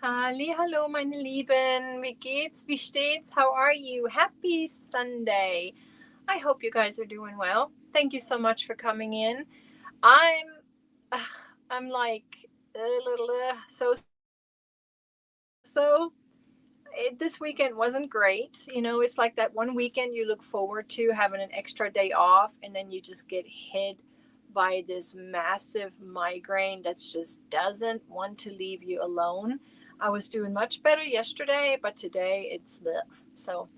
Hallo, meine Lieben. Wie geht's? Wie steht's? How are you? Happy Sunday. I hope you guys are doing well. Thank you so much for coming in. I'm like so. This weekend wasn't great. You know, it's like that one weekend you look forward to having an extra day off, and then you just get hit by this massive migraine that just doesn't want to leave you alone. I was doing much better yesterday, but today it's bleh. So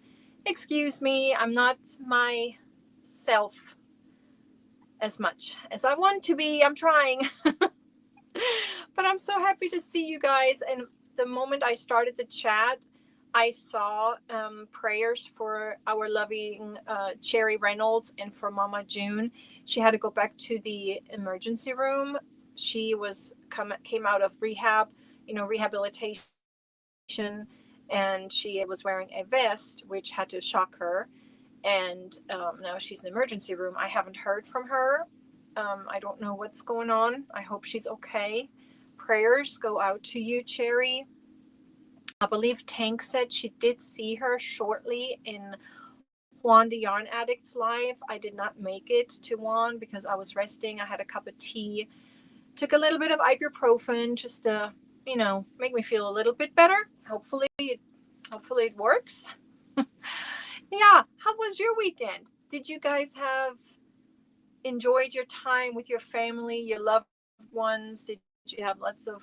excuse me, I'm not myself as much as I want to be. I'm trying. But I'm so happy to see you guys. And the moment I started the chat, I saw prayers for our loving Cherry Reynolds and for Mama June. She had to go back to the emergency room. She came out of rehab, rehabilitation, and she was wearing a vest, which had to shock her. And now she's in the emergency room. I haven't heard from her. I don't know what's going on. I hope she's okay. Prayers go out to you, Cherry. I believe Tank said she did see her shortly in Juan the Yarn Addict's live. I did not make it to Juan because I was resting. I had a cup of tea, took a little bit of ibuprofen just to, make me feel a little bit better. Hopefully it works. Yeah, how was your weekend? Did you guys have enjoyed your time with your family, your loved ones? Did you have lots of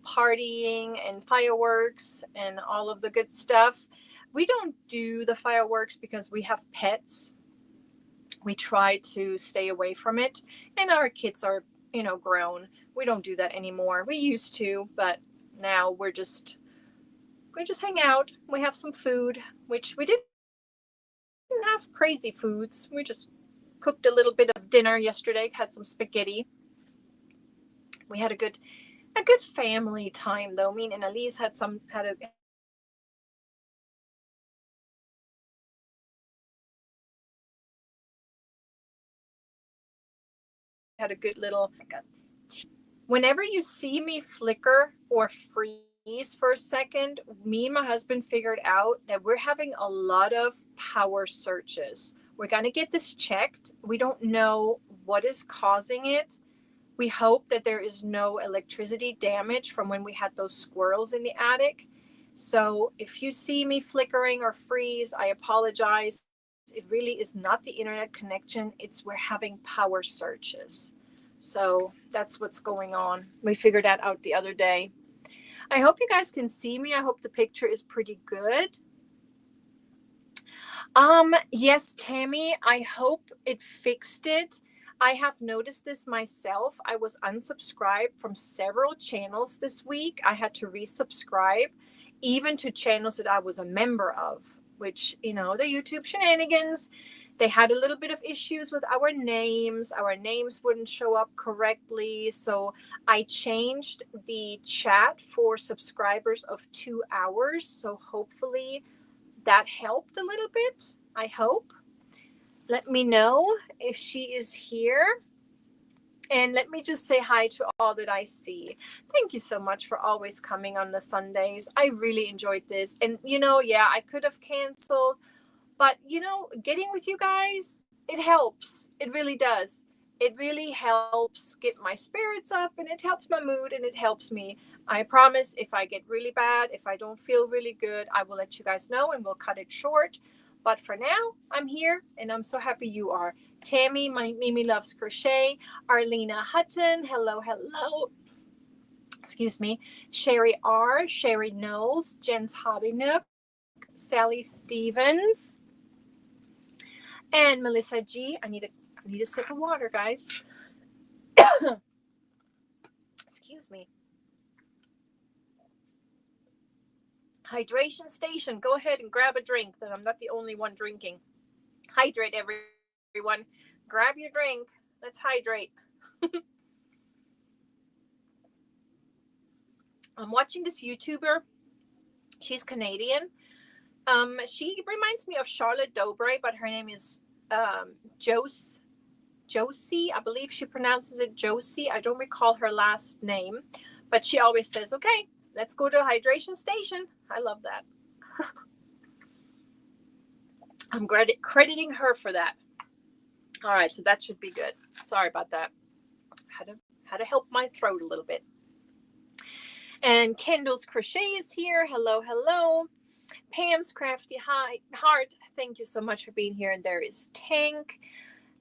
partying and fireworks and all of the good stuff? We don't do the fireworks because we have pets. We try to stay away from it, and our kids are, grown. We don't do that anymore. We used to, but now we just hang out. We have some food, which we didn't have crazy foods. We just cooked a little bit of dinner yesterday, had some spaghetti. We had a good family time, though. Me and Elise had a good little. Whenever you see me flicker or freeze for a second, me and my husband figured out that we're having a lot of power surges. We're going to get this checked. We don't know what is causing it. We hope that there is no electricity damage from when we had those squirrels in the attic. So if you see me flickering or freeze, I apologize. It really is not the internet connection. We're having power surges. So that's what's going on. We figured that out the other day. I hope you guys can see me. I hope the picture is pretty good. Yes, Tammy, I hope it fixed it. I have noticed this myself. I was unsubscribed from several channels this week. I had to resubscribe, even to channels that I was a member of, which, the YouTube shenanigans. They had a little bit of issues with our names. Our names wouldn't show up correctly. So I changed the chat for subscribers of 2 hours. So hopefully that helped a little bit. I hope. Let me know if she is here. And let me just say hi to all that I see. Thank you so much for always coming on the Sundays. I really enjoyed this. And, I could have canceled. But, getting with you guys, it helps. It really does. It really helps get my spirits up, and it helps my mood, and it helps me. I promise if I get really bad, if I don't feel really good, I will let you guys know, and we'll cut it short. But for now, I'm here, and I'm so happy you are. Tammy, my Mimi Loves Crochet. Arlena Hutton, hello. Excuse me. Sherry R. Sherry Knowles. Jen's Hobby Nook. Sally Stevens. And Melissa G. I need a sip of water, guys. Excuse me. Hydration station. Go ahead and grab a drink. That I'm not the only one drinking. Hydrate, everyone. Grab your drink. Let's hydrate. I'm watching this YouTuber. She's Canadian. She reminds me of Charlotte Dobre, but her name is Josie. I believe she pronounces it Josie. I don't recall her last name, but she always says, okay, Let's go to a hydration station. I love that. I'm crediting her for that. All right, so that should be good. Sorry about that. Had to help my throat a little bit. And Kendall's Crochet is here. Hello, hello. Pam's Crafty Heart, thank you so much for being here. And there is Tank.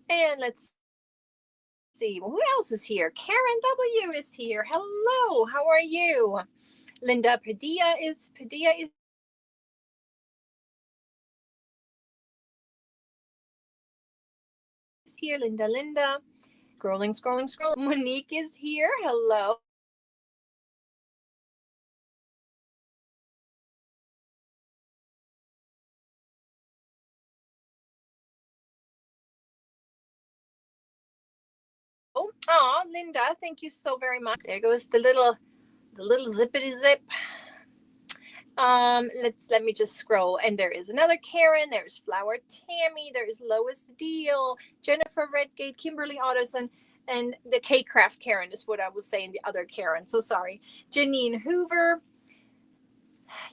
And let's see, who else is here? Karen W is here. Hello, how are you? Linda Padilla is here. Linda. Scrolling. Monique is here. Hello. Oh, Linda, thank you so very much. There goes the little zippity zip. Let me just scroll. And there is another Karen. There's Flower Tammy. There's Lois Deal, Jennifer Redgate, Kimberly Ottoson, and the K-Craft Karen is what I was saying, the other Karen. So sorry. Janine Hoover.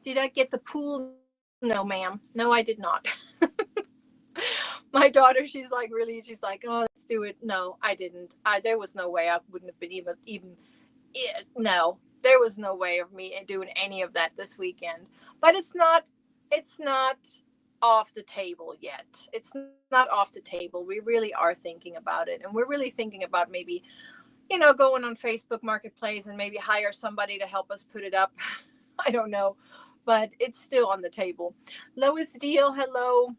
Did I get the pool? No, ma'am. No, I did not. My daughter, she's like, oh, let's do it. No, I didn't. There was no way I wouldn't have been even no, there was no way of me doing any of that this weekend. But it's not off the table yet. It's not off the table. We really are thinking about it. And we're really thinking about maybe, going on Facebook Marketplace and maybe hire somebody to help us put it up. I don't know. But it's still on the table. Lois Deal, hello.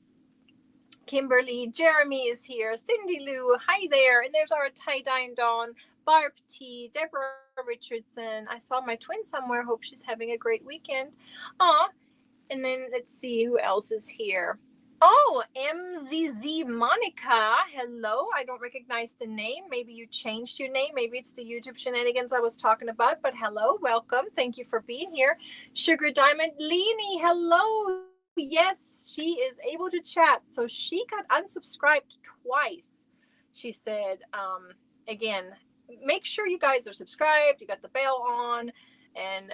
Kimberly, Jeremy is here. Cindy Lou, hi there. And there's our tie-dye and Dawn, Barb T, Deborah Richardson. I saw my twin somewhere. Hope she's having a great weekend. And then let's see who else is here. Oh, MZZ Monica. Hello. I don't recognize the name. Maybe you changed your name. Maybe it's the YouTube shenanigans I was talking about. But hello, welcome. Thank you for being here. Sugar Diamond Leanie, hello. Yes, she is able to chat. So she got unsubscribed twice. She said, again, make sure you guys are subscribed. You got the bell on and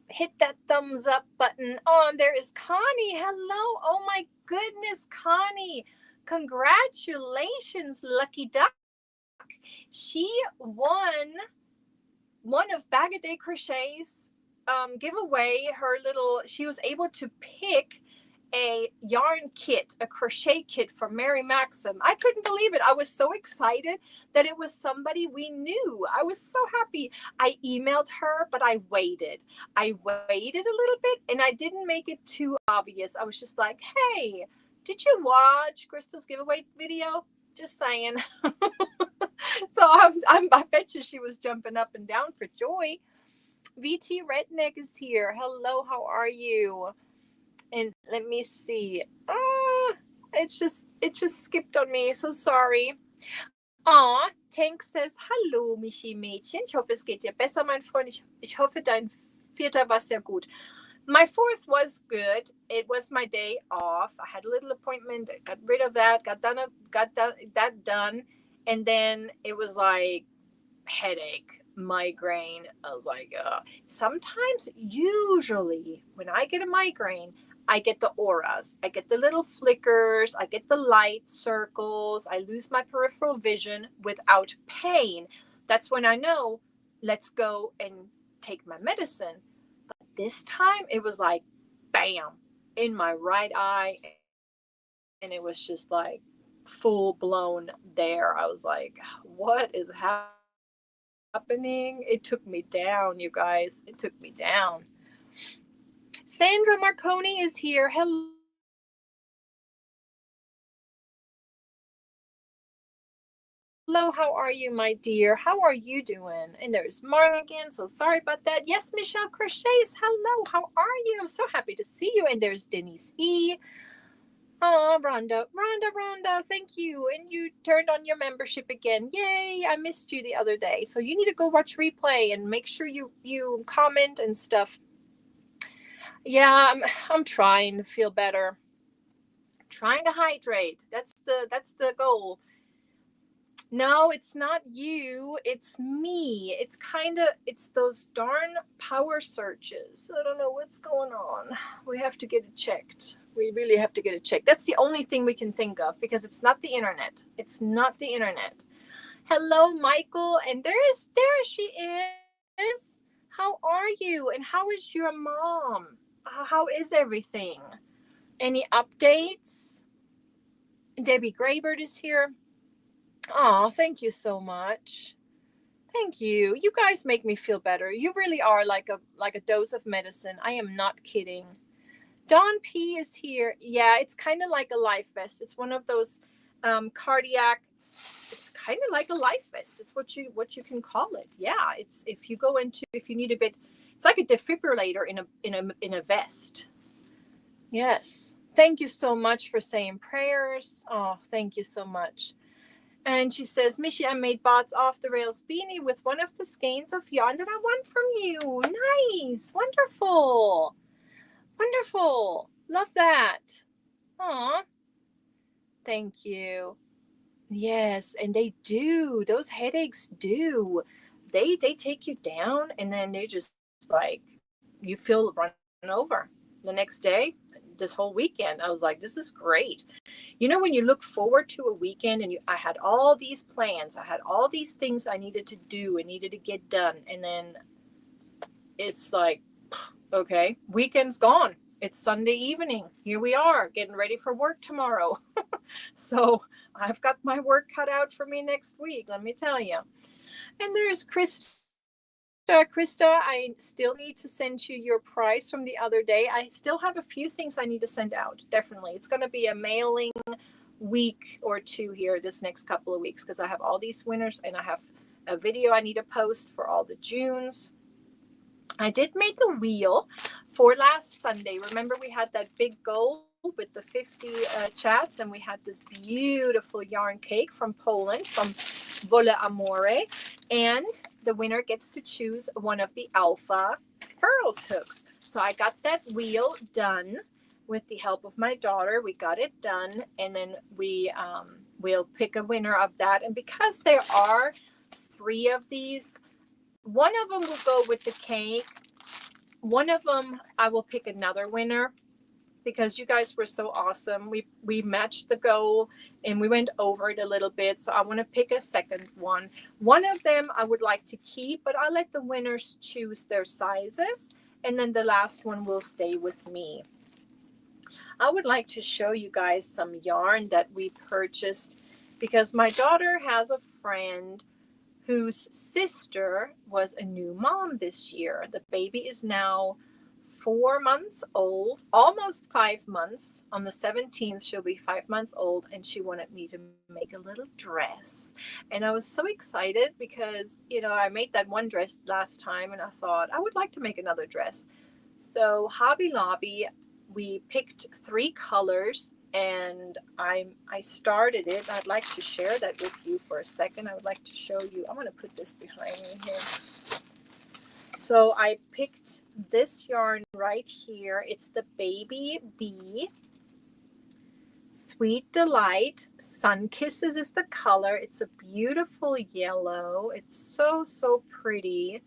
hit that thumbs up button. Oh, there is Connie. Hello. Oh my goodness, Connie. Congratulations, Lucky Duck. She won one of Bag a Day Crochet's giveaway. She was able to pick a yarn kit, a crochet kit for Mary Maxim. I couldn't believe it. I was so excited that it was somebody we knew. I was so happy. I emailed her, but I waited a little bit and I didn't make it too obvious. I was just like, hey, did you watch Crystal's giveaway video? Just saying. So I bet you she was jumping up and down for joy. VT Redneck is here. Hello, how are you? And let me see. It just skipped on me. So sorry. Tank says, hallo, Michi Mädchen. Ich hoffe, es geht dir besser, mein Freund. Ich hoffe, dein Vierter war sehr gut. My fourth was good. It was my day off. I had a little appointment. I got rid of that. Got that done. And then it was like headache, migraine. I was like, usually when I get a migraine, I get the auras. I get the little flickers. I get the light circles. I lose my peripheral vision without pain. That's when I know, let's go and take my medicine. But this time it was like, bam, in my right eye. And it was just like full blown there. I was like, what is happening? It took me down, you guys. It took me down. Sandra Marconi is here. Hello. Hello, how are you, my dear? How are you doing? And there's Mark again, so sorry about that. Yes, Michelle Crochets. Hello, how are you? I'm so happy to see you. And there's Denise E. Oh, Rhonda, thank you. And you turned on your membership again. Yay, I missed you the other day. So you need to go watch replay and make sure you comment and stuff. Yeah, I'm trying to feel better. Trying to hydrate. That's the goal. No, it's not you. It's me. It's those darn power surges. I don't know what's going on. We have to get it checked. We really have to get it checked. That's the only thing we can think of because it's not the internet. It's not the internet. Hello, Michael. And there she is. How are you? And how is your mom? How is everything? Any updates? Debbie Graybird is here. Oh, thank you so much. Thank you. You guys make me feel better. You really are like a dose of medicine. I am not kidding. Dawn P is here. Yeah, it's kind of like a life vest. It's one of those cardiac. It's kind of like a life vest. It's what you can call it. Yeah, it's if you need a bit. It's like a defibrillator in a vest. Yes. Thank you so much for saying prayers. Oh, thank you so much. And she says, Michi, I made Bots off the rails beanie with one of the skeins of yarn that I won from you. Nice. Wonderful. Wonderful. Love that. Aw. Thank you. Yes, and they do. Those headaches do. They take you down and then they just like you feel run over. The next day, this whole weekend, I was like, this is great. You know, when you look forward to a weekend and I had all these plans, I had all these things I needed to do and needed to get done. And then it's like, okay, weekend's gone. It's Sunday evening. Here we are getting ready for work tomorrow. So I've got my work cut out for me next week, let me tell you. And there's Krista. Krista, I still need to send you your price from the other day. I still have a few things I need to send out. Definitely. It's going to be a mailing week or two here this next couple of weeks because I have all these winners and I have a video I need to post for all the Junes. I did make a wheel for last Sunday. Remember we had that big goal with the 50 chats and we had this beautiful yarn cake from Poland from Vole Amore. And the winner gets to choose one of the Alpha Furls hooks. So I got that wheel done with the help of my daughter. We got it done, and then we'll pick a winner of that. And because there are 3 of these, one of them will go with the cake. One of them I will pick another winner because you guys were so awesome. We matched the goal and we went over it a little bit. So I want to pick a second one. One of them I would like to keep, but I'll let the winners choose their sizes. And then the last one will stay with me. I would like to show you guys some yarn that we purchased because my daughter has a friend whose sister was a new mom this year. The baby is now 4 months old, almost 5 months. On the 17th, she'll be 5 months old, and she wanted me to make a little dress. And I was so excited because, you know, I made that one dress last time, and I thought I would like to make another dress. So Hobby Lobby, we picked 3 colors, and I started it. I'd like to share that with you for a second. I would like to show you. I'm going to put this behind me here. So I picked this yarn right here. It's the Baby Bee. Sweet Delight. Sun Kisses is the color. It's a beautiful yellow. It's so, so pretty.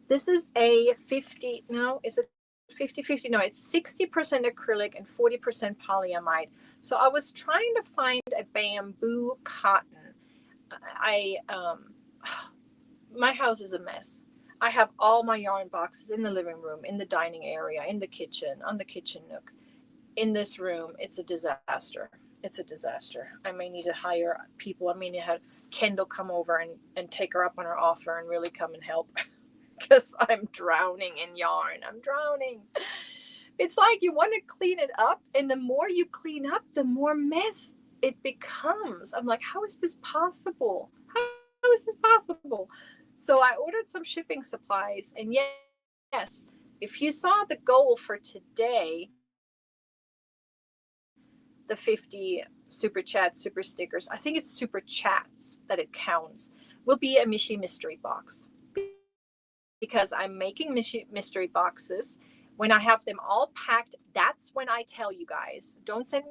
This is a 50, no, is it 50-50? No, it's 60% acrylic and 40% polyamide. So I was trying to find a bamboo cotton. My house is a mess. I have all my yarn boxes in the living room, in the dining area, in the kitchen, on the kitchen nook. In this room, it's a disaster. It's a disaster. I may need to hire people. I may need to have Kendall come over and take her up on her offer and really come and help because I'm drowning in yarn. I'm drowning. It's like you want to clean it up, and the more you clean up, the more mess it becomes. I'm like, how is this possible? How is this possible? So I ordered some shipping supplies, and yes, if you saw the goal for today, the 50 super chats, super stickers, I think it's super chats that it counts, will be a Michi mystery box. Because I'm making mystery boxes. When I have them all packed, that's when I tell you guys. Don't send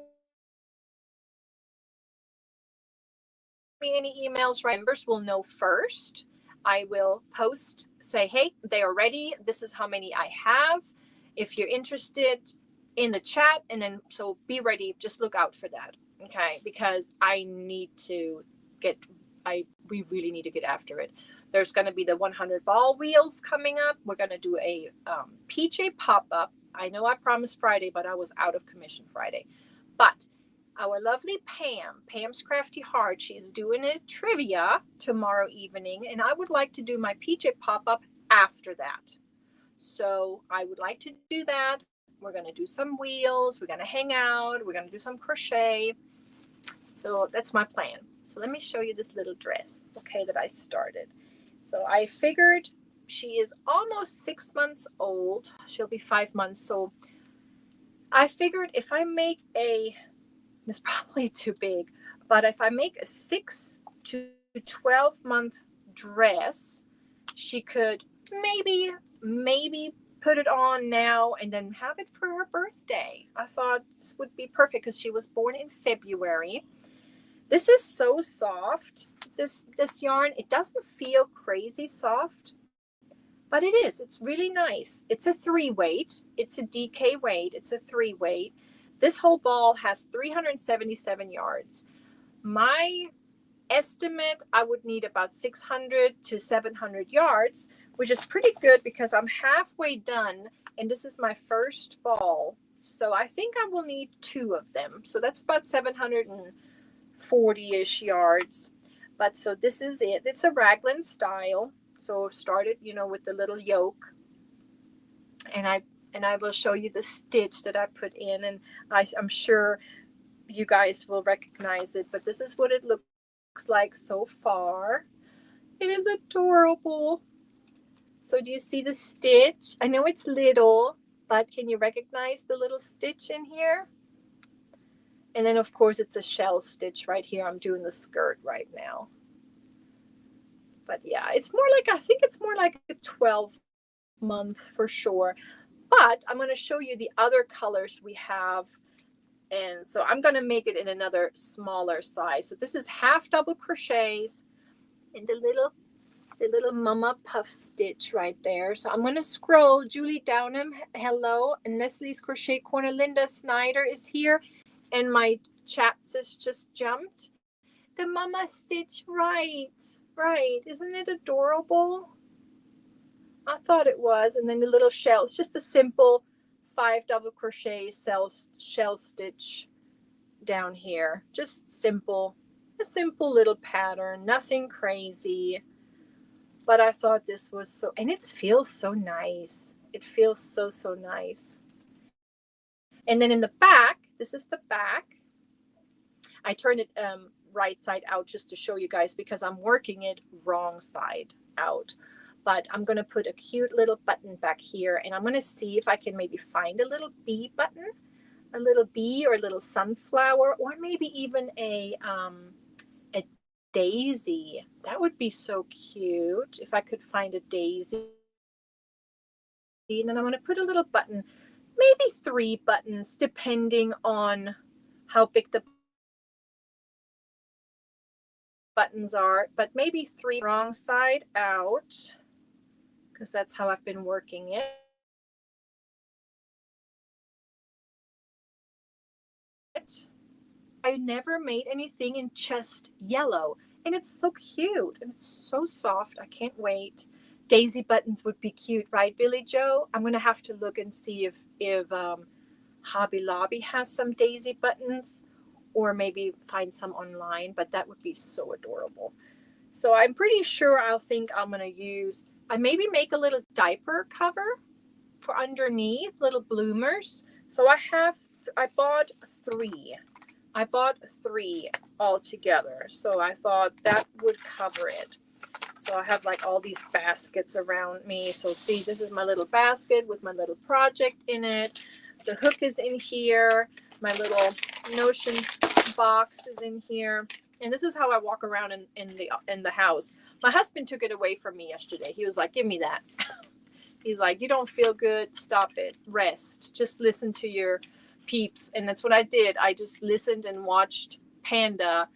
me any emails, right? Members will know first. I will post, say, hey, they are ready. This is how many I have. If you're interested, in the chat, and then so be ready. Just look out for that, okay? Because we really need to get after it. There's going to be the 100 ball wheels coming up. We're going to do a PJ pop-up. I know I promised Friday, but I was out of commission Friday. But our lovely Pam's Crafty Heart, she's doing a trivia tomorrow evening, and I would like to do my PJ pop-up after that. So I would like to do that. We're going to do some wheels. We're going to hang out. We're going to do some crochet. So that's my plan. So let me show you this little dress, okay, that I started. So I figured she is almost 6 months old. She'll be 5 months. So I figured if I make it's probably too big, but if I make a 6 to 12 month dress, she could maybe put it on now and then have it for her birthday. I thought this would be perfect because she was born in February. This is so soft, this yarn. It doesn't feel crazy soft, but it is. It's really nice. It's a 3 weight. It's a DK weight. It's a 3 weight. This whole ball has 377 yards. My estimate, I would need about 600 to 700 yards, which is pretty good because I'm halfway done and this is my first ball. So I think I will need 2 of them. So that's about 740-ish yards. But so this is it. It's a raglan style. So started, with the little yoke. And I will show you the stitch that I put in, and I'm sure you guys will recognize it, but this is what it looks like so far. It is adorable. So do you see the stitch? I know it's little, but can you recognize the little stitch in here? And then of course it's a shell stitch right here. I'm doing the skirt right now. But yeah, I think it's more like a 12 month for sure. But I'm going to show you the other colors we have. And so I'm going to make it in another smaller size. So this is half double crochets and the little mama puff stitch right there. So I'm going to scroll. Julie Downham, hello. And Nestle's Crochet Corner, Linda Snyder is here. And my chat sis just jumped. The mama stitch, right. Isn't it adorable? I thought it was. And then the little shell. It's just a simple 5 double crochet shell stitch down here. Just simple. A simple little pattern. Nothing crazy. But I thought this was so, and it feels so nice. It feels so nice. And then in the back, this is the back. I turned it right side out just to show you guys because I'm working it wrong side out. But I'm going to put a cute little button back here, and I'm going to see if I can maybe find a little bee button, a little bee or a little sunflower, or maybe even a daisy. That would be so cute if I could find a daisy. And then I'm going to put a little button, maybe 3 buttons, depending on how big the buttons are, but maybe 3 wrong side out, because that's how I've been working it. I never made anything in just yellow, and it's so cute and it's so soft. I can't wait. Daisy buttons would be cute, right, Billy Joe? I'm gonna have to look and see if Hobby Lobby has some daisy buttons, or maybe find some online, but that would be so adorable. So I'm pretty sure I maybe make a little diaper cover for underneath, little bloomers. So I bought 3. I bought 3 altogether. So I thought that would cover it. So I have like all these baskets around me. So see, this is my little basket with my little project in it. The hook is in here. My little Notion box is in here. And this is how I walk around in the house. My husband took it away from me yesterday. He was like, give me that. He's like, you don't feel good. Stop it. Rest. Just listen to your peeps. And that's what I did. I just listened and watched Panda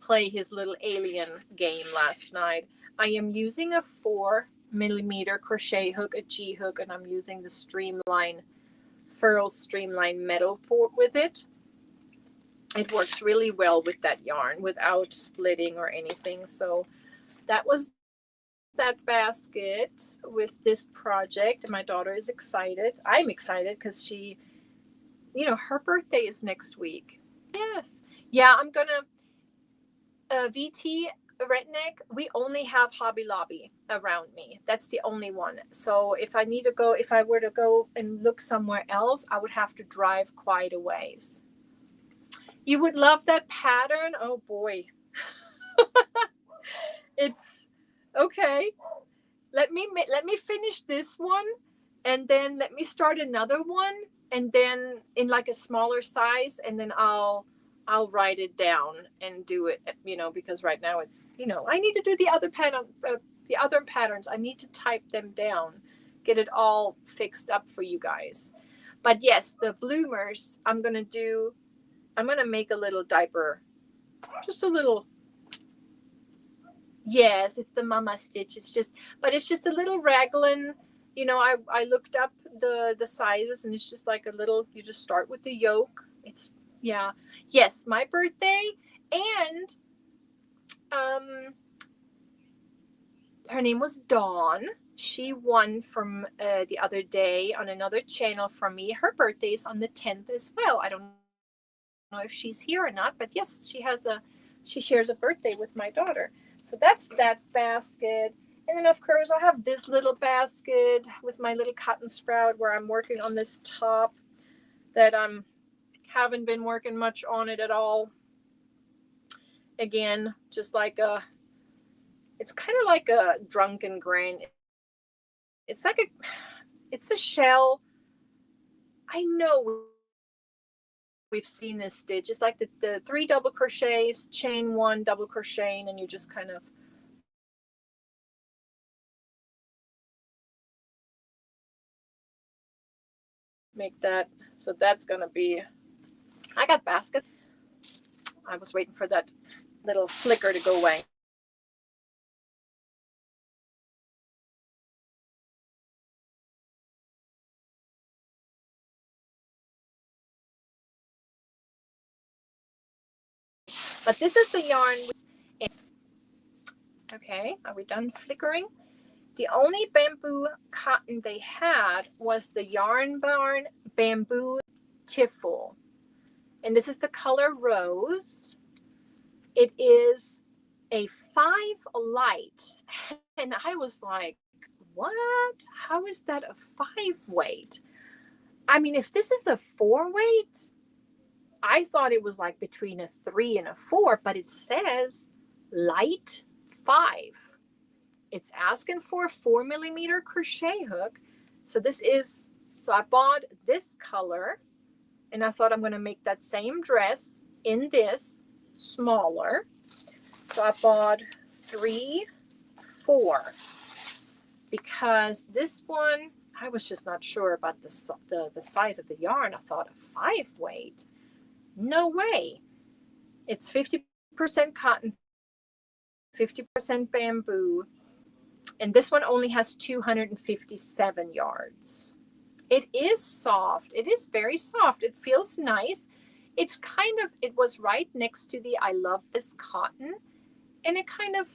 play his little alien game last night. I am using a 4mm crochet hook, a G hook, and I'm using the Furl Streamline metal with it. It works really well with that yarn without splitting or anything. So that was that basket with this project. My daughter is excited. I'm excited because she, her birthday is next week. Yes. Yeah, I'm gonna VT Redneck. We only have Hobby Lobby around me. That's the only one. So if I were to go and look somewhere else, I would have to drive quite a ways. You would love that pattern. Oh boy. It's okay. Let me finish this one, and then let me start another one, and then in like a smaller size, and then I'll write it down and do it, because right now it's, I need to do the other patterns. I need to type them down, get it all fixed up for you guys. But yes, the bloomers, I'm going to make a little diaper, just a little. Yes, it's the mama stitch. It's just a little raglan. I looked up the sizes, and it's just like a little, you just start with the yoke. It's, yeah. Yes, my birthday, and her name was Dawn. She won from the other day on another channel from me. Her birthday is on the 10th as well. I don't know if she's here or not, but yes, she shares a birthday with my daughter. So that's that basket. And then, of course, I have this little basket with my little cotton sprout where I'm working on this top that I haven't been working much on it at all. Again, just like it's kind of like a drunken grain. It's a shell. I know we've seen this stitch. It's like the 3 double crochets, chain 1, double crochet, and then you just kind of make that. So that's gonna be, I got basket. I was waiting for that little flicker to go away. But this is the yarn. Okay, are we done flickering? The only bamboo cotton they had was the Yarn Barn Bamboo Tiffle. And this is the color Rose. It is a 5 light. And I was like, what? How is that a 5 weight? I mean, if this is a 4 weight, I thought it was like between a 3 and a 4, but it says light 5. It's asking for a 4mm crochet hook. So I bought this color, and I thought I'm going to make that same dress in this smaller. So I bought 3, 4, because this one, I was just not sure about the size of the yarn. I thought a 5 weight. No way. It's 50% cotton, 50% bamboo. And this one only has 257 yards. It is soft. It is very soft. It feels nice. It was right next to the I love this cotton. And it kind of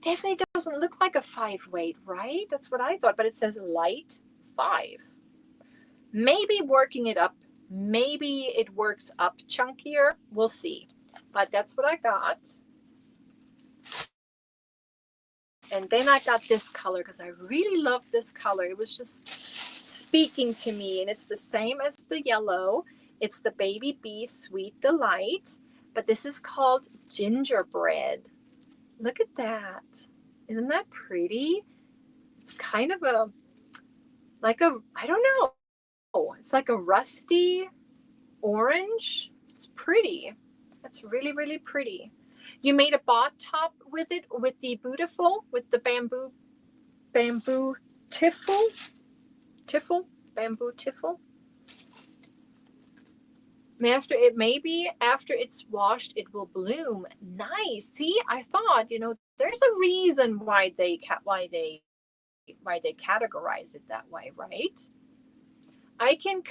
definitely doesn't look like a 5 weight, right? That's what I thought. But it says light 5. Maybe working it up, maybe it works up chunkier. We'll see. But that's what I got. And then I got this color because I really love this color. It was just speaking to me. And it's the same as the yellow. It's the Baby Bee Sweet Delight. But this is called Gingerbread. Look at that. Isn't that pretty? It's kind of I don't know. It's like a rusty orange. It's pretty. It's really, really pretty. You made a bot top with it, with the bamboo bamboo tiffle. Maybe after it's washed, it will bloom. Nice. See, I thought, there's a reason why they categorize it that way, right? I can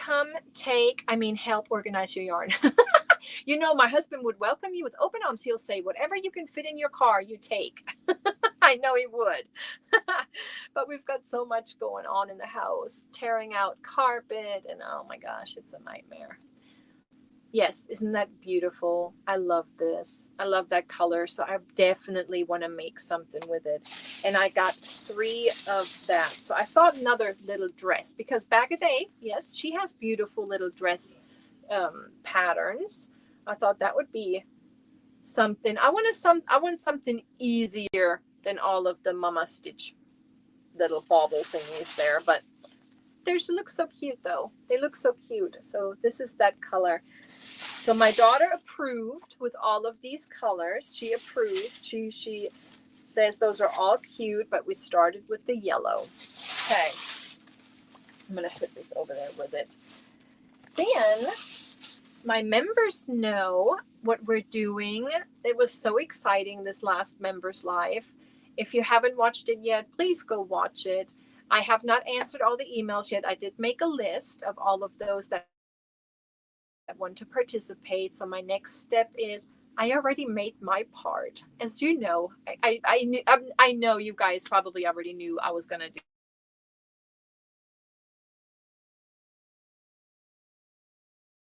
help organize your yarn. My husband would welcome you with open arms. He'll say, whatever you can fit in your car, you take. I know he would. But we've got so much going on in the house, tearing out carpet, and oh my gosh, it's a nightmare. Yes, isn't that beautiful? I love this. I love that color. So I definitely want to make something with it. And I got 3 of that. So I thought another little dress, because back a day, yes, she has beautiful little dress patterns. I thought that would be something. I want something easier than all of the Mama Stitch little bauble thingies there. But they look so cute though. They look so cute. So this is that color. So my daughter approved with all of these colors. She approved. She says those are all cute, but we started with the yellow. Okay. I'm going to put this over there with it. Then my members know what we're doing. It was so exciting, this last members live. If you haven't watched it yet, please go watch it. I have not answered all the emails yet. I did make a list of all of those that want to participate. So my next step is, I already made my part. As you know, I know you guys probably already knew I was going to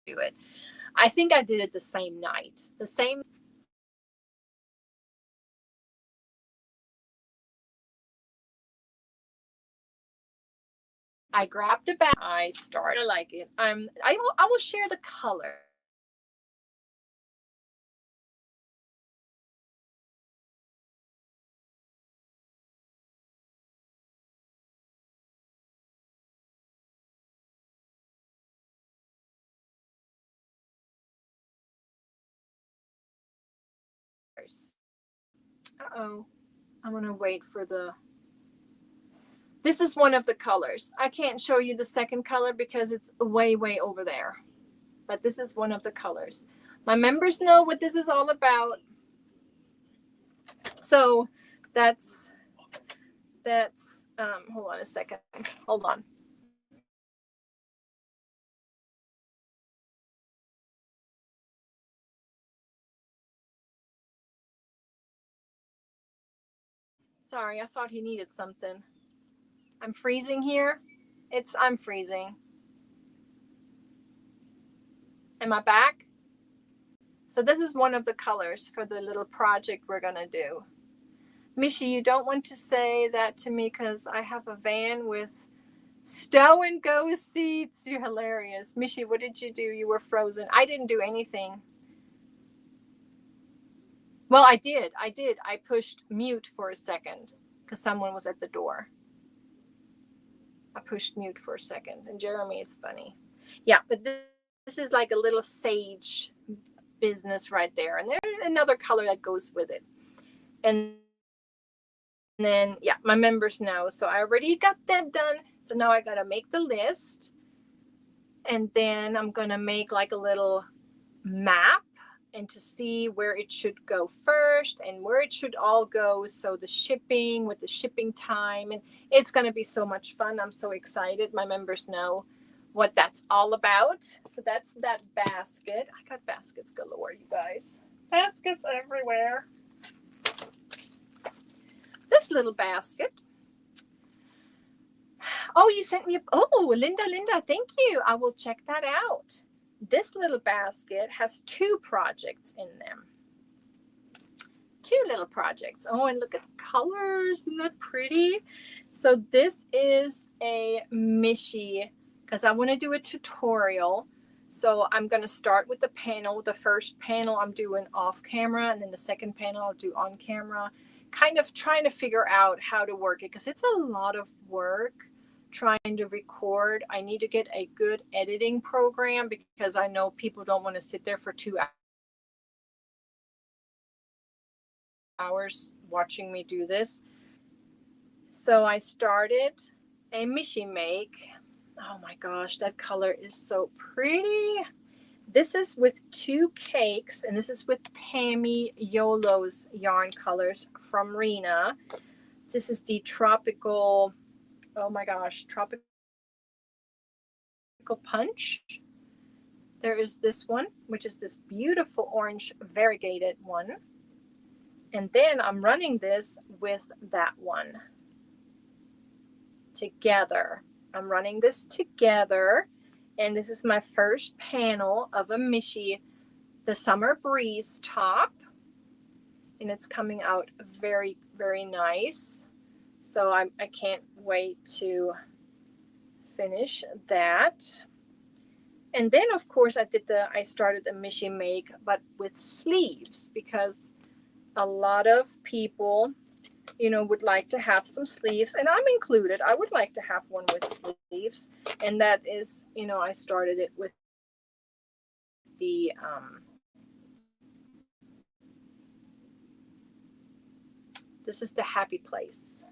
do it. I think I did it the same night. I grabbed a bag. I started like it. I will share the color. Uh-oh. I'm going to wait for the... This is one of the colors. I can't show you the second color because it's way, way over there. But this is one of the colors. My members know what this is all about. So that's hold on a second. Hold on. Sorry, I thought he needed something. I'm freezing here. I'm freezing. Am I back? So this is one of the colors for the little project we're going to do. Michi, you don't want to say that to me because I have a van with stow and go seats. You're hilarious. Michi, what did you do? You were frozen. I didn't do anything. Well, I did. I pushed mute for a second because someone was at the door. I pushed mute for a second. And Jeremy, it's funny. Yeah, but this is like a little sage business right there. And there's another color that goes with it. And then, yeah, my members know. So I already got that done. So now I got to make the list. And then I'm going to make like a little map and to see where it should go first and where it should all go. So the shipping with the shipping time, and it's going to be so much fun. I'm so excited. My members know what that's all about. So that's that basket. I got baskets galore, you guys. Baskets everywhere. This little basket. Oh, you sent me Linda, thank you. I will check that out. This little basket has 2 projects in them. 2 little projects. Oh, and look at the colors. Isn't that pretty? So this is a Michi because I want to do a tutorial. So I'm going to start with the panel. The first panel I'm doing off camera, and then the second panel I'll do on camera. Kind of trying to figure out how to work it because it's a lot of work trying to record. I need to get a good editing program because I know people don't want to sit there for 2 hours watching me do this. So I started a Michi make. Oh my gosh, that color is so pretty. This is with 2 cakes, and this is with Pammy Yolo's yarn colors from Rena. This is the tropical, oh my gosh, tropical punch. There is this one, which is this beautiful orange variegated one. And then I'm running this with that one together. I'm running this together. And this is my first panel of a Michi, the Summer Breeze top. And it's coming out very, very nice. So I can't wait to finish that. And then of course I started a Michi make, but with sleeves, because a lot of people, you know, would like to have some sleeves, and I'm included. I would like to have one with sleeves, and that is, you know, I started it with the this is the Happy Place.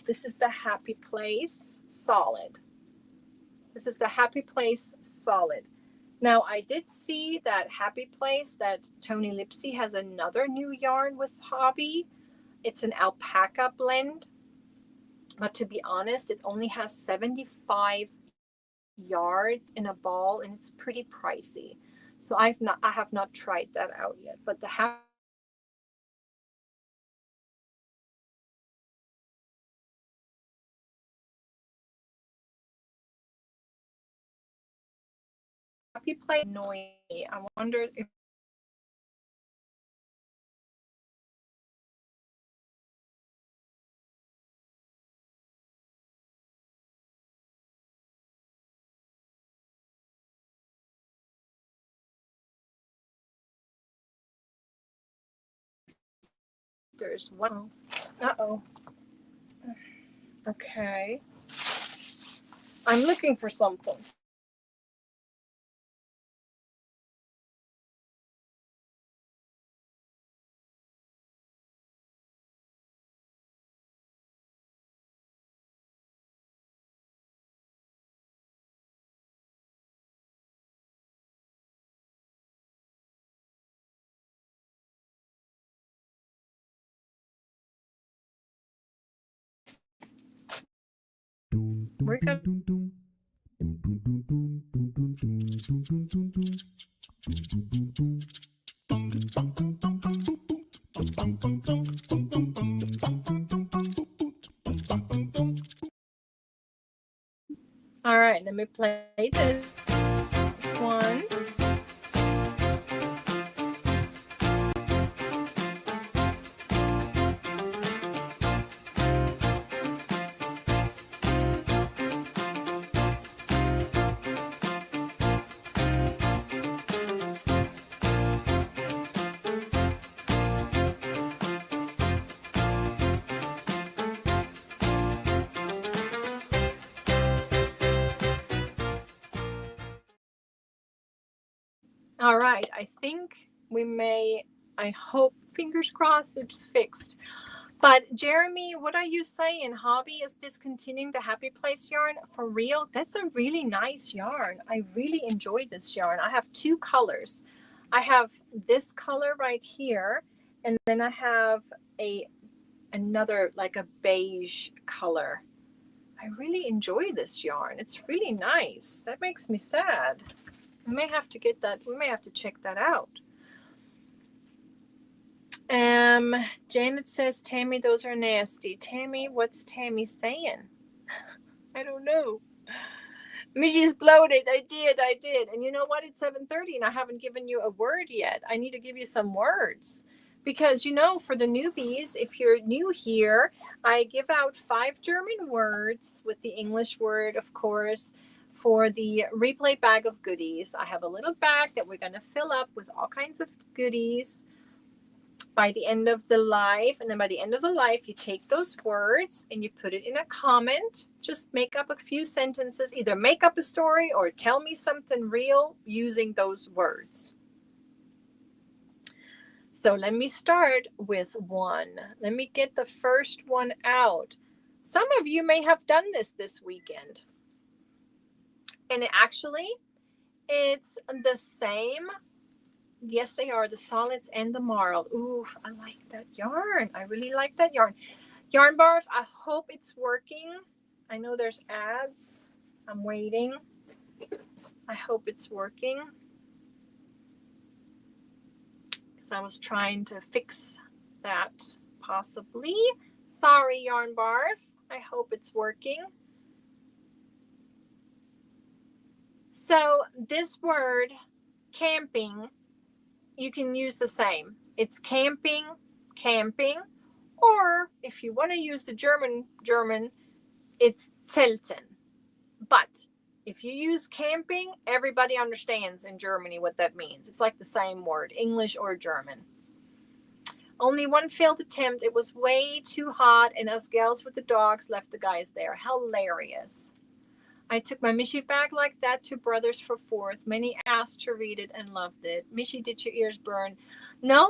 This is the Happy Place solid. This is the Happy Place solid. Now, I did see that Happy Place, that Tony Lipsy has another new yarn with Hobby. It's an alpaca blend. But to be honest, it only has 75 yards in a ball, and it's pretty pricey. So I have not tried that out yet. But the Happy Place annoying me. I wonder if there's one. Uh-oh. Okay. I'm looking for something. We're gonna all right, let me play this one. All right, I think we may, I hope, fingers crossed, it's fixed. But Jeremy, what are you saying? Hobby is discontinuing the Happy Place yarn for real? That's a really nice yarn. I really enjoy this yarn. I have 2 colors. I have this color right here, and then I have another like a beige color. I really enjoy this yarn. It's really nice. That makes me sad. We may have to get that. We may have to check that out. Janet says, Tammy, those are nasty. Tammy, what's Tammy saying? I don't know. Michi's bloated. I did. And you know what? It's 7:30 and I haven't given you a word yet. I need to give you some words. Because, you know, for the newbies, if you're new here, I give out 5 German words with the English word, of course, for the replay bag of goodies. I have a little bag that we're going to fill up with all kinds of goodies by the end of the live. And then by the end of the live, you take those words and you put it in a comment. Just make up a few sentences, either make up a story or tell me something real using those words. So let me start with one. Let me get the first one out. Some of you may have done this weekend. And actually, It's the same. Yes, they are, the solids and the marl. Ooh, I like that yarn. I really like that yarn. Yarn Barf, I hope it's working. I know there's ads. I'm waiting. I hope it's working. Because I was trying to fix that possibly. Sorry, Yarn Barf. I hope it's working. So this word, camping, you can use the same. It's camping, camping, or if you want to use the German, it's zelten. But if you use camping, everybody understands in Germany what that means. It's like the same word, English or German. Only one failed attempt. It was way too hot, and us gals with the dogs left the guys there. Hilarious. I took my Michi bag like that to Brothers for 4th. Many asked to read it and loved it. Michi, did your ears burn? No,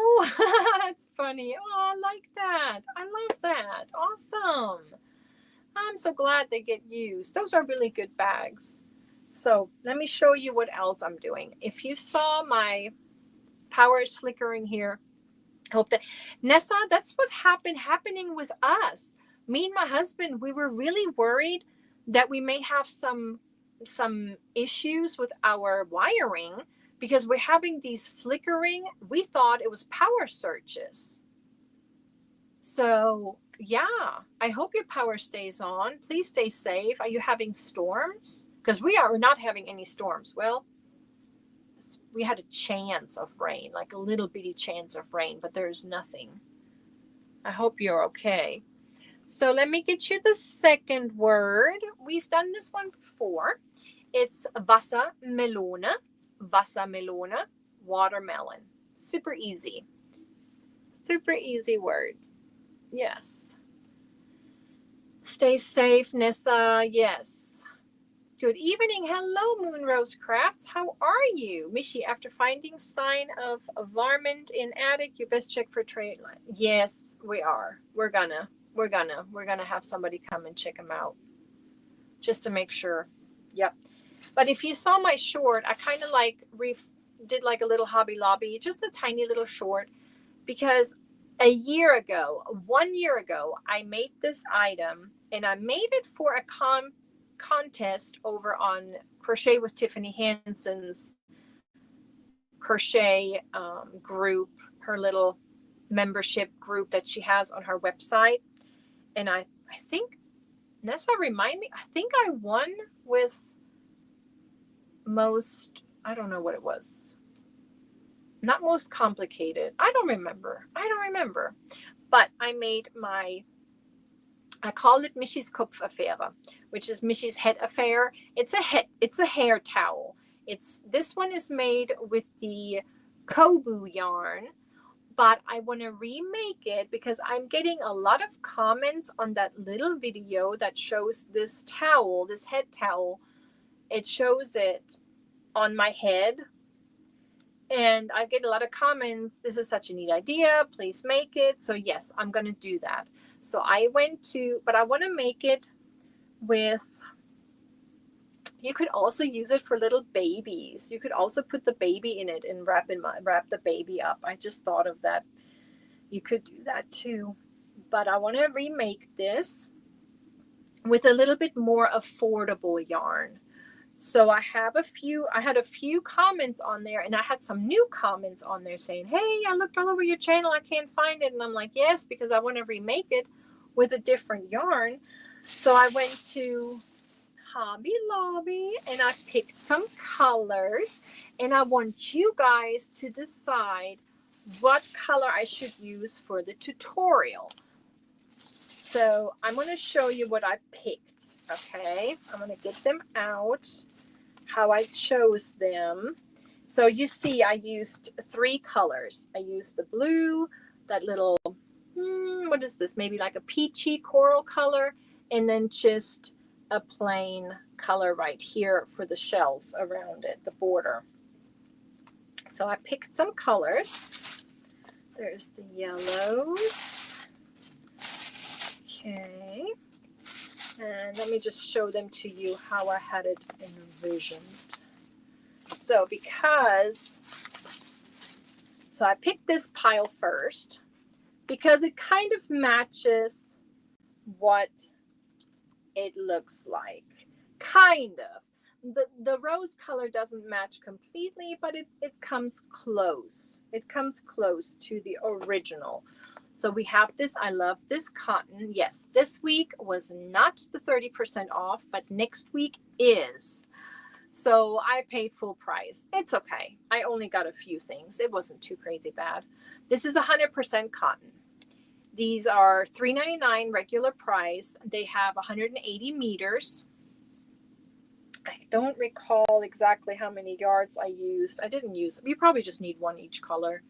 it's funny. Oh, I like that. I love that. Awesome. I'm so glad they get used. Those are really good bags. So let me show you what else I'm doing. If you saw my power is flickering here, I hope that Nessa, that's what happening with us. Me and my husband, we were really worried that we may have some issues with our wiring because we're having these flickering. We thought it was power surges. So yeah, I hope your power stays on. Please stay safe. Are you having storms? Because we're not having any storms. Well, we had a chance of rain, like a little bitty chance of rain, but there's nothing. I hope you're okay. So let me get you the second word. We've done this one before. It's Wassermelone. Wassermelone, watermelon. Super easy. Super easy word. Yes. Stay safe, Nessa. Yes. Good evening. Hello, Moonrose Crafts. How are you? Michi, after finding sign of varmint in attic, you best check for trade line. Yes, we are. We're gonna have somebody come and check them out just to make sure. Yep. But if you saw my short, I kind of like did like a little Hobby Lobby, just a tiny little short, because 1 year ago, I made this item and I made it for a contest over on Crochet with Tiffany Hansen's crochet group, her little membership group that she has on her website. And I think, Nessa, remind me, I think I won with most, I don't know what it was. Not most complicated. I don't remember. But I made I call it Michi's Kopfaffäre, which is Michi's head affair. It's a hair towel. This one is made with the Kobu yarn, but I want to remake it because I'm getting a lot of comments on that little video that shows this towel, this head towel. It shows it on my head. And I get a lot of comments. This is such a neat idea. Please make it. So yes, I'm going to do that. So I but I want to make it with, you could also use it for little babies. You could also put the baby in it and wrap the baby up. I just thought of that. You could do that too. But I want to remake this with a little bit more affordable yarn. So I had a few comments on there, and I had some new comments on there saying, hey, I looked all over your channel, I can't find it. And I'm like, yes, because I want to remake it with a different yarn. So I went to Hobby Lobby and I picked some colors, and I want you guys to decide what color I should use for the tutorial. So I'm going to show you what I picked. Okay, I'm going to get them out, how I chose them. So you see, I used 3 colors. I used the blue, that little, what is this? Maybe like a peachy coral color, and then just a plain color right here for the shells around it, the border. So I picked some colors. There's the yellows. Okay. And let me just show them to you how I had it envisioned. So so I picked this pile first because it kind of matches what it looks like. Kind of. The rose color doesn't match completely, but it comes close. It comes close to the original. So we have this. I love this cotton. Yes, this week was not the 30% off, but next week is. So I paid full price. It's okay. I only got a few things. It wasn't too crazy bad. This is 100% cotton. These are $3.99 regular price. They have 180 meters. I don't recall exactly how many yards I used. I didn't use. You probably just need one each color,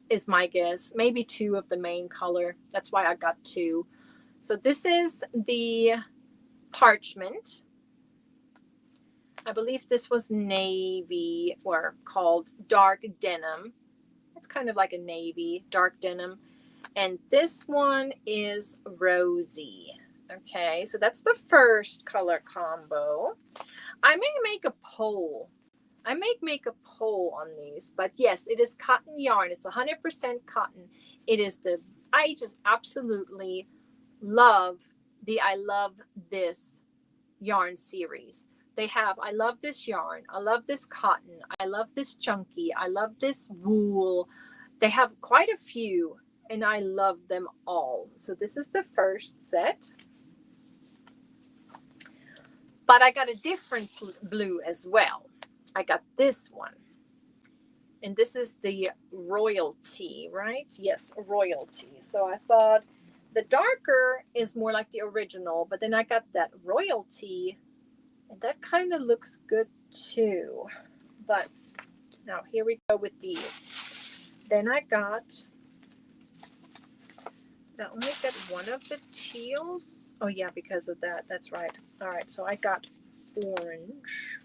is my guess. Maybe two of the main color. That's why I got two. So this is the parchment. I believe this was navy, or called dark denim. It's kind of like a navy, dark denim. And this one is rosy. Okay, so that's the first color combo. I may make a poll. I may make a poll on these, but yes, it is cotton yarn. It's 100% cotton. It is I just absolutely love the I Love This yarn series. They have, I love this yarn. I love this cotton. I love this chunky. I love this wool. They have quite a few, and I love them all. So this is the first set. But I got a different blue as well. I got this one. And this is the royalty, right? Yes, royalty. So I thought the darker is more like the original, but then I got that royalty, and that kind of looks good too. But now here we go with these. Then I only got one of the teals. Oh yeah, because of that. That's right. All right, so I got orange,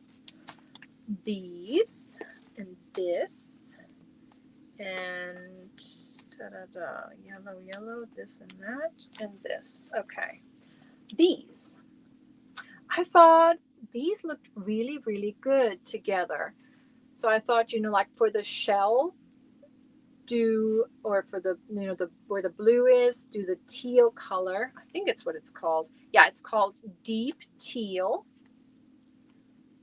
these, and this, and yellow, this and that, and this. Okay, these. I thought these looked really, really good together. So I thought, like for the shell, or for the, where the blue is, do the teal color. I think it's what it's called. Yeah, it's called deep teal.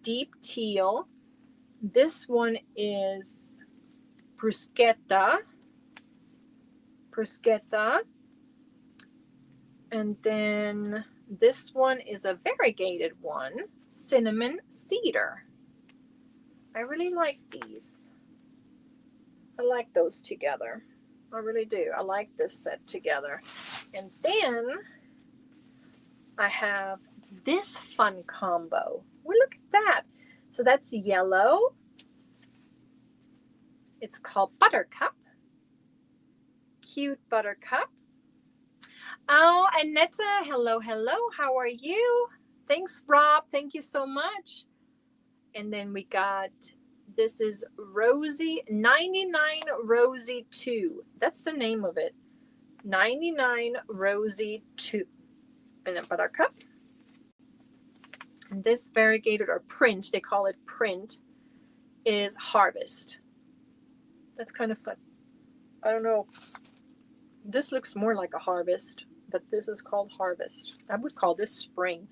Deep teal. This one is bruschetta. And then this one is a variegated one, cinnamon cedar. I really like these. I like those together. I really do. I like this set together. And then I have this fun combo. Well, look at that. So that's yellow. It's called Buttercup. Cute Buttercup. Oh, Annetta, hello. How are you? Thanks, Rob. Thank you so much. And then we got, this is Rosie, 99 Rosie 2. That's the name of it. 99 Rosie 2. And then Buttercup. And this variegated, or print, they call it print, is Harvest. That's kind of fun. I don't know. This looks more like a harvest, but this is called Harvest. I would call this spring.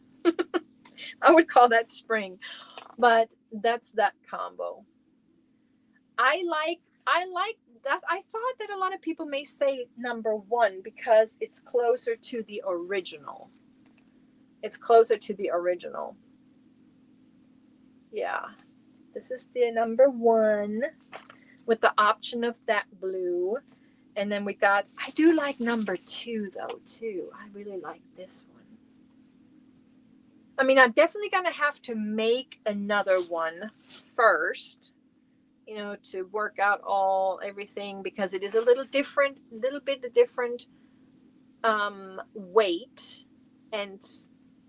I would call that spring, but that's that combo. I like that. I thought that a lot of people may say number one because it's closer to the original. It's closer to the original. Yeah. This is the number one with the option of that blue. And then we got, I do like number two though, too. I really like this one. I mean, I'm definitely going to have to make another one first, to work out everything, because it is a little bit a different weight and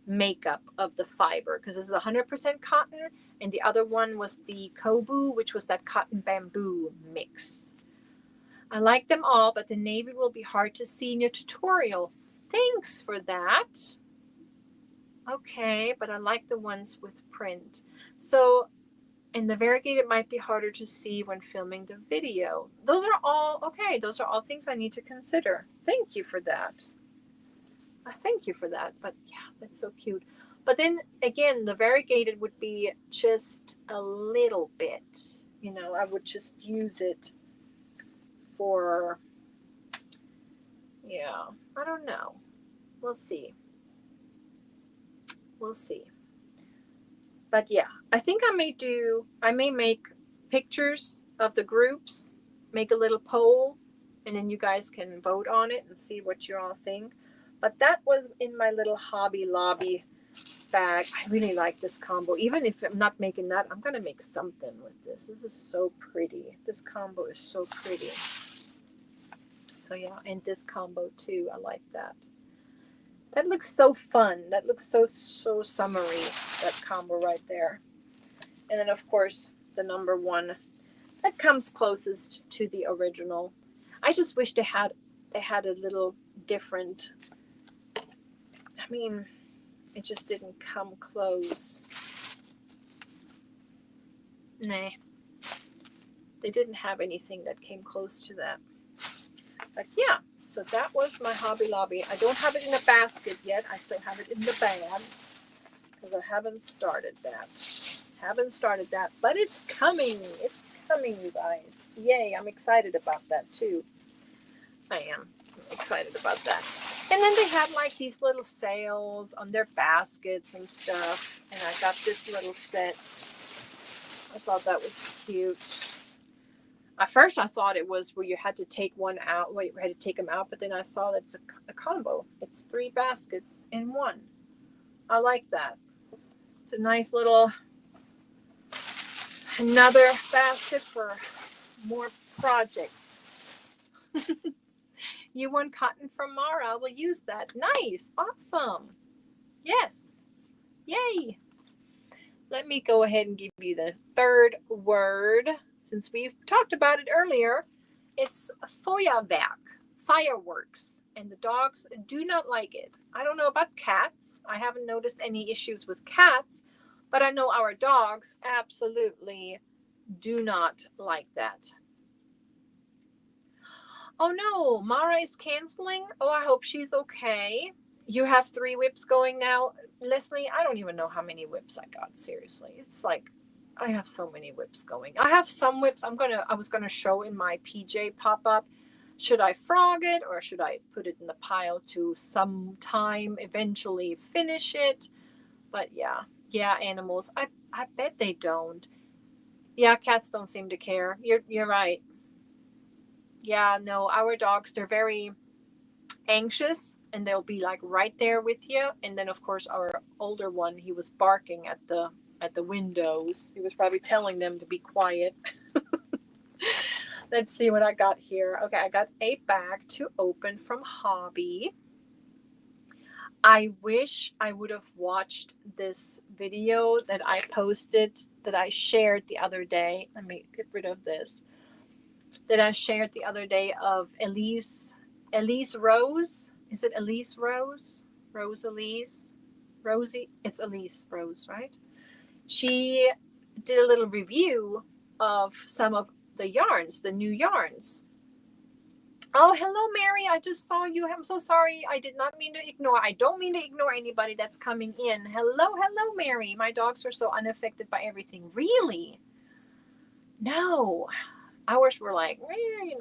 makeup of the fiber, because this is 100% cotton, and the other one was the Kobu, which was that cotton bamboo mix. I like them all, but the navy will be hard to see in your tutorial. Thanks for that. Okay, but I like the ones with print. So, And the variegated might be harder to see when filming the video. Those are all, okay, those are all things I need to consider. Thank you for that. Thank you for that. But yeah, that's so cute. But then again, the variegated would be just a little bit. You know, I would just use it for, yeah, I don't know. We'll see. We'll see. But yeah, I think I may make pictures of the groups, make a little poll, and then you guys can vote on it and see what you all think. But that was in my little Hobby Lobby bag. I really like this combo. Even if I'm not making that, I'm going to make something with this. This is so pretty. This combo is so pretty. So yeah, and this combo too. I like that. That looks so fun. That looks so summery, that combo right there. And then, of course, the number one that comes closest to the original. I just wish they had a little different. I mean, it just didn't come close. Nah. They didn't have anything that came close to that. But yeah. So that was my Hobby Lobby. I don't have it in a basket yet. I still have it in the bag because I haven't started that. But it's coming. It's coming, you guys. Yay, I'm excited about that too. I am excited about that. And then they had like these little sales on their baskets and stuff. And I got this little set. I thought that was cute. At first, I thought it was where you had to take one out. Wait, you had to take them out, but then I saw that's a combo. It's 3 baskets in one. I like that. It's a nice little another basket for more projects. You won cotton from Mara. We'll use that. Nice, awesome. Yes, yay. Let me go ahead and give you the third word. Since we've talked about it earlier, it's Feuerwerk, fireworks, and the dogs do not like it. I don't know about cats. I haven't noticed any issues with cats, but I know our dogs absolutely do not like that. Oh no, Mara is canceling. Oh, I hope she's okay. You have 3 whips going now. Leslie, I don't even know how many whips I got. Seriously, it's like, I have so many whips going. I have some whips I was gonna show in my PJ pop-up. Should I frog it or should I put it in the pile to sometime eventually finish it? But yeah, animals. I bet they don't. Yeah, cats don't seem to care. You're right. Yeah, no, our dogs, they're very anxious and they'll be like right there with you. And then of course our older one, he was barking at the windows. He was probably telling them to be quiet. Let's see what I got here. Okay, I got a bag to open from Hobby. I wish I would have watched this video that I posted, that I shared the other day. Let me get rid of this. That I shared the other day of Elise Rose. Is it Elise Rose? Rosie? It's Elise Rose, right? She did a little review of some of the yarns, the new yarns. Oh, hello, Mary. I just saw you. I'm so sorry. I did not mean to ignore. I don't mean to ignore anybody that's coming in. Hello, Mary. My dogs are so unaffected by everything. Really? No. Ours were like,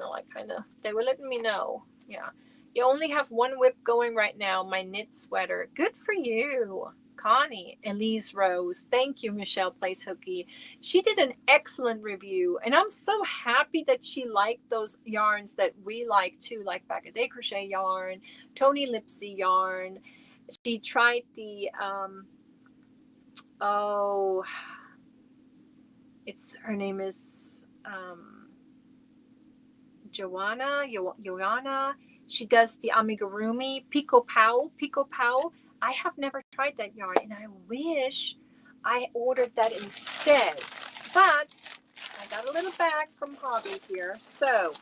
like kind of, they were letting me know. Yeah. You only have 1 whip going right now. My knit sweater. Good for you. Connie, Elise Rose. Thank you, Michelle Place Hookie. She did an excellent review, and I'm so happy that she liked those yarns that we like too, like Back a Day Crochet yarn, Tony Lipsy yarn. She tried the her name is Joanna. She does the amigurumi Pico Pow. I have never tried that yarn, and I wish I ordered that instead. But I got a little bag from Hobby here. So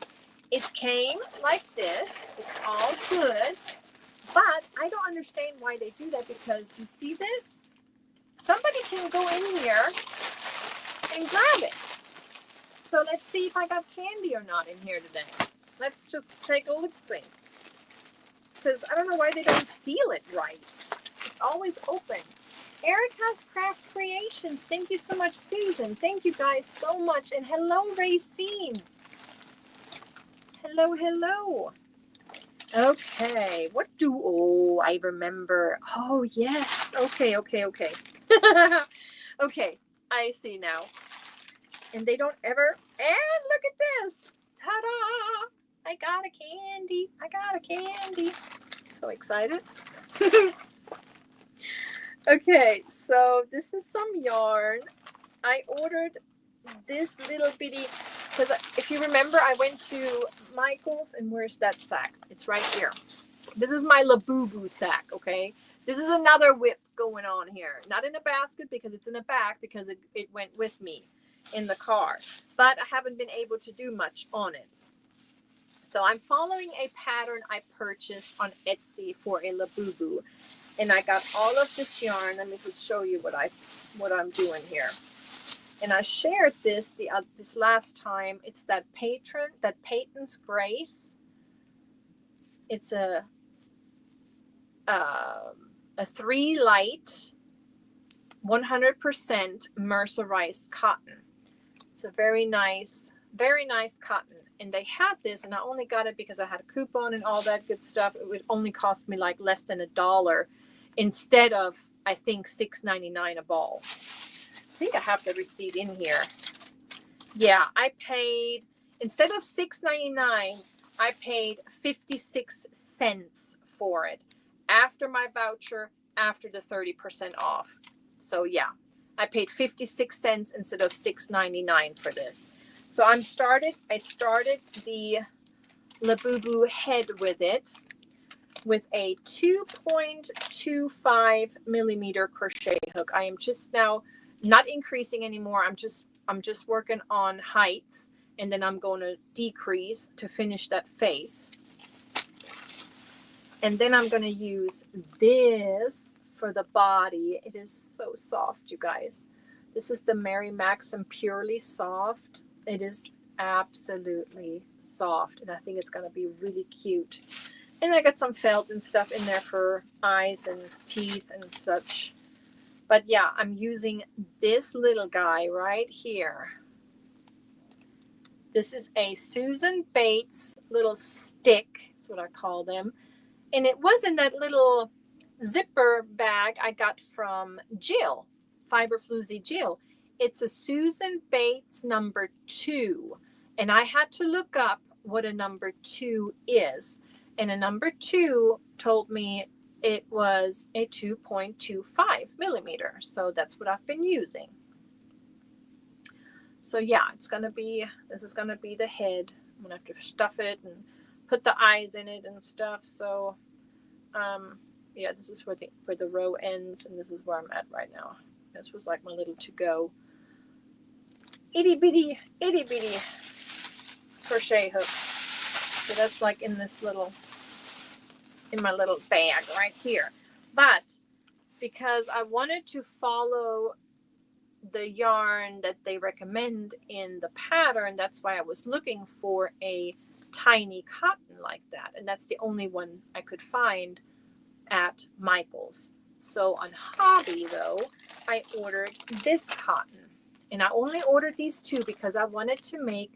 it came like this. It's all good. But I don't understand why they do that, because you see this? Somebody can go in here and grab it. So let's see if I got candy or not in here today. Let's just take a look-see. Because I don't know why they don't seal it right. It's always open. Erica's Craft Creations. Thank you so much, Susan. Thank you guys so much. And hello, Racine. Hello, hello. Okay, what do, oh, I remember. Oh, yes. Okay. Okay, I see now. And they don't ever, and look at this. Ta-da! I got a candy. I got a candy. So excited. Okay, so this is some yarn. I ordered this little bitty, because if you remember, I went to Michael's, and where's that sack? It's right here. This is my Labu sack, okay? This is another whip going on here. Not in a basket because it's in a bag because it went with me in the car. But I haven't been able to do much on it. So I'm following a pattern I purchased on Etsy for a Labu. And I got all of this yarn. Let me just show you what I'm doing here. And I shared this this last time. It's that Peyton's Grace. It's a 3 light 100% mercerized cotton. It's a very nice cotton. And they had this, and I only got it because I had a coupon and all that good stuff. It would only cost me like less than $1 instead of, I think, $6.99 a ball. I think I have the receipt in here. Yeah, I paid, instead of $6.99, I paid 56 cents for it after my voucher, after the 30% off. So yeah, I paid 56 cents instead of $6.99 for this. So I started the Labu head with it with a 2.25 millimeter crochet hook. I am just now not increasing anymore. I'm just working on height, and then I'm going to decrease to finish that face. And then I'm going to use this for the body. It is so soft, you guys. This is the Mary Maxim Purely Soft. It is absolutely soft, and I think it's going to be really cute. And I got some felt and stuff in there for eyes and teeth and such. But yeah, I'm using this little guy right here. This is a Susan Bates little stick. That's what I call them. And it was in that little zipper bag I got from Jill, Fiber Floozy Jill. It's a Susan Bates number 2. And I had to look up what a number 2 is. And a number 2 told me it was a 2.25 millimeter. So that's what I've been using. So yeah, this is going to be the head. I'm going to have to stuff it and put the eyes in it and stuff. So yeah, this is where the row ends, and this is where I'm at right now. This was like my little to-go itty bitty crochet hook. So that's like in my little bag right here. But because I wanted to follow the yarn that they recommend in the pattern, that's why I was looking for a tiny cotton like that. And that's the only one I could find at Michael's. So on Hobby, though, I ordered this cotton. And I only ordered these 2 because I wanted to make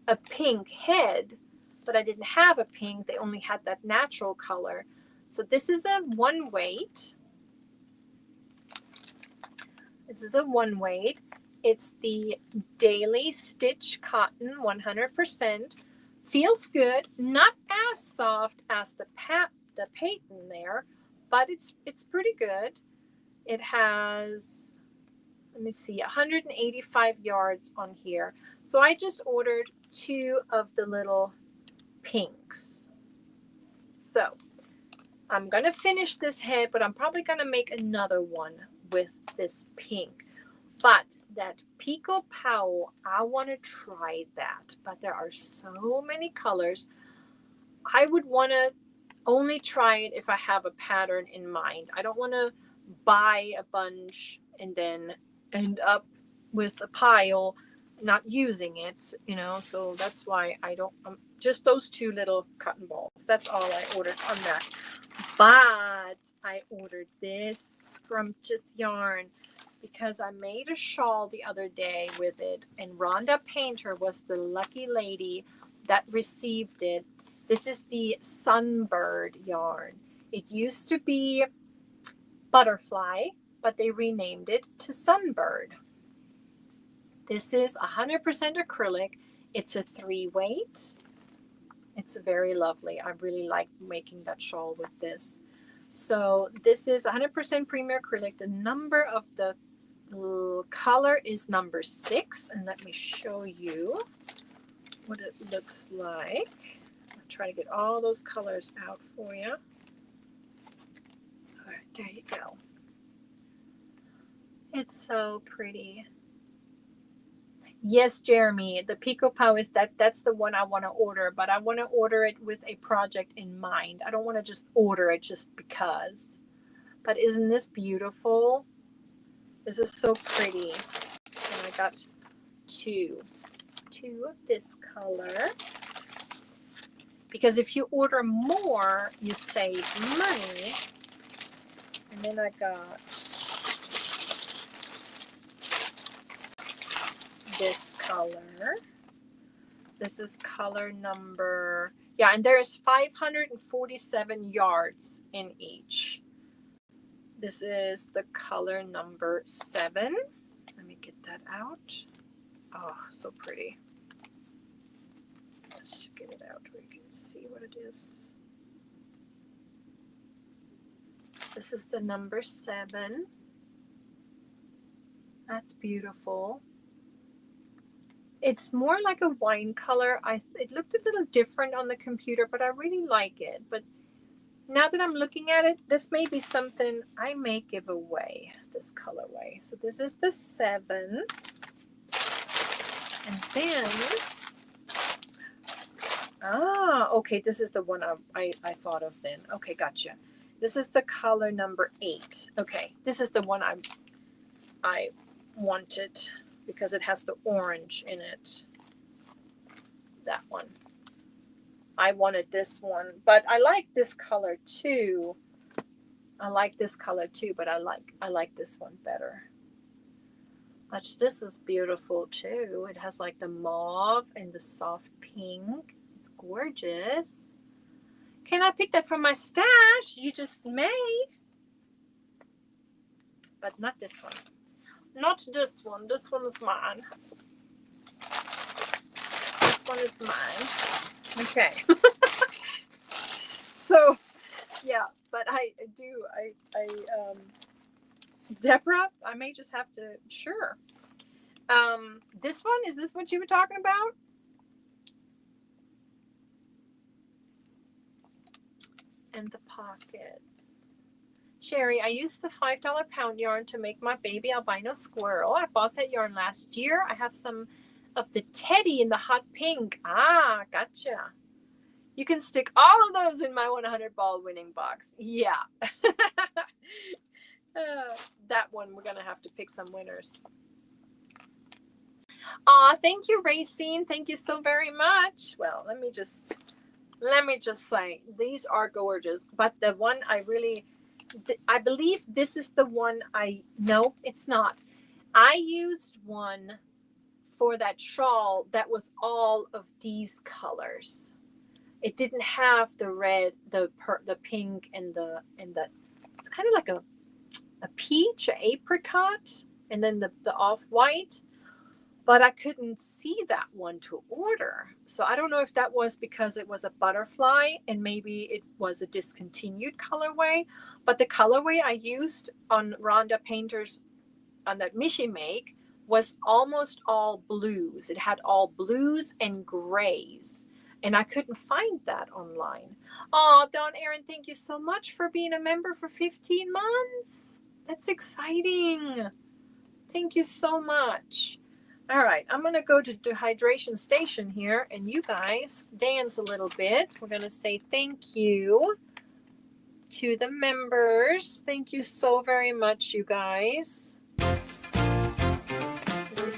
a pink head, but I didn't have a pink. They only had that natural color. So this is a 1 weight. This is a 1 weight. It's the Daily Stitch Cotton, 100%. Feels good. Not as soft as the Peyton there, but it's pretty good. It has, let me see, 185 yards on here. So I just ordered 2 of the little pinks. So I'm going to finish this head, but I'm probably going to make another one with this pink. But that Pico Powell, I want to try that. But there are so many colors. I would want to only try it if I have a pattern in mind. I don't want to buy a bunch and then end up with a pile, not using it, you know, so that's why I don't, just those 2 little cotton balls. That's all I ordered on that. But I ordered this scrumptious yarn because I made a shawl the other day with it, and Rhonda Painter was the lucky lady that received it. This is the Sunbird yarn. It used to be butterfly, but they renamed it to Sunbird. This is 100% acrylic. It's a 3-weight. It's very lovely. I really like making that shawl with this. So this is 100% premier acrylic. The number of the color is number 6. And let me show you what it looks like. I'll try to get all those colors out for you. All right, there you go. It's so pretty. Yes, Jeremy, the Pico Pow is that's the one I want to order, but I want to order it with a project in mind. I don't want to just order it just because. But isn't this beautiful? This is so pretty. And I got 2 of this color. Because if you order more, you save money. And then I got this color. This is color number, yeah, and there's 547 yards in each. This is the color number 7. Let me get that out. Oh, so pretty. Let's get it out where you can see what it is. This is the number 7. That's beautiful. It's more like a wine color. It looked a little different on the computer, but I really like it. But now that I'm looking at it, this may be something I may give away, this colorway. So this is the 7. And then, okay, this is the one I thought of then. Okay, gotcha. This is the color number 8. Okay, this is the one I wanted, because it has the orange in it. That one. I wanted this one, but I like this color too. I like this color too, but I like this one better. But this is beautiful too. It has like the mauve and the soft pink. It's gorgeous. Can I pick that from my stash? You just may. But not this one. Not this one. This one is mine. This one is mine. Okay. So, yeah, but Deborah, I may just have to, sure. This one, is this what you were talking about? And the pockets. Sherry, I used the $5 pound yarn to make my baby albino squirrel. I bought that yarn last year. I have some of the teddy in the hot pink. Ah, gotcha. You can stick all of those in my 100 ball winning box. Yeah. That one, we're going to have to pick some winners. Thank you, Racine. Thank you so very much. Well, let me just say, these are gorgeous. But the one I believe this is the one no, it's not. I used one for that shawl that was all of these colors. It didn't have the red, the pink, and the it's kind of like a peach, an apricot, and then the off-white. But I couldn't see that one to order. So I don't know if that was because it was a butterfly and maybe it was a discontinued colorway. But the colorway I used on Rhonda Painter's, on that Michi make, was almost all blues. It had all blues and grays. And I couldn't find that online. Oh, Dawn Aaron, thank you so much for being a member for 15 months. That's exciting. Thank you so much. All right, I'm going to go to the hydration station here, and you guys dance a little bit. We're going to say thank you to the members. Thank you so very much, you guys. This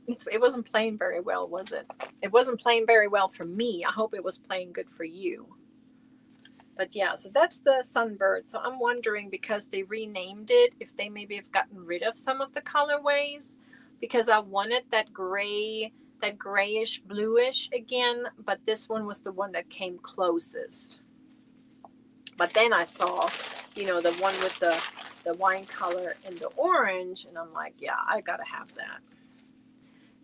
It wasn't playing very well, was it? It wasn't playing very well for me. I hope it was playing good for you. But yeah, so that's the Sunbird. So I'm wondering, because they renamed it, if they maybe have gotten rid of some of the colorways, because I wanted that gray, that grayish bluish again, but this one was the one that came closest. But then I saw, you know, the one with the wine color and the orange, and I'm like, yeah, I gotta have that.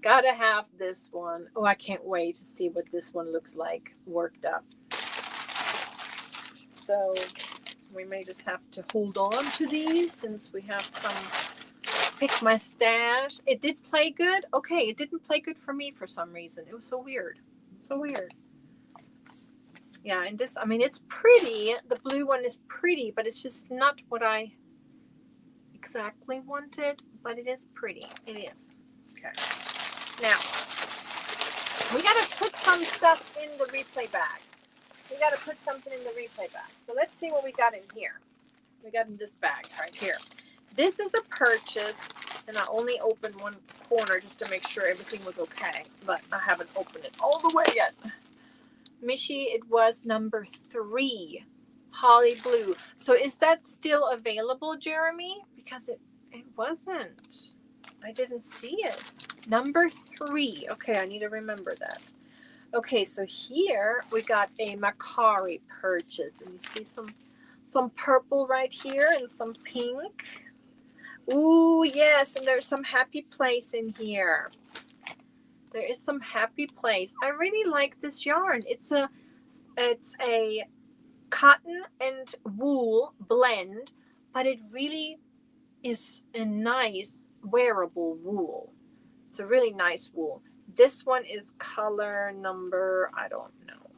Gotta have this one. Oh, I can't wait to see what this one looks like worked up. So we may just have to hold on to these since we have some. Pick my stash. It did play good. Okay, it didn't play good for me for some reason. It was so weird. So weird. Yeah, and this, I mean, it's pretty. The blue one is pretty, but it's just not what I exactly wanted. But it is pretty. It is. Okay. Now, we got to put some stuff in the replay bag. We got to put something in the replay bag. So let's see what we got in here. We got in this bag right here. This is a purchase, and I only opened one corner just to make sure everything was okay. But I haven't opened it all the way yet. Michi, it was number 3. Holly Blue. So is that still available, Jeremy? Because it wasn't. I didn't see it. Number 3. Okay, I need to remember that. Okay, so here we got a MERCARI purchase. And you see some purple right here and some pink. Ooh, yes, and there's some happy place in here. There is some happy place. I really like this yarn. It's a cotton and wool blend, but it really is a nice wearable wool. It's a really nice wool. This one is color number, I don't know.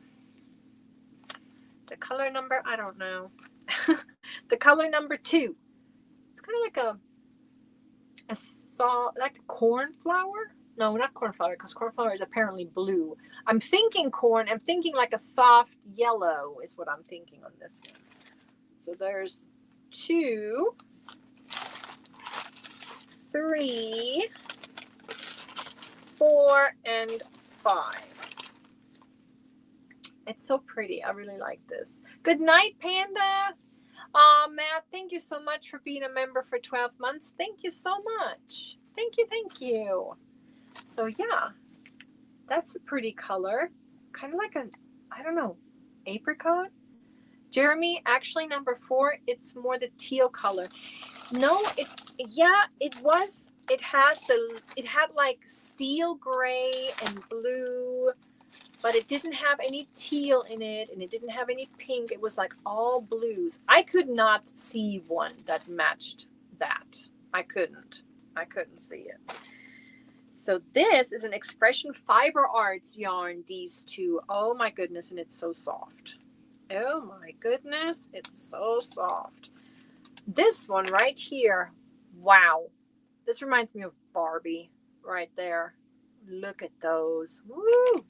The color number, I don't know. The color number 2. It's kind of like like a cornflower. No, not cornflower, because cornflower is apparently blue. I'm thinking corn. I'm thinking like a soft yellow is what I'm thinking on this one. So there's 2, 3, 4, and 5. It's so pretty. I really like this. Good night, Panda. Matt, thank you so much for being a member for 12 months. Thank you so much. Thank you, thank you. So yeah, that's a pretty color. Kind of like a, I don't know, apricot. Jeremy, actually number 4, it's more the teal color. No, it had like steel gray and blue, but it didn't have any teal in it, and it didn't have any pink. It was like all blues. I could not see one that matched that. I couldn't see it. So this is an Expression Fiber Arts yarn, these 2. Oh my goodness, and it's so soft. Oh my goodness, it's so soft. This one right here, wow. This reminds me of Barbie right there. Look at those. Woo!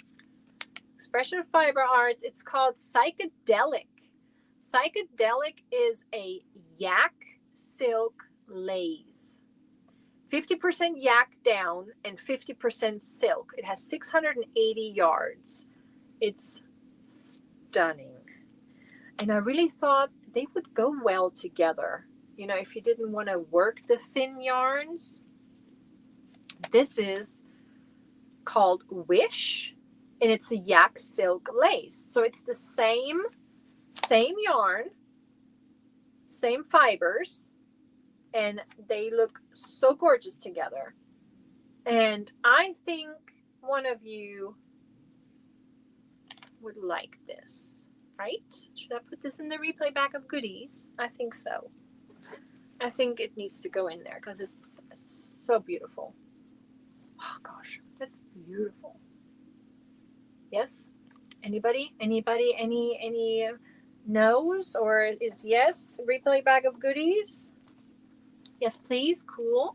Expression Fiber Arts. It's called Psychedelic. Psychedelic is a yak silk lace. 50% yak down and 50% silk. It has 680 yards. It's stunning. And I really thought they would go well together. You know, if you didn't want to work the thin yarns. This is called Wish, and it's a yak silk lace. So it's the same yarn, same fibers, and they look so gorgeous together. And I think one of you would like this, right? Should I put this in the replay bag of goodies? I think so. I think it needs to go in there because it's so beautiful. Oh gosh, that's beautiful. Yes? Anybody? Any no's or is yes? Replay bag of goodies? Yes, please. Cool.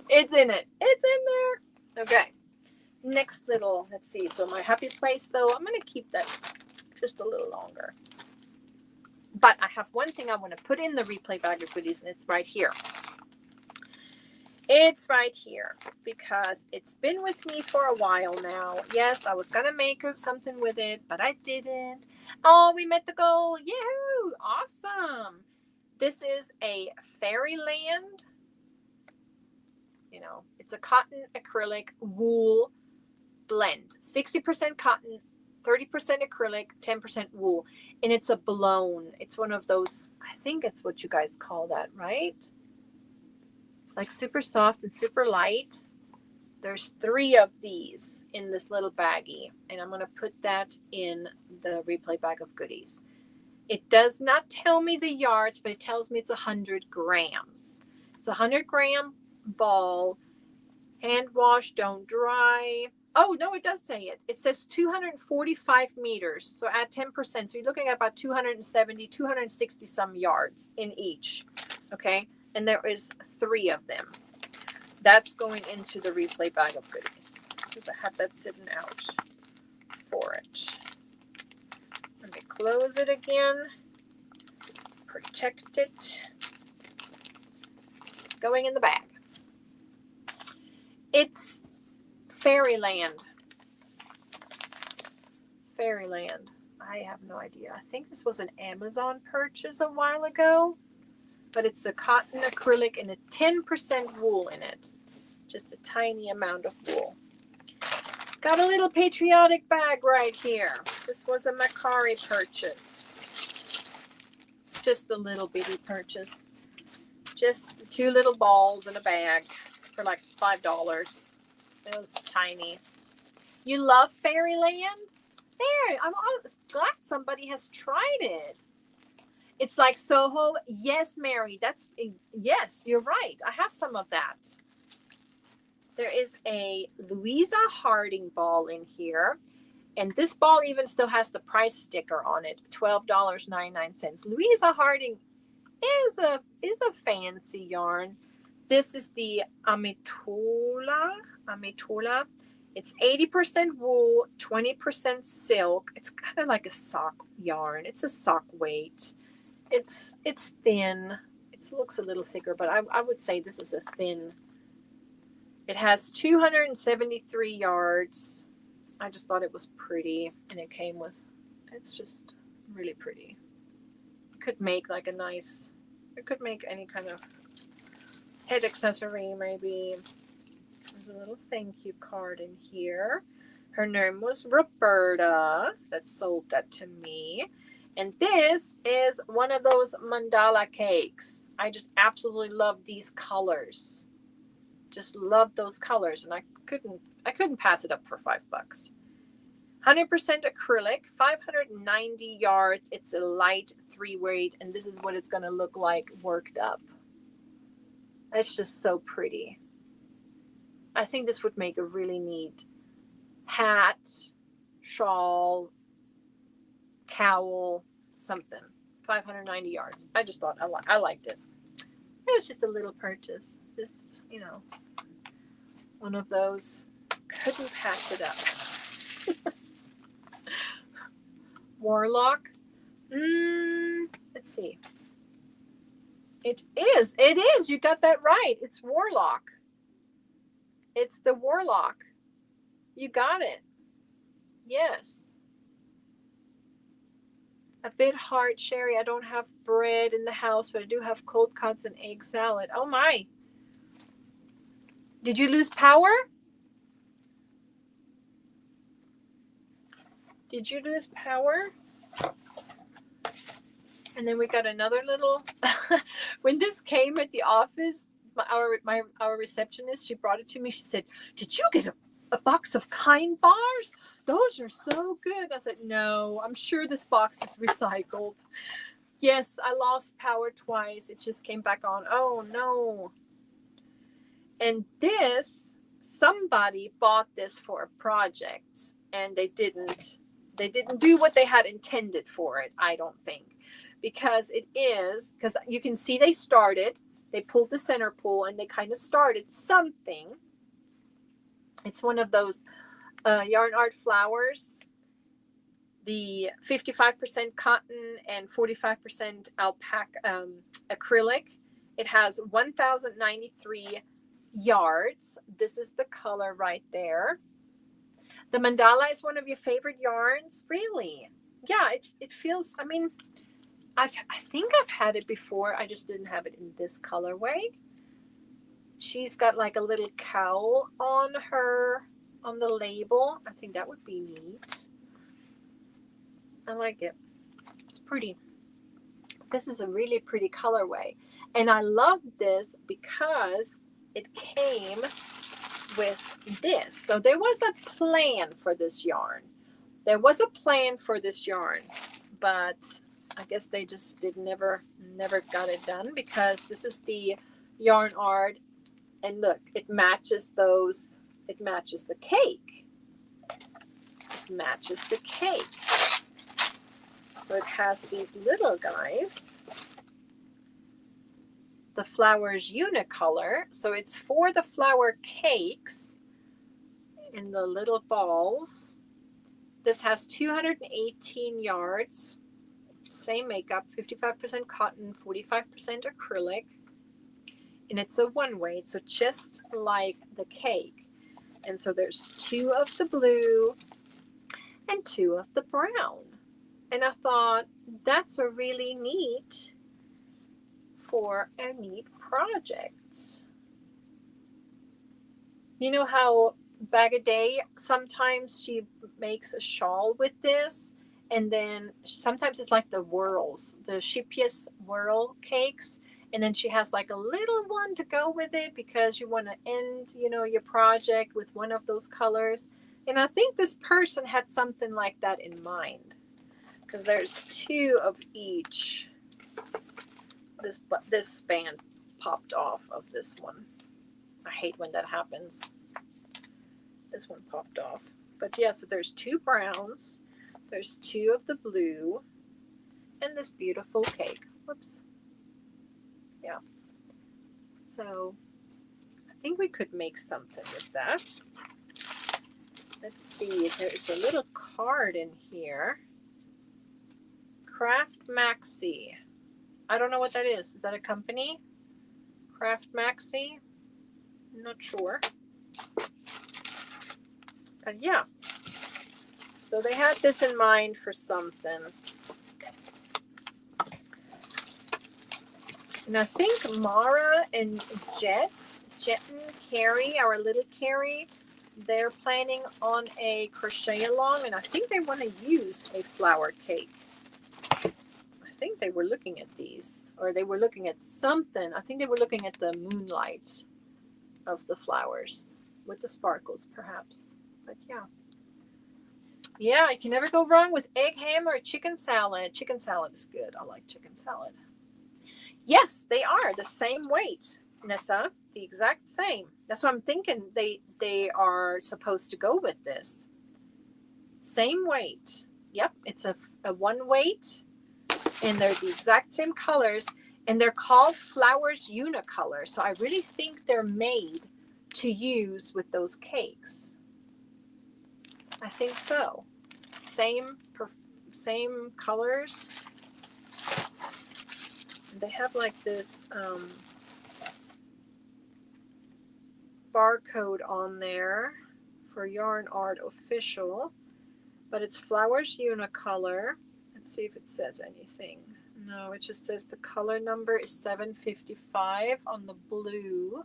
It's in it. It's in there. Okay. Next little, let's see. So my happy place though, I'm going to keep that just a little longer. But I have one thing I want to put in the replay bag of goodies, and it's right here. It's right here because it's been with me for a while now. Yes, I was going to make something with it, but I didn't. Oh, we met the goal. Yahoo! Awesome. This is a Fairyland. You know, it's a cotton acrylic wool blend. 60% cotton, 30% acrylic, 10% wool. And it's a blown. It's one of those, I think it's what you guys call that, right? It's like super soft and super light. There's 3 of these in this little baggie. And I'm going to put that in the replay bag of goodies. It does not tell me the yards, but it tells me it's 100 grams. It's a 100-gram ball. Hand wash, don't dry. Oh, no, it does say it. It says 245 meters. So add 10%. So you're looking at about 270, 260 some yards in each. Okay. And there is 3 of them. That's going into the replay bag of goodies because I had that sitting out for it. Let me close it again. Protect it. Going in the bag. It's Fairyland. Fairyland. I have no idea. I think this was an Amazon purchase a while ago. But it's a cotton acrylic and a 10% wool in it. Just a tiny amount of wool. Got a little patriotic bag right here. This was a MERCARI purchase. Just a little bitty purchase. Just 2 little balls in a bag for like $5. It was tiny. You love Fairyland? There, I'm glad somebody has tried it. It's like Soho. Yes, Mary. Yes, you're right. I have some of that. There is a Louisa Harding ball in here. And this ball even still has the price sticker on it. $12.99. Louisa Harding is a fancy yarn. This is the Ametola. It's 80% wool, 20% silk. It's kind of like a sock yarn. It's a sock weight. It's thin. It looks a little thicker, but I would say this is a thin. It has 273 yards. I just thought it was pretty, and it came with. It's just really pretty. Could make like a nice. It could make any kind of head accessory, maybe. There's a little thank you card in here. Her name was Roberta that sold that to me. And this is one of those mandala cakes. I just absolutely love these colors. Just love those colors, and I couldn't pass it up for $5. 100% acrylic, 590 yards. It's a light 3-weight, and this is what it's going to look like worked up. It's just so pretty. I think this would make a really neat hat, shawl, cowl, something. 590 yards. I just thought I liked it. It was just a little purchase. Just, one of those. Couldn't pass it up. Warlock. Let's see. It is. You got that right. It's Warlock. It's the Warlock. You got it. Yes. A bit hard, Sherry. I don't have bread in the house, but I do have cold cuts and egg salad. Oh my. Did you lose power? Did you lose power? And then we got another little. When this came at the office, our receptionist, she brought it to me. She said, "Did you get a box of Kind bars? Those are so good." I said, "No, I'm sure this box is recycled." Yes, I lost power twice. It just came back on. Oh no. And this, somebody bought this for a project, and they didn't do what they had intended for it, I don't think. Because you can see they pulled the center pull, and they kind of started something. It's one of those yarn art flowers, the 55% cotton and 45% alpaca acrylic. It has 1,093 yards. This is the color right there. The mandala is one of your favorite yarns? Really? Yeah, it feels, I mean, I think I've had it before. I just didn't have it in this colorway. She's got like a little cowl on her, on the label. I think that would be neat. I like it. It's pretty. This is a really pretty colorway. And I love this because it came with this. So there was a plan for this yarn. There was a plan for this yarn, but I guess they just never got it done, because this is the yarn art, and look, it matches those. It matches the cake. It matches the cake. So it has these little guys. The flowers unicolor, so it's for the flower cakes in the little balls. This has 218 yards, same makeup, 55% cotton, 45% acrylic, and it's a one weight, so just like the cake. And so there's 2 of the blue and 2 of the brown. And I thought that's a really neat for a neat project. You know how Bag a Day, sometimes she makes a shawl with this, and then sometimes it's like the whirls, the Shippiest whirl cakes, and then she has like a little one to go with it because you want to end, you know, your project with one of those colors. And I think this person had something like that in mind, because there's 2 of each. This span popped off of this one. I hate when that happens. This one popped off. But yeah, so there's 2 browns, there's 2 of the blue, and this beautiful cake. Whoops. Yeah. So I think we could make something with that. Let's see, there's a little card in here. Craft Maxi. I don't know what that is. Is that a company? Craft Maxi? Not sure. But yeah. So they had this in mind for something. And I think Mara and Jet and Carrie, our little Carrie, they're planning on a crochet along, and I think they want to use a flower cake. I think they were looking at these, or they were looking at something. I think they were looking at the moonlight of the flowers with the sparkles, perhaps. But yeah. Yeah, you can never go wrong with egg ham or chicken salad. Chicken salad is good. I like chicken salad. Yes, they are the same weight, Nessa. The exact same. That's what I'm thinking. They are supposed to go with this. Same weight. Yep, it's a one weight. And they're the exact same colors, and they're called Flowers Unicolor. So I really think they're made to use with those cakes. I think so. Same colors. They have like this barcode on there for Yarn Art Official, but it's Flowers Unicolor. Let's see if it says anything. No, it just says the color number is 755 on the blue.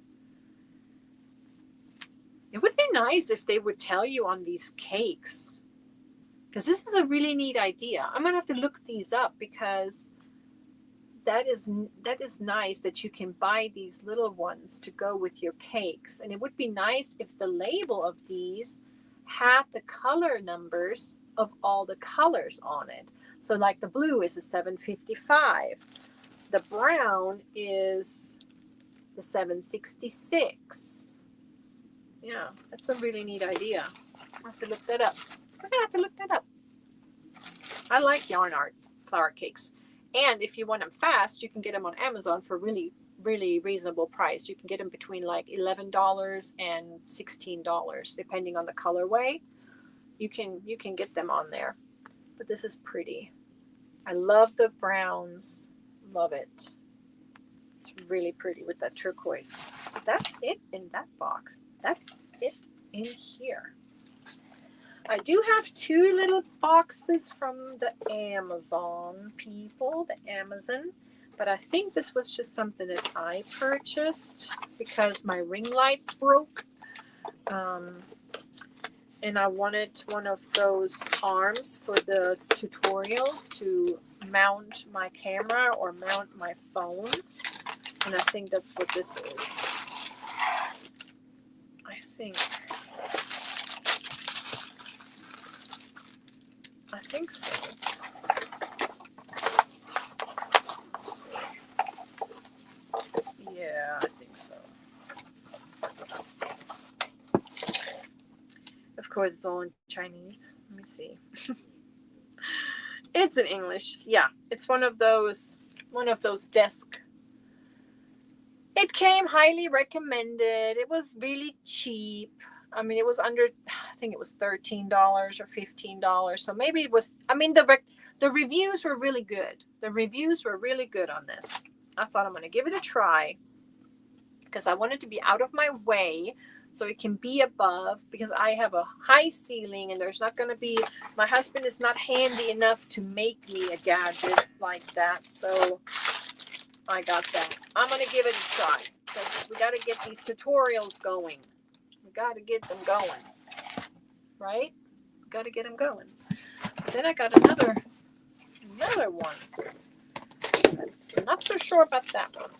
It would be nice if they would tell you on these cakes, because this is a really neat idea. I'm gonna have to look these up, because that is nice that you can buy these little ones to go with your cakes. And it would be nice if the label of these had the color numbers of all the colors on it. So like the blue is a 755. The brown is the 766. Yeah, that's a really neat idea. I'll have to look that up. We're going to have to look that up. I like yarn art flower cakes. And if you want them fast, you can get them on Amazon for really, really reasonable price. You can get them between like $11 and $16, depending on the colorway. You can get them on there. But this is pretty. I love the browns. Love it. It's really pretty with that turquoise. So that's it in that box. That's it in here. I do have 2 little boxes from the Amazon people, the Amazon. But I think this was just something that I purchased because my ring light broke. And I wanted one of those arms for the tutorials to mount my camera or mount my phone. And I think that's what this is. I think so. Let's see. Yeah, I think so. Of course, it's all in Chinese. Let me see. It's in English. Yeah, it's one of those desk. It came highly recommended. It was really cheap. I mean, it was under, I think it was $13 or $15. So maybe it was, I mean, the reviews were really good. The reviews were really good on this. I thought I'm going to give it a try because I want it to be out of my way so it can be above, because I have a high ceiling and there's not going to be, my husband is not handy enough to make me a gadget like that. So I got that. I'm going to give it a try because we got to get these tutorials going. We got to get them going, right? Got to get them going. Then I got another one. I'm not so sure about that one.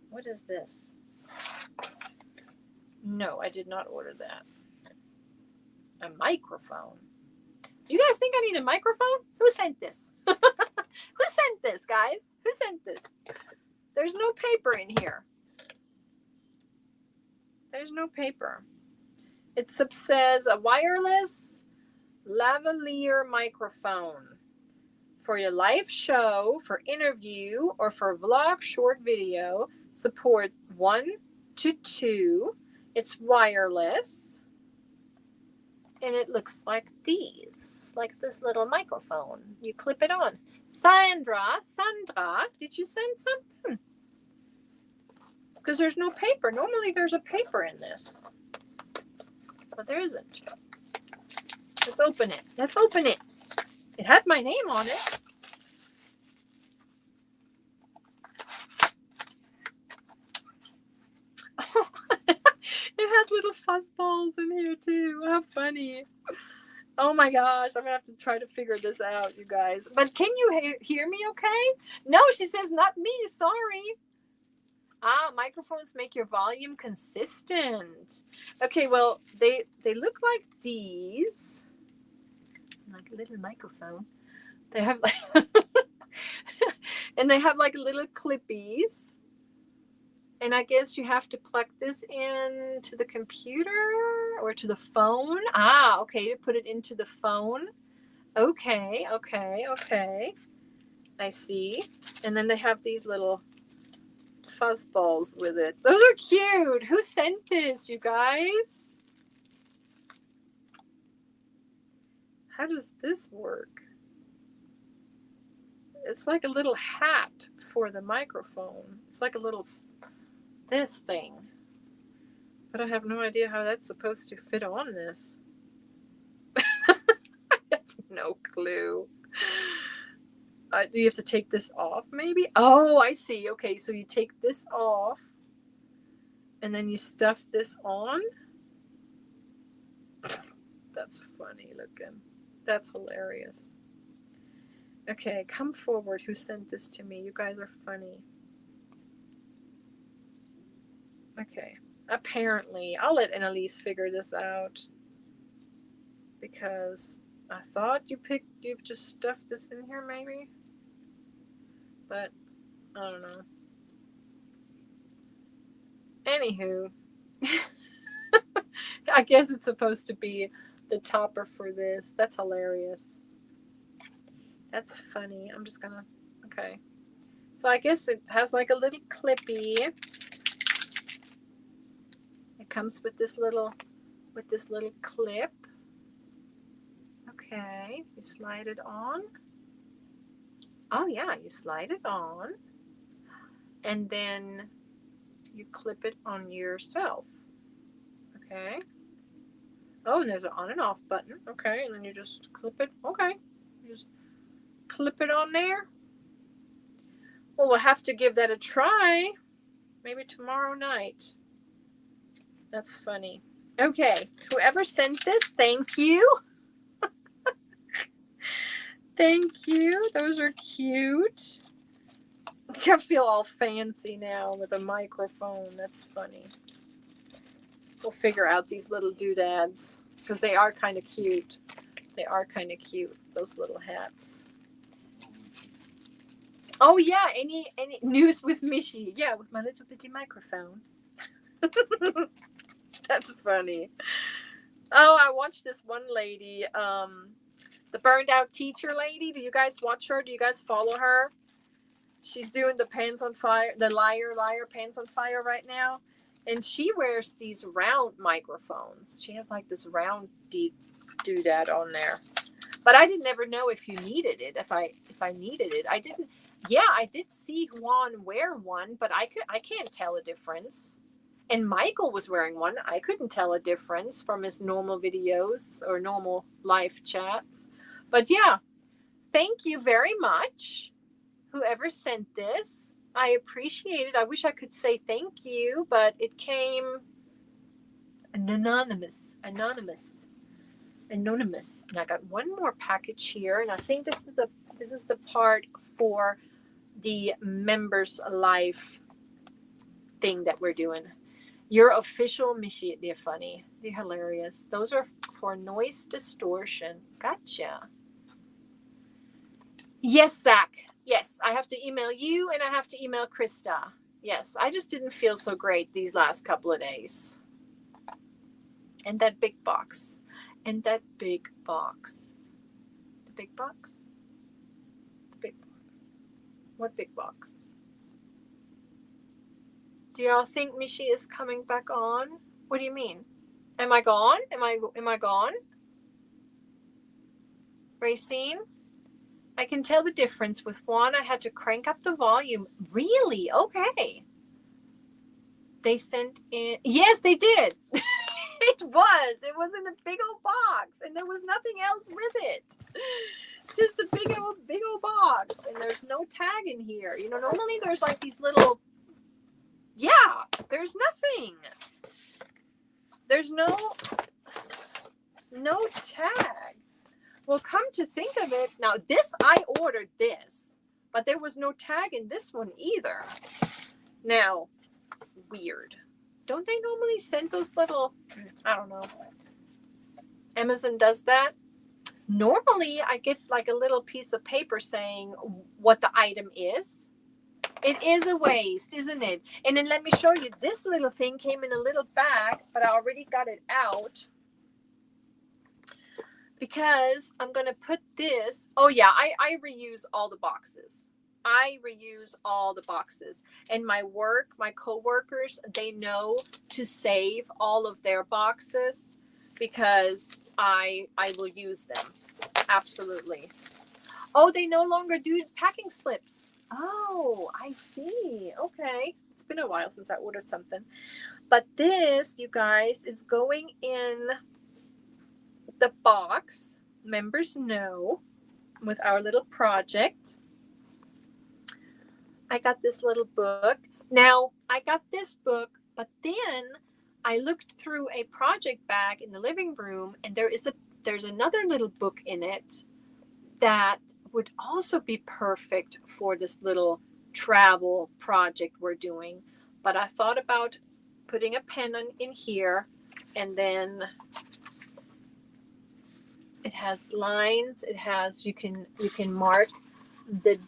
What is this? No, I did not order that. A microphone. Do you guys think I need a microphone? Who sent this? Who sent this, guys? Who sent this? There's no paper in here. There's no paper. It says a wireless lavalier microphone for your live show, for interview, or for vlog short video. Support 1 to 2. It's wireless. And it looks like these, like this little microphone. You clip it on. Sandra, did you send something? Because there's no paper. Normally there's a paper in this. But there isn't. Let's open it. Let's open it. It had my name on it. Oh, it has little fuzz balls in here too. How funny. Oh my gosh, I'm gonna have to try to figure this out, you guys. But can you hear me okay? No, she says not me, sorry. Microphones make your volume consistent. Okay, well, they look like these. Like a little microphone. They have like and they have like little clippies. And I guess you have to plug this in to the computer or to the phone. Okay, to put it into the phone. Okay. I see. And then they have these little fuzz balls with it. Those are cute. Who sent this, you guys? How does this work? It's like a little hat for the microphone. It's like a little this thing. But I have no idea how that's supposed to fit on this. I have no clue. Do you have to take this off maybe? Oh, I see. Okay, so you take this off and then you stuff this on. That's funny looking. That's hilarious. Okay, come forward. Who sent this to me? You guys are funny. Okay, apparently, I'll let Annalise figure this out because I thought you just stuffed this in here maybe, but I don't know. Anywho, I guess it's supposed to be the topper for this. That's hilarious. That's funny. I'm just gonna, okay. So I guess it has like a little clippy. It comes with this little clip. Okay, you slide it on. Oh yeah, you slide it on. And then you clip it on yourself. Okay. Oh, and there's an on and off button. Okay, and then you just clip it. Okay. You just clip it on there. Well, we'll have to give that a try. Maybe tomorrow night. That's funny. Okay, whoever sent this, thank you. Thank you. Those are cute. I feel all fancy now with a microphone. That's funny. We'll figure out these little doodads because they are kind of cute. They are kind of cute, those little hats. Oh yeah, any news with Michi? Yeah, with my little bitty microphone. That's funny. Oh, I watched this one lady, the burned out teacher lady. Do you guys watch her? Do you guys follow her? She's doing the pants on fire, the liar pants on fire right now. And she wears these round microphones. She has like this round doodad on there. But I didn't ever know if you needed it, if I needed it. I didn't. Yeah, I did see Juan wear one, but I can't tell a difference. And Michael was wearing one. I couldn't tell a difference from his normal videos or normal live chats. But yeah, thank you very much. Whoever sent this, I appreciate it. I wish I could say thank you, but it came anonymous. And I got one more package here, and I think this is the part for the members life thing that we're doing. Your official Michi, they're funny. They're hilarious. Those are for noise distortion. Gotcha. Yes, Zach. Yes, I have to email you and I have to email Krista. Yes, I just didn't feel so great these last couple of days. And that big box. And that big box. The big box? The big box. What big box? Do y'all think Michi is coming back on? What do you mean? Am I gone? Am I gone? Racine? I can tell the difference. With Juan, I had to crank up the volume. Really? Okay. They sent in... Yes, they did. It was in a big old box, and there was nothing else with it. Just a big old box, and there's no tag in here. You know, normally there's like these little... Yeah, there's nothing. There's no tag. Well, come to think of it, now I ordered this, but there was no tag in this one either. Now, weird. Don't they normally send those little, I don't know. Amazon does that. Normally, I get like a little piece of paper saying what the item is. It is a waste, isn't it? And then let me show you, this little thing came in a little bag, but I already got it out. Because I'm going to put this, oh yeah, I reuse all the boxes. And my co-workers, they know to save all of their boxes because I will use them. Absolutely. Oh, they no longer do packing slips. Oh, I see. Okay. It's been a while since I ordered something. But this, you guys, is going in the box. Members know with our little project. I got this little book. Now, I got this book, but then I looked through a project bag in the living room, and there's another little book in it that would also be perfect for this little travel project we're doing. But I thought about putting a pen in here, and then it has lines. It has, you can mark the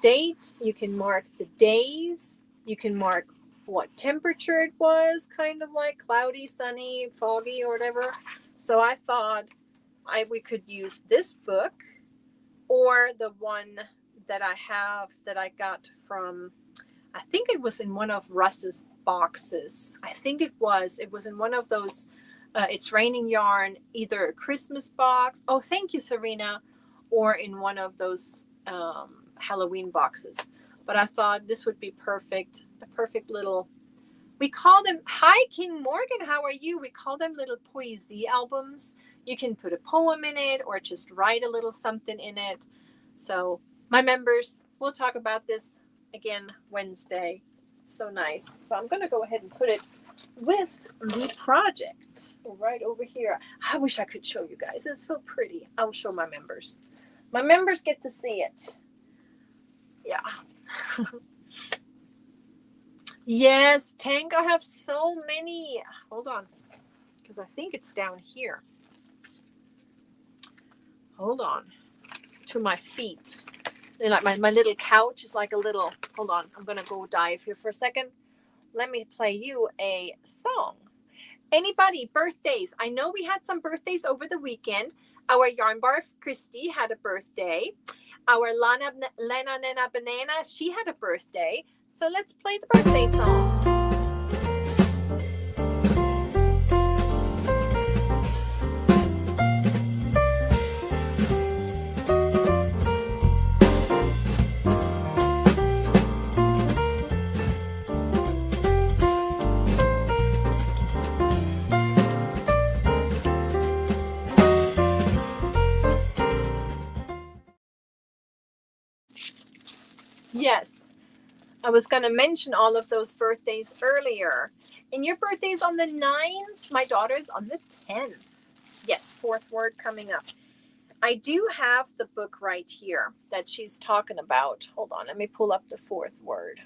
date. You can mark the days. You can mark what temperature it was, kind of like cloudy, sunny, foggy, or whatever. So I thought we could use this book or the one that I have that I got from, I think it was in one of Russ's boxes. I think it was in one of those It's Raining Yarn, either a Christmas box. Oh, thank you, Serena. Or in one of those Halloween boxes. But I thought this would be perfect. A perfect little, we call them, hi King Morgan, how are you? We call them little poesie albums. You can put a poem in it or just write a little something in it. So my members, we'll talk about this again Wednesday. It's so nice. So I'm going to go ahead and put it with the project right over here. I wish I could show you guys. It's so pretty. I'll show my members. My members get to see it. Yeah. Yes, Tank, I have so many. Hold on, because I think it's down here. Hold on. To my feet. Like my little couch is like a little, hold on, I'm going to go dive here for a second. Let me play you a song. Anybody, birthdays? I know we had some birthdays over the weekend. Our yarn bar Christy had a birthday. Our Lena Nena Banana, she had a birthday. So let's play the birthday song. Yes, I was going to mention all of those birthdays earlier. And your birthday's on the 9th. My daughter's on the 10th. Yes, fourth word coming up. I do have the book right here that she's talking about. Hold on, let me pull up the fourth word.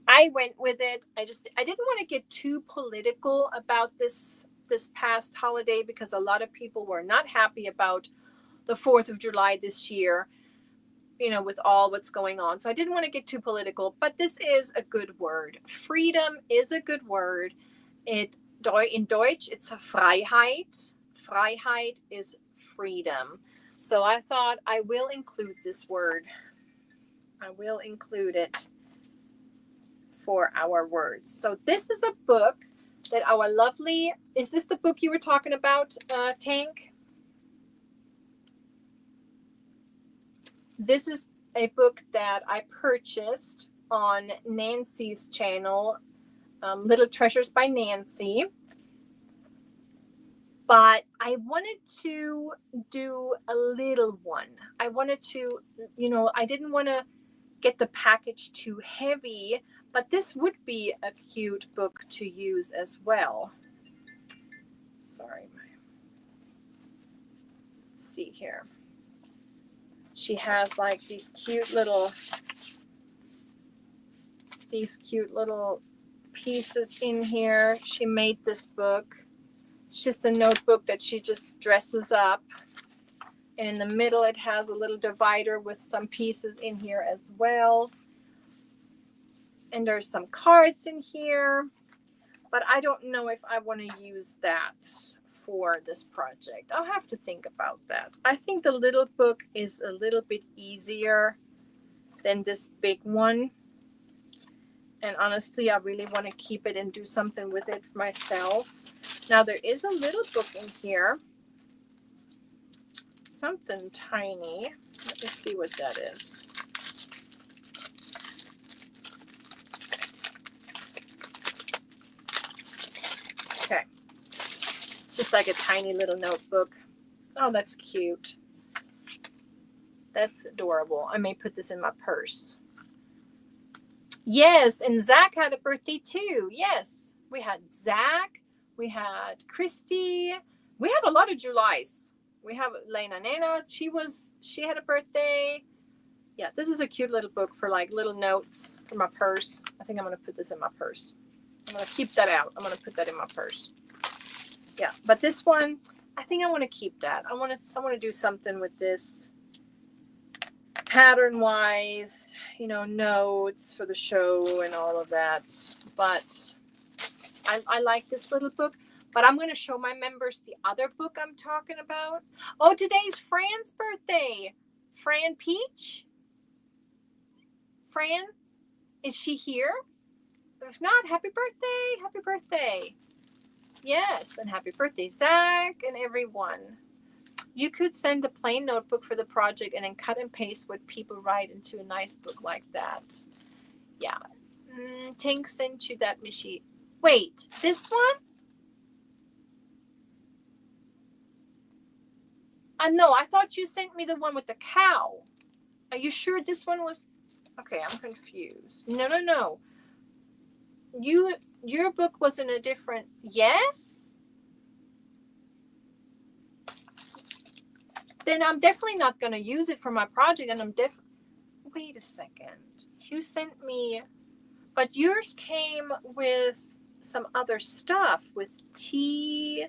I went with it. I didn't want to get too political about this past holiday because a lot of people were not happy about the 4th of July this year, you know, with all what's going on. So I didn't want to get too political, but this is a good word. Freedom is a good word. In Deutsch, it's a Freiheit. Freiheit is freedom. So I thought I will include this word. I will include it for our words. So this is a book that our lovely, is this the book you were talking about, Tank? This is a book that I purchased on Nancy's channel, Little Treasures by Nancy. But I wanted to do a little one. I wanted to, you know, I didn't want to get the package too heavy, but this would be a cute book to use as well. Sorry. Let's see here. She has like these cute little pieces in here. She made this book. It's just a notebook that she just dresses up. And in the middle, it has a little divider with some pieces in here as well. And there's some cards in here. But I don't know if I want to use that for this project. I'll have to think about that. I think the little book is a little bit easier than this big one. And honestly, I really want to keep it and do something with it myself. Now, there is a little book in here. Something tiny. Let me see what that is. Okay. It's just like a tiny little notebook. Oh, that's cute. That's adorable. I may put this in my purse. Yes, and Zach had a birthday too. Yes, we had Zach. We had Christy. We have a lot of Julys. We have Lena Nena. She had a birthday. Yeah, this is a cute little book for like little notes for my purse. I think I'm going to put this in my purse. I'm going to keep that out. I'm going to put that in my purse. Yeah, but this one, I think I want to keep that. I want to do something with this pattern wise, you know, notes for the show and all of that. But I like this little book. But I'm going to show my members the other book I'm talking about. Oh, today's Fran's birthday. Fran Peach? Fran? Is she here? If not, happy birthday. Happy birthday. Yes, and happy birthday, Zach, and everyone. You could send a plain notebook for the project and then cut and paste what people write into a nice book like that. Yeah. Tank sent you that, Michi. Wait, this one? No, I thought you sent me the one with the cow. Are you sure this one was? Okay, I'm confused. No. Your book was in a different. Yes. Then I'm definitely not gonna use it for my project, and I'm Wait a second. You sent me, but yours came with some other stuff, with tea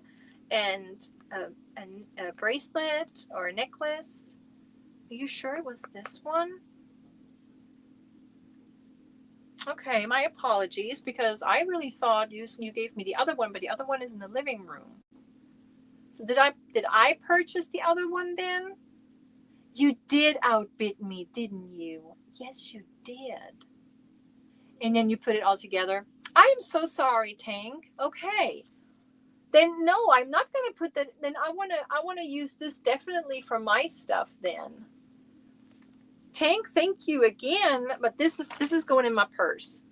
and a bracelet or a necklace. Are you sure it was this one? Okay, my apologies, because I really thought you gave me the other one, but the other one is in the living room. So did I purchase the other one then? You did outbid me, didn't you? Yes, you did. And then you put it all together. I am so sorry, Tank. Okay. Then no, I'm not going to put that. Then I want to use this definitely for my stuff then. Tank, thank you again, but this is going in my purse.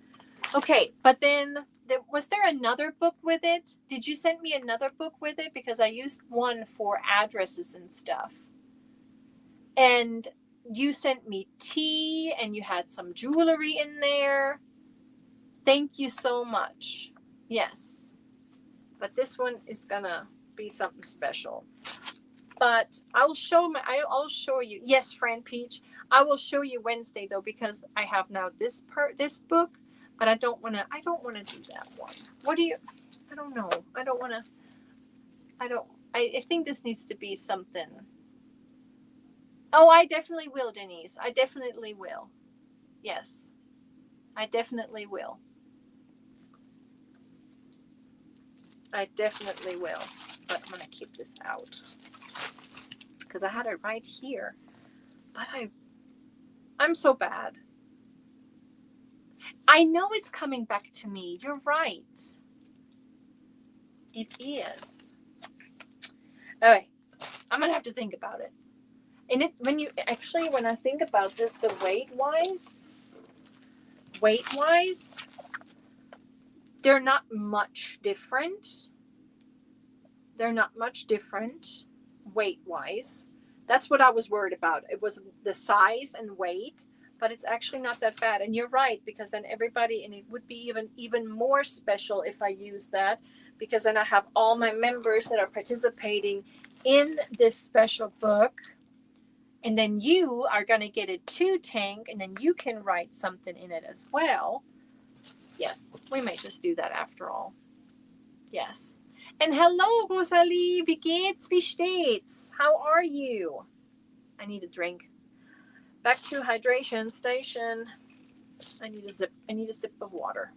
Okay, but then was there another book with it? Did you send me another book with it? Because I used one for addresses and stuff. And you sent me tea and you had some jewelry in there. Thank you so much. Yes. But this one is gonna be something special. But I'll show you. Yes, Fran Peach. I will show you Wednesday though, because I have now this book, but I don't wanna do that one. What do you I don't know. I think this needs to be something. Oh, I definitely will, Denise. I definitely will. Yes. I definitely will. I definitely will. But I'm going to keep this out. Because I had it right here. But I'm so bad. I know it's coming back to me. You're right. It is. All right. I'm going to have to think about it. And when I think about this, the weight-wise, they're not much different. Weight-wise. That's what I was worried about. It was the size and weight, but it's actually not that bad. And you're right, because then everybody, and it would be even more special if I use that, because then I have all my members that are participating in this special book. And then you are going to get it too, Tank, and then you can write something in it as well. Yes, we may just do that after all. Yes. And hello, Rosalie. Wie geht's? Wie steht's? How are you? I need a drink. Back to hydration station. I need a sip of water.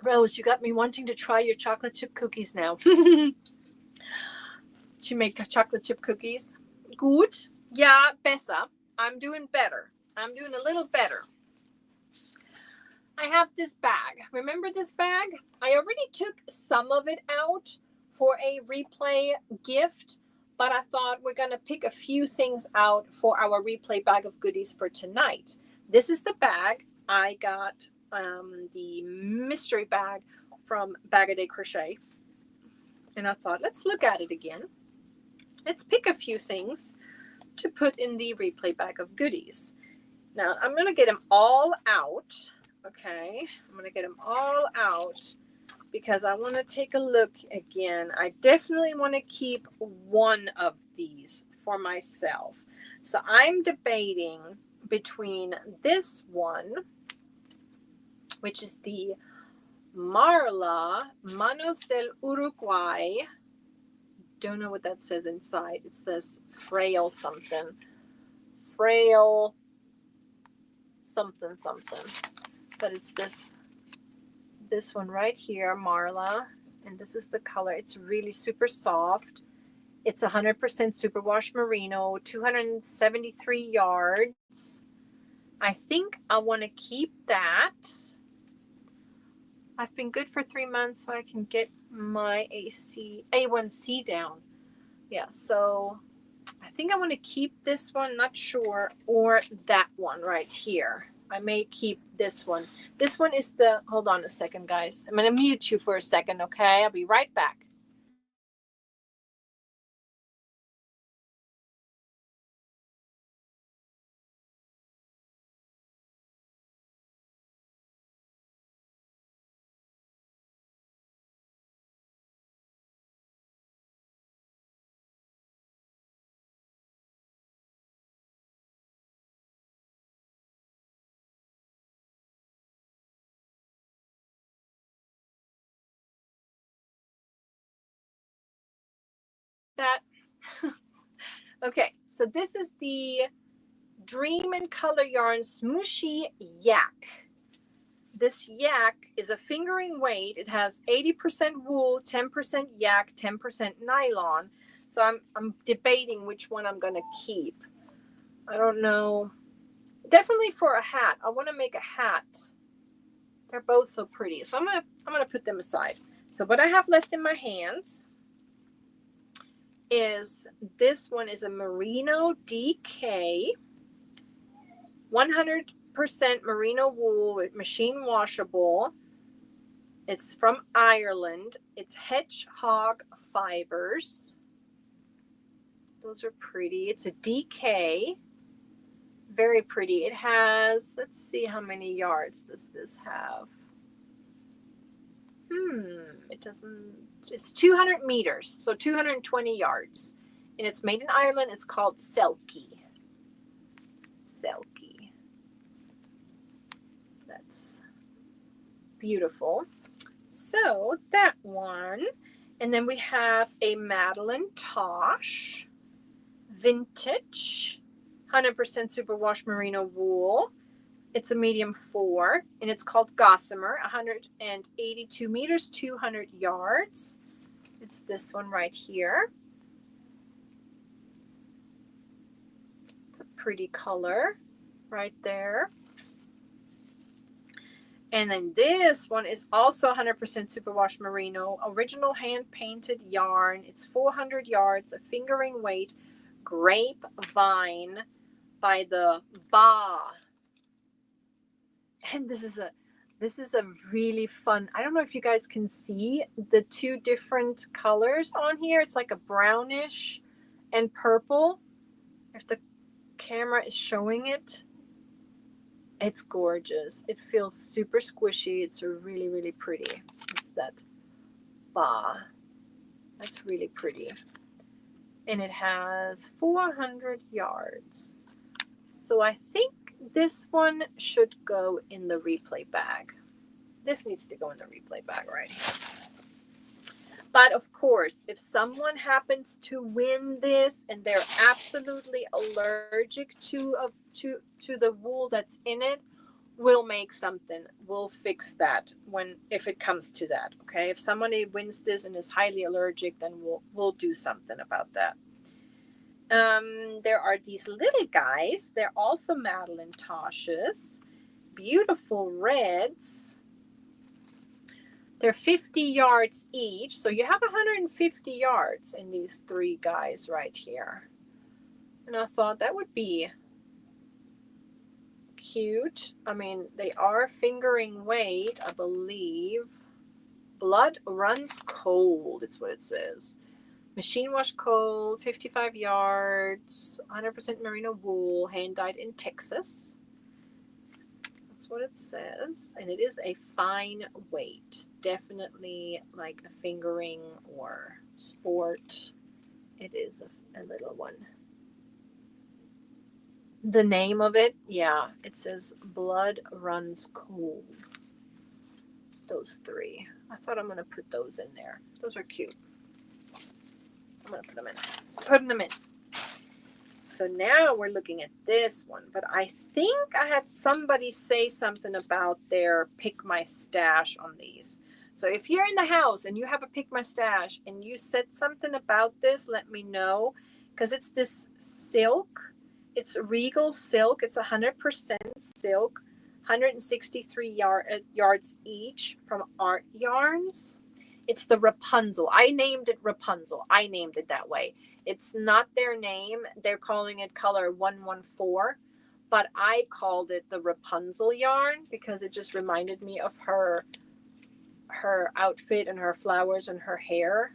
Rose, you got me wanting to try your chocolate chip cookies now. She made chocolate chip cookies. Gut. Ja, besser. I'm doing better. I'm doing a little better. I have this bag. Remember this bag? I already took some of it out for a replay gift, but I thought we're going to pick a few things out for our replay bag of goodies for tonight. This is the bag. I got the mystery bag from Bag a Day Crochet. And I thought, let's look at it again. Let's pick a few things to put in the replay bag of goodies. Now, I'm going to get them all out. Okay, I'm going to get them all out because I want to take a look again. I definitely want to keep one of these for myself. So I'm debating between this one, which is the Marla Manos del Uruguay. Don't know what that says inside. It says frail something. Frail something. But it's this one right here, Marla. And this is the color. It's really super soft. It's 100% superwash merino, 273 yards. I think I want to keep that. I've been good for 3 months, so I can get my A1C down. Yeah, so I think I want to keep this one, not sure, or that one right here. I may keep this one. This one is the, hold on a second, guys. I'm going to mute you for a second, okay? I'll be right back. That. Okay, so this is the Dream and Color Yarn Smooshy Yak. This yak is a fingering weight. It has 80% wool, 10% yak, 10% nylon. So I'm debating which one I'm gonna keep. I don't know. Definitely for a hat. I want to make a hat. They're both so pretty. So I'm gonna put them aside. So what I have left in my hands is this one is a Merino DK, 100% merino wool with machine washable. It's from Ireland. It's hedgehog fibers. Those are pretty. It's a DK. Very pretty. It has, let's see how many yards does this have. It doesn't, it's 200 meters, so 220 yards. And it's made in Ireland. It's called Selkie. Selkie. That's beautiful. So that one. And then we have a Madeline Tosh vintage 100% superwash merino wool. It's a medium 4 and it's called Gossamer, 182 meters, 200 yards. It's this one right here. It's a pretty color right there. And then this one is also 100% superwash merino, original hand painted yarn. It's 400 yards, a fingering weight, grapevine by the Ba. And this is a really fun, I don't know if you guys can see the two different colors on here. It's like a brownish and purple. If the camera is showing it, it's gorgeous. It feels super squishy. It's really, really pretty. It's that Ba. That's really pretty. And it has 400 yards. So I think this one should go in the replay bag. This needs to go in the replay bag right here. But of course, if someone happens to win this and they're absolutely allergic to the wool that's in it, we'll make something. We'll fix that if it comes to that. Okay, if somebody wins this and is highly allergic, then we'll do something about that. There are these little guys. They're also Madeline Toshes. Beautiful reds. They're 50 yards each. So you have 150 yards in these three guys right here. And I thought that would be cute. I mean, they are fingering weight, I believe. Blood runs cold. It's what it says. Machine wash cold, 55 yards, 100% merino wool, hand dyed in Texas. That's what it says. And it is a fine weight. Definitely like a fingering or sport. It is a little one. The name of it, yeah, it says Blood Runs Cold. Those three. I thought I'm going to put those in there. Those are cute. I'm going to put them in. Putting them in. So now we're looking at this one. But I think I had somebody say something about their Pick My Stash on these. So if you're in the house and you have a Pick My Stash and you said something about this, let me know. Because it's this silk. It's regal silk. It's 100% silk, 163 yards each from Art Yarns. It's the Rapunzel. I named it Rapunzel. I named it that way. It's not their name. They're calling it color 114, but I called it the Rapunzel yarn because it just reminded me of her outfit and her flowers and her hair.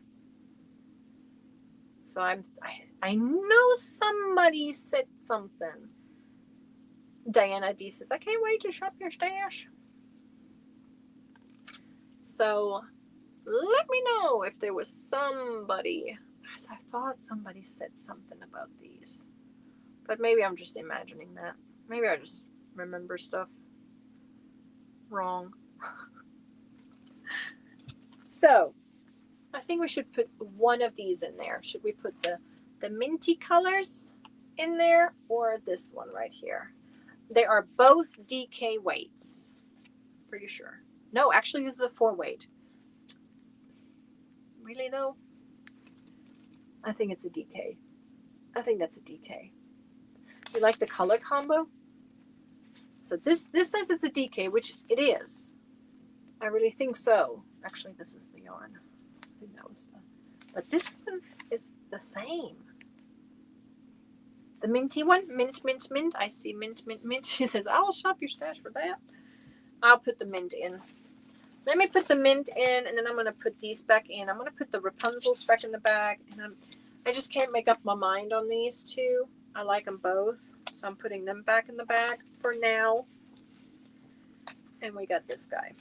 So I know somebody said something. Diana D says, I can't wait to shop your stash. So let me know if there was somebody. I thought somebody said something about these. But maybe I'm just imagining that. Maybe I just remember stuff wrong. So I think we should put one of these in there. Should we put the minty colors in there or this one right here? They are both DK weights. Pretty sure. No, actually this is a 4 weight. Really though? I think it's a DK. I think that's a DK. You like the color combo? So this says it's a DK, which it is. I really think so. Actually, this is the yarn. I think that was the... But this one is the same. The minty one, mint, mint, mint. I see mint, mint, mint. She says, I'll shop your stash for that. I'll put the mint in. Let me put the mint in, and then I'm going to put these back in. I'm going to put the Rapunzels back in the bag. And I just can't make up my mind on these two. I like them both. So I'm putting them back in the bag for now. And we got this guy.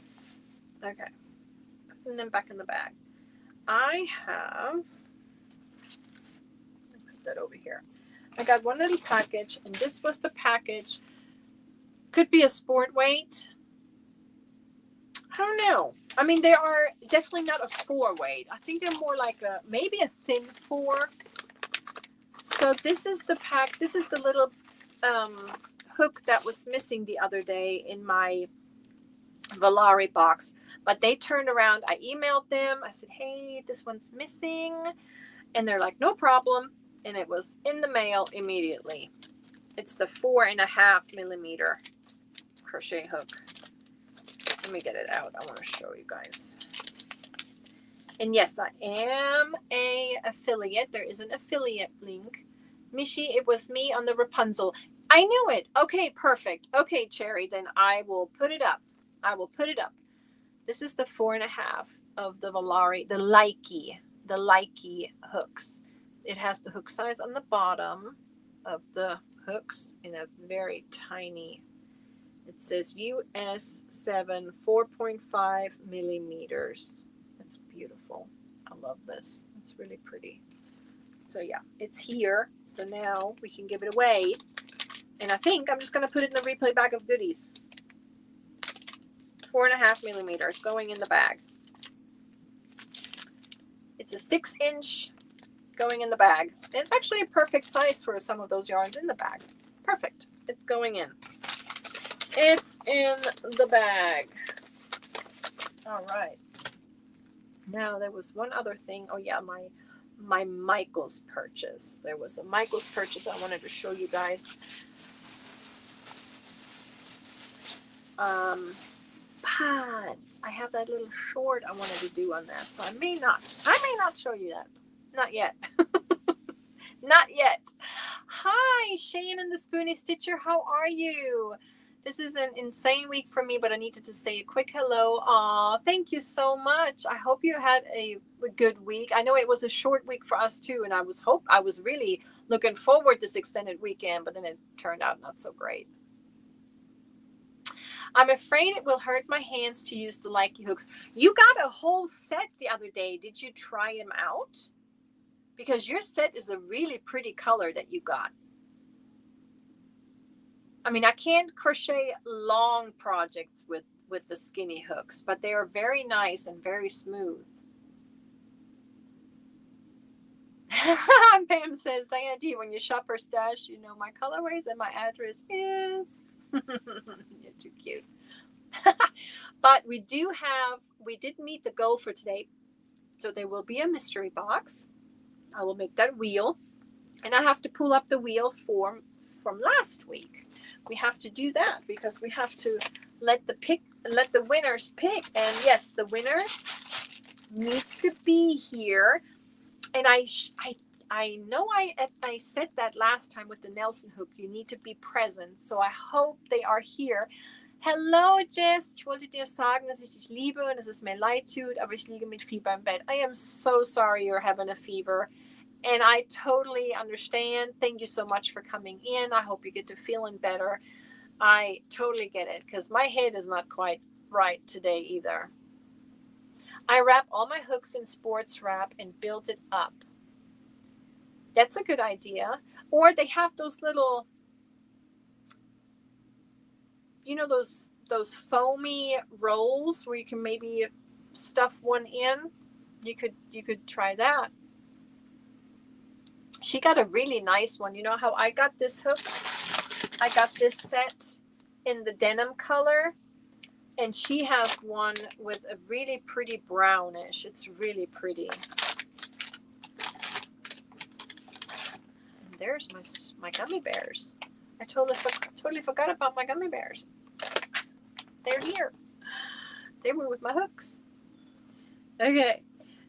Okay. Putting them back in the bag. I have... Let me put that over here. I got one little package, and this was the package. Could be a sport weight. I don't know. I mean, they are definitely not a 4 weight. I think they're more like maybe a thin 4. So this is the pack. This is the little hook that was missing the other day in my Valari box. But they turned around. I emailed them. I said, hey, this one's missing. And they're like, no problem. And it was in the mail immediately. It's the 4.5 millimeter crochet hook. Let me get it out. I want to show you guys. And yes, I am a affiliate. There is an affiliate link. Michi, it was me on the Rapunzel. I knew it. Okay, perfect. Okay, Cherry, then I will put it up. I will put it up. This is the 4.5 of the Valari, the Likey hooks. It has the hook size on the bottom of the hooks in a very tiny. It says US 7 4.5 millimeters. That's beautiful. I love this. It's really pretty. So yeah, it's here. So now we can give it away. And I think I'm just going to put it in the replay bag of goodies. 4.5 millimeters going in the bag. It's a 6-inch going in the bag. And it's actually a perfect size for some of those yarns in the bag. Perfect. It's going in. It's in the bag. All right. Now there was one other thing. Oh yeah, my Michael's purchase. There was a Michael's purchase I wanted to show you guys. But I have that little short I wanted to do on that, so I may not show you that. Not yet. Not yet. Hi, Shane and the Spoony Stitcher. How are you? This is an insane week for me, but I needed to say a quick hello. Aw, thank you so much. I hope you had a good week. I know it was a short week for us too, and I was really looking forward to this extended weekend, but then it turned out not so great. I'm afraid it will hurt my hands to use the Likey hooks. You got a whole set the other day. Did you try them out? Because your set is a really pretty color that you got. I mean, I can't crochet long projects with the skinny hooks, but they are very nice and very smooth. Pam says, Diana D, when you shop her stash, you know my colorways and my address is. You're too cute. But we did meet the goal for today. So there will be a mystery box. I will make that wheel. And I have to pull up the wheel for from last week. We have to do that because we have to let the winners pick. And yes, the winner needs to be here. And I know I said that last time with the Nelson hook. You need to be present. So I hope they are here. Hello, Jess. Ich wollte dir sagen, dass ich dich liebe und dass es mir leid tut, aber ich liege mit Fieber im Bett. I am so sorry you're having a fever. And I totally understand. Thank you so much for coming in. I hope you get to feeling better. I totally get it because my head is not quite right today either. I wrap all my hooks in sports wrap and build it up. That's a good idea. Or they have those little, you know, those foamy rolls where you can maybe stuff one in. You could try that. She got a really nice one. You know how I got this hook? I got this set in the denim color. And she has one with a really pretty brownish. It's really pretty. And there's my gummy bears. I totally forgot about my gummy bears. They're here. They were with my hooks. Okay.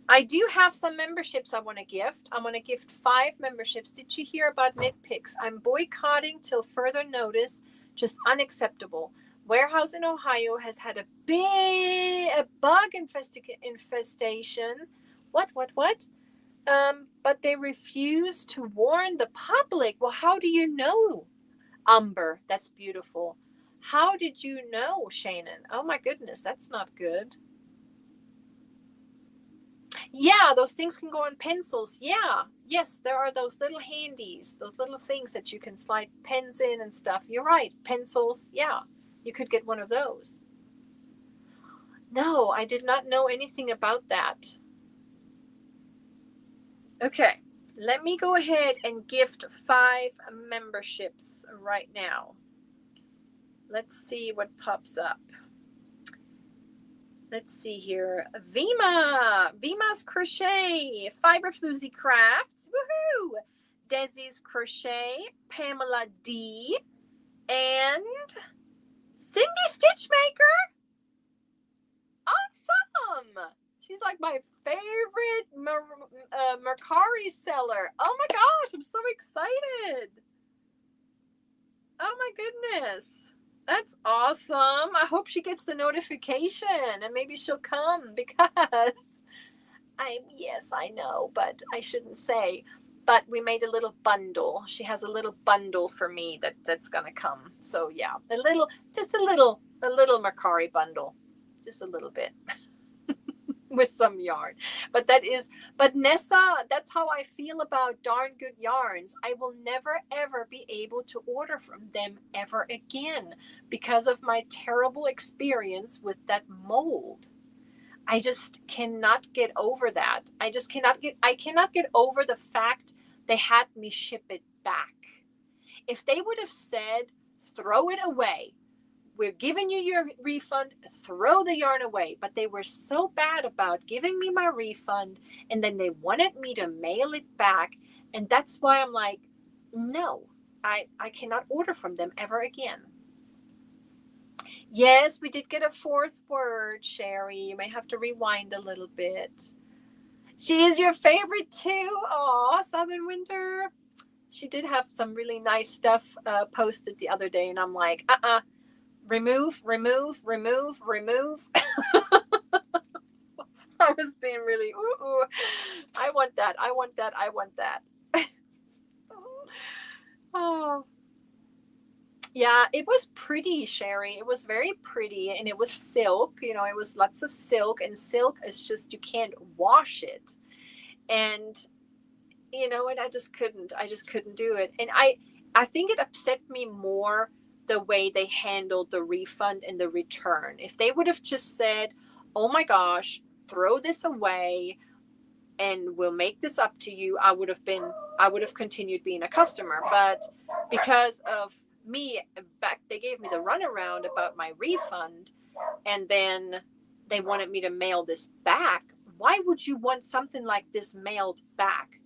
I do have some memberships I want to gift. I want to gift 5 memberships. Did you hear about nitpicks? I'm boycotting till further notice. Just unacceptable. Warehouse in Ohio has had a bug infestation. What? But they refuse to warn the public. Well, how do you know? Umber, that's beautiful. How did you know, Shannon? Oh my goodness, that's not good. Yeah, those things can go on pencils. Yeah, yes, there are those little handies, those little things that you can slide pens in and stuff. You're right, pencils. Yeah, you could get one of those. No, I did not know anything about that. Okay, let me go ahead and gift 5 memberships right now. Let's see what pops up. Let's see here. Vima's Crochet, Fiber Floozy Crafts, woohoo! Desi's Crochet, Pamela D, and Cindy Stitchmaker. Awesome! She's like my favorite MERCARI seller. Oh my gosh, I'm so excited. Oh my goodness. That's awesome. I hope she gets the notification and maybe she'll come because yes, I know, but I shouldn't say. But we made a little bundle. She has a little bundle for me that's going to come. So yeah, a little MERCARI bundle. Just a little bit. With some yarn. But Nessa, that's how I feel about Darn Good Yarns. I will never ever be able to order from them ever again because of my terrible experience with that mold. I just cannot get over that. I cannot get over the fact they had me ship it back. If they would have said, throw it away, we're giving you your refund, throw the yarn away. But they were so bad about giving me my refund, and then they wanted me to mail it back. And that's why I'm like, no, I cannot order from them ever again. Yes, we did get a 4th word, Sherry. You may have to rewind a little bit. She is your favorite too. Aw, Southern Winter. She did have some really nice stuff posted the other day, and I'm like, remove. I was being really, I want that. Oh, yeah, it was pretty, Sherry. It was very pretty, and it was silk. You know, it was lots of silk, and silk is just, you can't wash it. And, you know, and I just couldn't do it. And I think it upset me more the way they handled the refund and the return. If they would have just said, oh my gosh, throw this away and we'll make this up to you, I would have continued being a customer. But because of me, they gave me the runaround about my refund, and then they wanted me to mail this back. Why would you want something like this mailed back?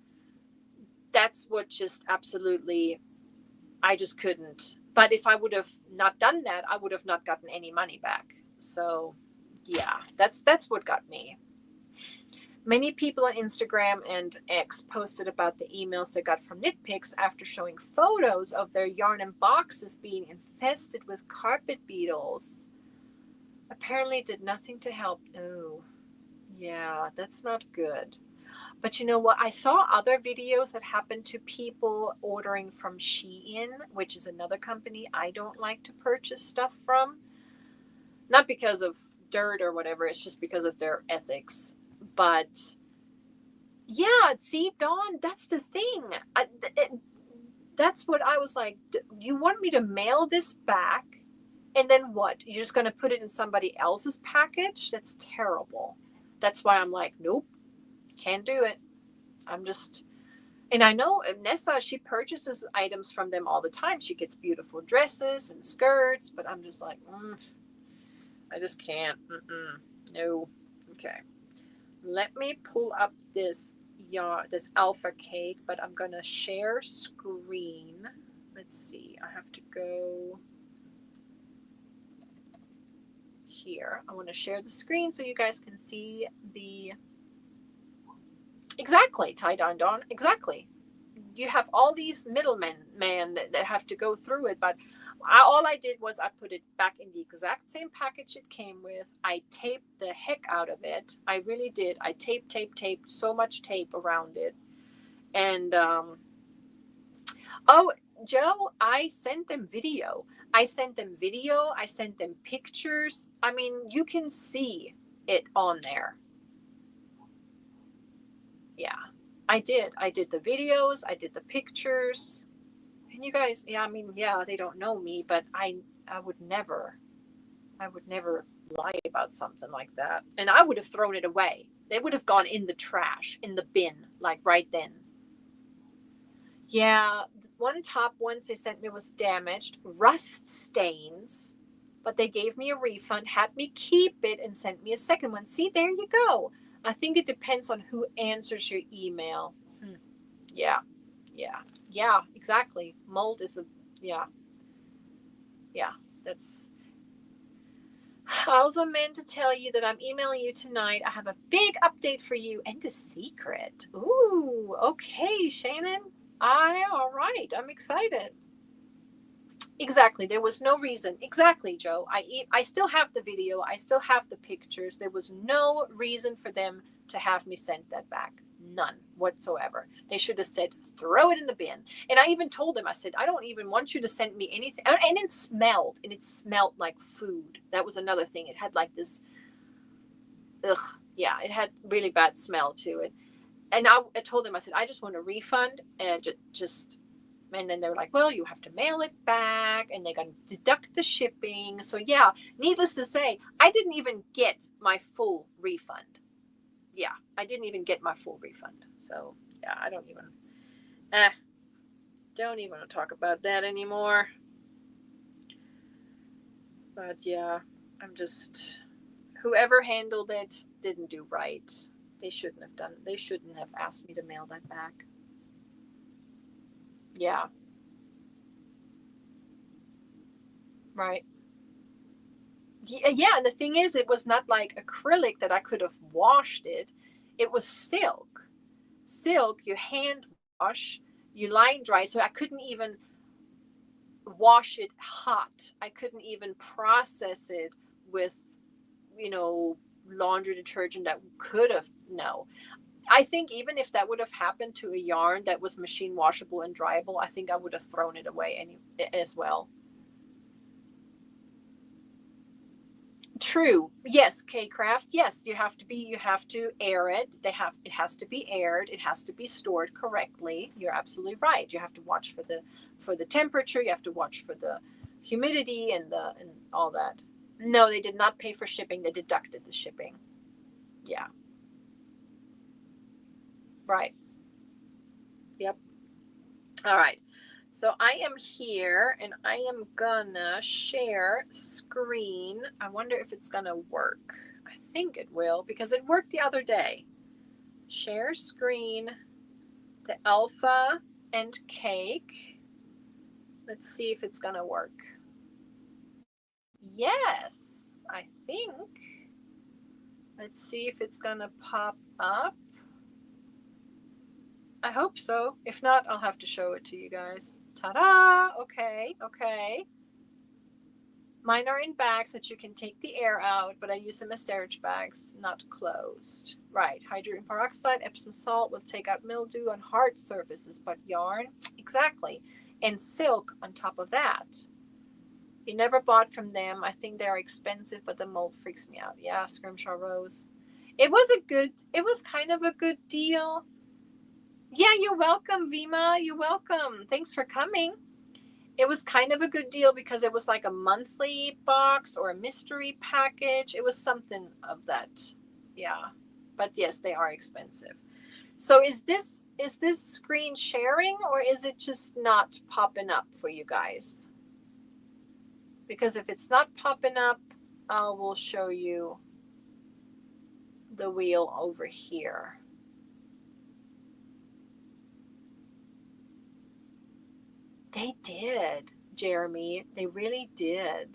That's what just absolutely I just couldn't. But if I would have not done that, I would have not gotten any money back. So yeah, that's what got me. Many people on Instagram and X posted about the emails they got from Nitpicks after showing photos of their yarn and boxes being infested with carpet beetles. Apparently did nothing to help. Oh, yeah, that's not good. But you know what? I saw other videos that happened to people ordering from Shein, which is another company I don't like to purchase stuff from. Not because of dirt or whatever, it's just because of their ethics. But yeah, see, Dawn, that's the thing. That's what I was like. You want me to mail this back? And then what? You're just going to put it in somebody else's package? That's terrible. That's why I'm like, nope, can't do it. I'm just, and I know Nessa, she purchases items from them all the time. She gets beautiful dresses and skirts, but I'm just like, I just can't. No. Okay. Let me pull up this alpha cake, but I'm going to share screen. Let's see. I have to go here. I want to share the screen so you guys can see the exactly tie-dye Dawn. Exactly. You have all these middlemen that have to go through it, but all I did was I put it back in the exact same package it came with. I taped the heck out of it. I really did. I taped so much tape around it. And oh, Joe, I sent them video. I sent them pictures. I mean, you can see it on there. Yeah, I did the videos, I did the pictures. And you guys, yeah, I mean, yeah, they don't know me, but I would never lie about something like that. And I would have thrown it away. They would have gone in the trash, in the bin, like right then. Yeah, one top once they sent me was damaged, rust stains, but they gave me a refund, had me keep it, and sent me a second one. See, there you go. I think it depends on who answers your email. Yeah, exactly. Mold is that's. I also meant to tell you that I'm emailing you tonight. I have a big update for you and a secret. Ooh, okay, Shannon. All right. I'm excited. Exactly. There was no reason. Exactly, Joe. I still have the video. I still have the pictures. There was no reason for them to have me send that back. None whatsoever. They should have said, throw it in the bin. And I even told them, I said, I don't even want you to send me anything. And it smelled like food. That was another thing. It had like this, it had really bad smell to it. And I told them, I said, I just want a refund and and then they were like, well, you have to mail it back and they're going to deduct the shipping. So yeah, needless to say, I didn't even get my full refund. Yeah, I didn't even get my full refund. So yeah, I don't even want to talk about that anymore. But yeah, whoever handled it didn't do right. They shouldn't have asked me to mail that back. Yeah. Right. Yeah, and the thing is, it was not like acrylic that I could have washed it. It was silk. Silk, you hand wash, you line dry, so I couldn't even wash it hot. I couldn't even process it with, laundry detergent that could have, no. I think even if that would have happened to a yarn that was machine washable and dryable, I think I would have thrown it away as well. True. Yes, K-Craft. Yes, you have to air it. It has to be aired. It has to be stored correctly. You're absolutely right. You have to watch for the temperature. You have to watch for the humidity and all that. No, they did not pay for shipping. They deducted the shipping. Yeah. Right. Yep. All right. So I am here and I am gonna share screen. I wonder if it's gonna work. I think it will because it worked the other day. Share screen, the alpha and cake. Let's see if it's gonna work. Yes, I think. Let's see if it's gonna pop up. I hope so. If not, I'll have to show it to you guys. Ta-da! Okay, okay. Mine are in bags that you can take the air out, but I use them as storage bags, not closed. Right, hydrogen peroxide, Epsom salt will take out mildew on hard surfaces, but yarn, exactly. And silk on top of that. You never bought from them. I think they're expensive, but the mold freaks me out. Yeah, Scrimshaw Rose. It was kind of a good deal. Yeah, you're welcome, Vima. You're welcome. Thanks for coming. It was kind of a good deal because it was like a monthly box or a mystery package. It was something of that. Yeah. But yes, they are expensive. So is this screen sharing or is it just not popping up for you guys? Because if it's not popping up, I will show you the wheel over here. They did, Jeremy. They really did.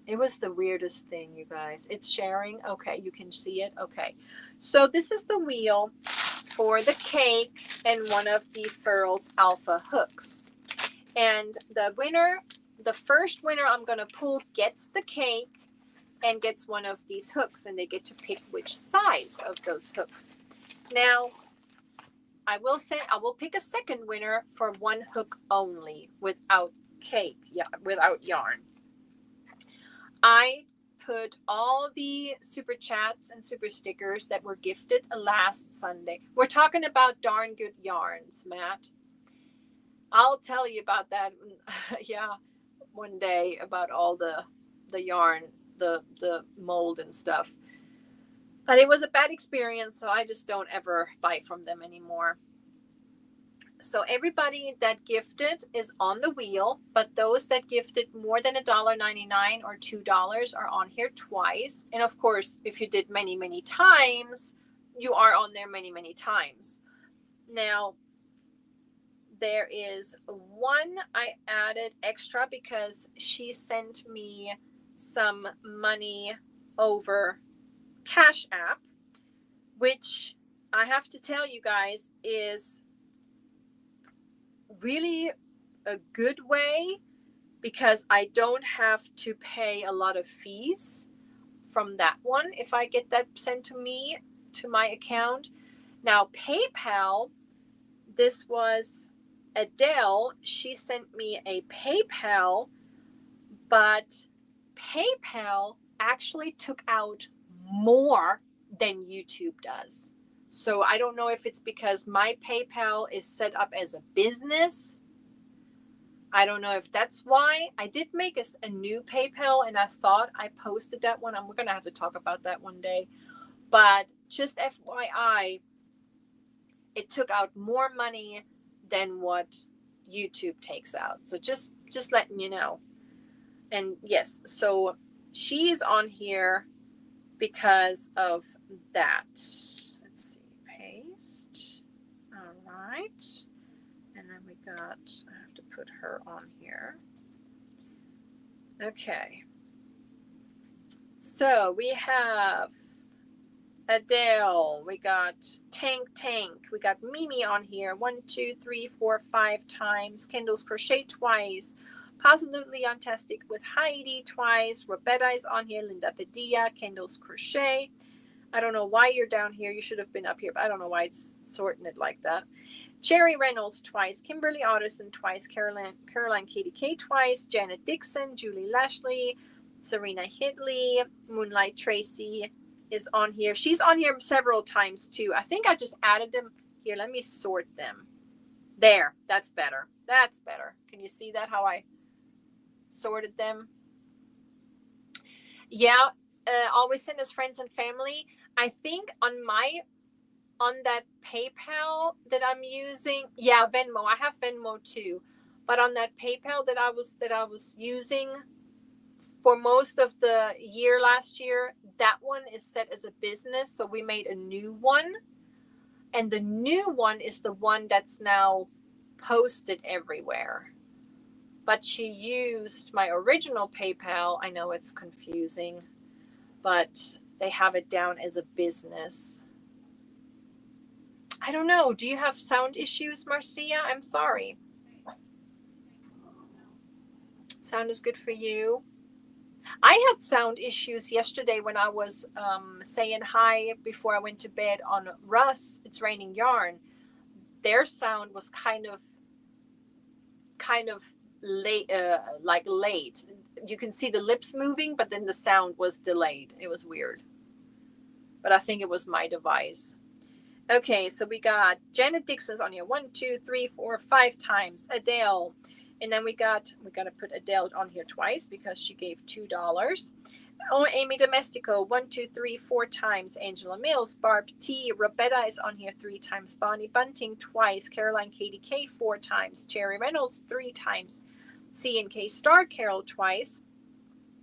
It was the weirdest thing, you guys. It's sharing. Okay, you can see it. Okay. So this is the wheel for the cake and one of the Furls Alpha hooks. And the winner, the first winner I'm going to pull gets the cake and gets one of these hooks, and they get to pick which size of those hooks. Now, I will pick a second winner for one hook only without cake, without yarn. I put all the super chats and super stickers that were gifted last Sunday. We're talking about darn good yarns, Matt. I'll tell you about that. Yeah, one day about all the yarn, the mold and stuff. But it was a bad experience, so I just don't ever buy from them anymore. So everybody that gifted is on the wheel, but those that gifted more than $1.99 or $2 are on here twice. And of course, if you did many, many times, you are on there many, many times. Now, there is one I added extra because she sent me some money over Cash App, which I have to tell you guys is really a good way because I don't have to pay a lot of fees from that one if I get that sent to me, to my account. Now, PayPal, this was Adele. She sent me a PayPal, but PayPal actually took out more than YouTube does. So I don't know if it's because my PayPal is set up as a business. I don't know if that's why. I did make a new PayPal, and I thought I posted that one. We're going to have to talk about that one day. But just FYI, it took out more money than what YouTube takes out. So just letting you know. And yes, so she's on here because of that. Let's see, paste. All right. And then we got, I have to put her on here. Okay. So we have Adele, we got Tank, we got Mimi on here 1, 2, 3, 4, 5 times, Kendall's Crochet twice, Positively Untastic with Heidi twice, Roberta is on here, Linda Padilla, Kendall's Crochet. I don't know why you're down here, you should have been up here, but I don't know why it's sorting it like that. Cherry Reynolds twice, Kimberly Otterson twice, Caroline Katie K twice, Janet Dixon, Julie Lashley, Serena Hitley, Moonlight Tracy is on here. She's on here several times too. I think I just added them. Here, let me sort them. There, that's better. That's better. Can you see that, how I sorted them? Yeah, always send us friends and family. I think on that PayPal that I'm using, yeah, Venmo. I have Venmo too. But on that PayPal that I was using for most of the year last year, that one is set as a business. So we made a new one. And the new one is the one that's now posted everywhere. But she used my original PayPal. I know it's confusing, but they have it down as a business. I don't know. Do you have sound issues, Marcia? I'm sorry. Sound is good for you. I had sound issues yesterday when I was saying hi before I went to bed on Russ, It's Raining Yarn. Their sound was kind of late, like late. You can see the lips moving, but then the sound was delayed. It was weird. But I think it was my device. Okay, so we got Janet Dixon's on here 1, 2, 3, 4, 5 times. Adele. And then we got to put Adele on here twice because she gave $2. Oh, Amy Domestico, 1, 2, 3, 4 times. Angela Mills, Barb T, Roberta is on here 3 times. Bonnie Bunting twice. Caroline Katie K 4 times. Cherry Reynolds 3 times. C and K Star Carol twice.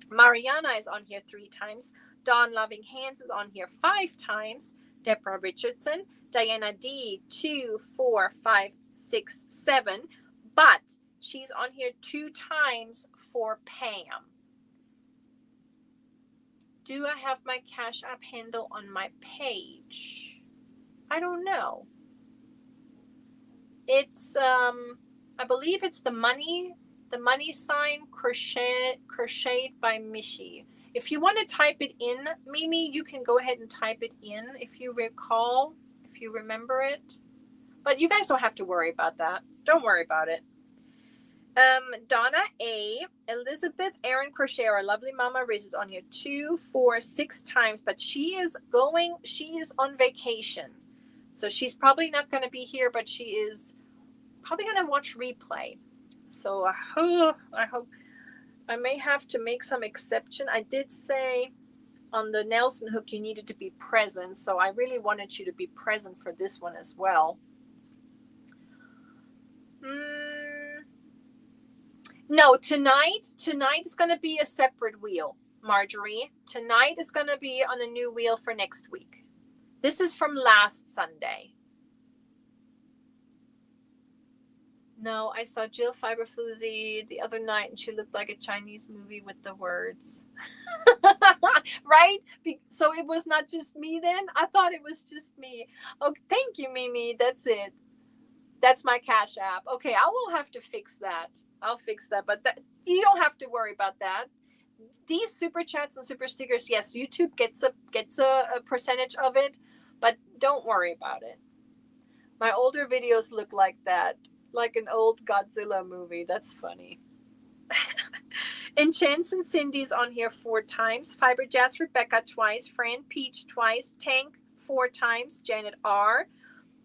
Mariana is on here 3 times. Dawn Loving Hands is on here 5 times. Deborah Richardson, Diana D 2, 4, 5, 6, 7. But she's on here 2 times for Pam. Do I have my Cash App handle on my page? I don't know. It's I believe it's the money sign crocheted by Michi. If you want to type it in, Mimi, you can go ahead and type it in if you recall, if you remember it. But you guys don't have to worry about that. Don't worry about it. Donna A, Elizabeth Aaron Crochet, our lovely Mama Riz is on here 2, 4, 6 times, but she is on vacation. So she's probably not going to be here, but she is probably going to watch replay. So I hope I may have to make some exception. I did say on the Nelson hook you needed to be present, so I really wanted you to be present for this one as well. No, tonight is going to be a separate wheel, Marjorie. Tonight is going to be on a new wheel for next week. This is from last Sunday. No, I saw Jill Fiberfloozy the other night, and she looked like a Chinese movie with the words. Right? So it was not just me then? I thought it was just me. Oh, thank you, Mimi. That's it. That's my Cash App. Okay, I will have to fix that. I'll fix that, but you don't have to worry about that. These super chats and super stickers, yes, YouTube gets a percentage of it, but don't worry about it. My older videos look like that, like an old Godzilla movie. That's funny. And Chance and Cindy's on here 4 times. Fiber Jazz Rebecca twice. Fran Peach twice. Tank 4 times. Janet R.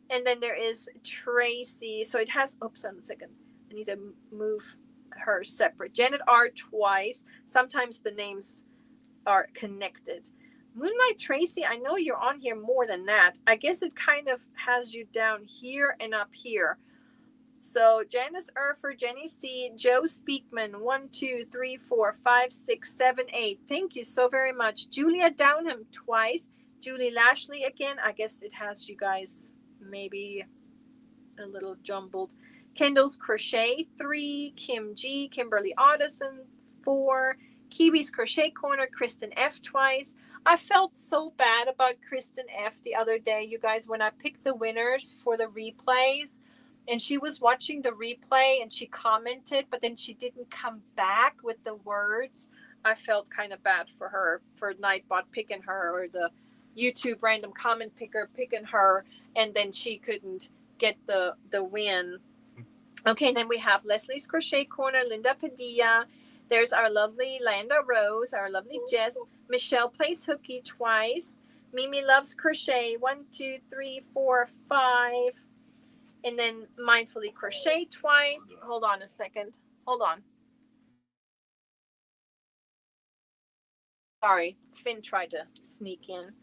And then there is Tracy. So it has, oops, on a second. I need to move her separate. Janet R twice. Sometimes the names are connected. Moonlight Tracy, I know you're on here more than that. I guess it kind of has you down here and up here. So Janice Erfer, Jenny C, Joe Speakman, 1, 2, 3, 4, 5, 6, 7, 8. Thank you so very much. Julia Downham twice. Julie Lashley again. I guess it has you guys maybe a little jumbled. Kendall's Crochet 3, Kim G, Kimberly Audison 4, Kiwi's Crochet Corner, Kristen F twice. I felt so bad about Kristen F the other day, you guys, when I picked the winners for the replays, and she was watching the replay and she commented, but then she didn't come back with the words. I felt kind of bad for her, for Nightbot picking her, or the YouTube random comment picker picking her, and then she couldn't get the win. Okay, then we have Leslie's Crochet Corner, Linda Padilla. There's our lovely Landa Rose, our lovely Jess. Michelle plays hooky twice. Mimi loves crochet, 1, 2, 3, 4, 5. And then Mindfully Crochet twice. Hold on a second. Hold on. Sorry, Finn tried to sneak in.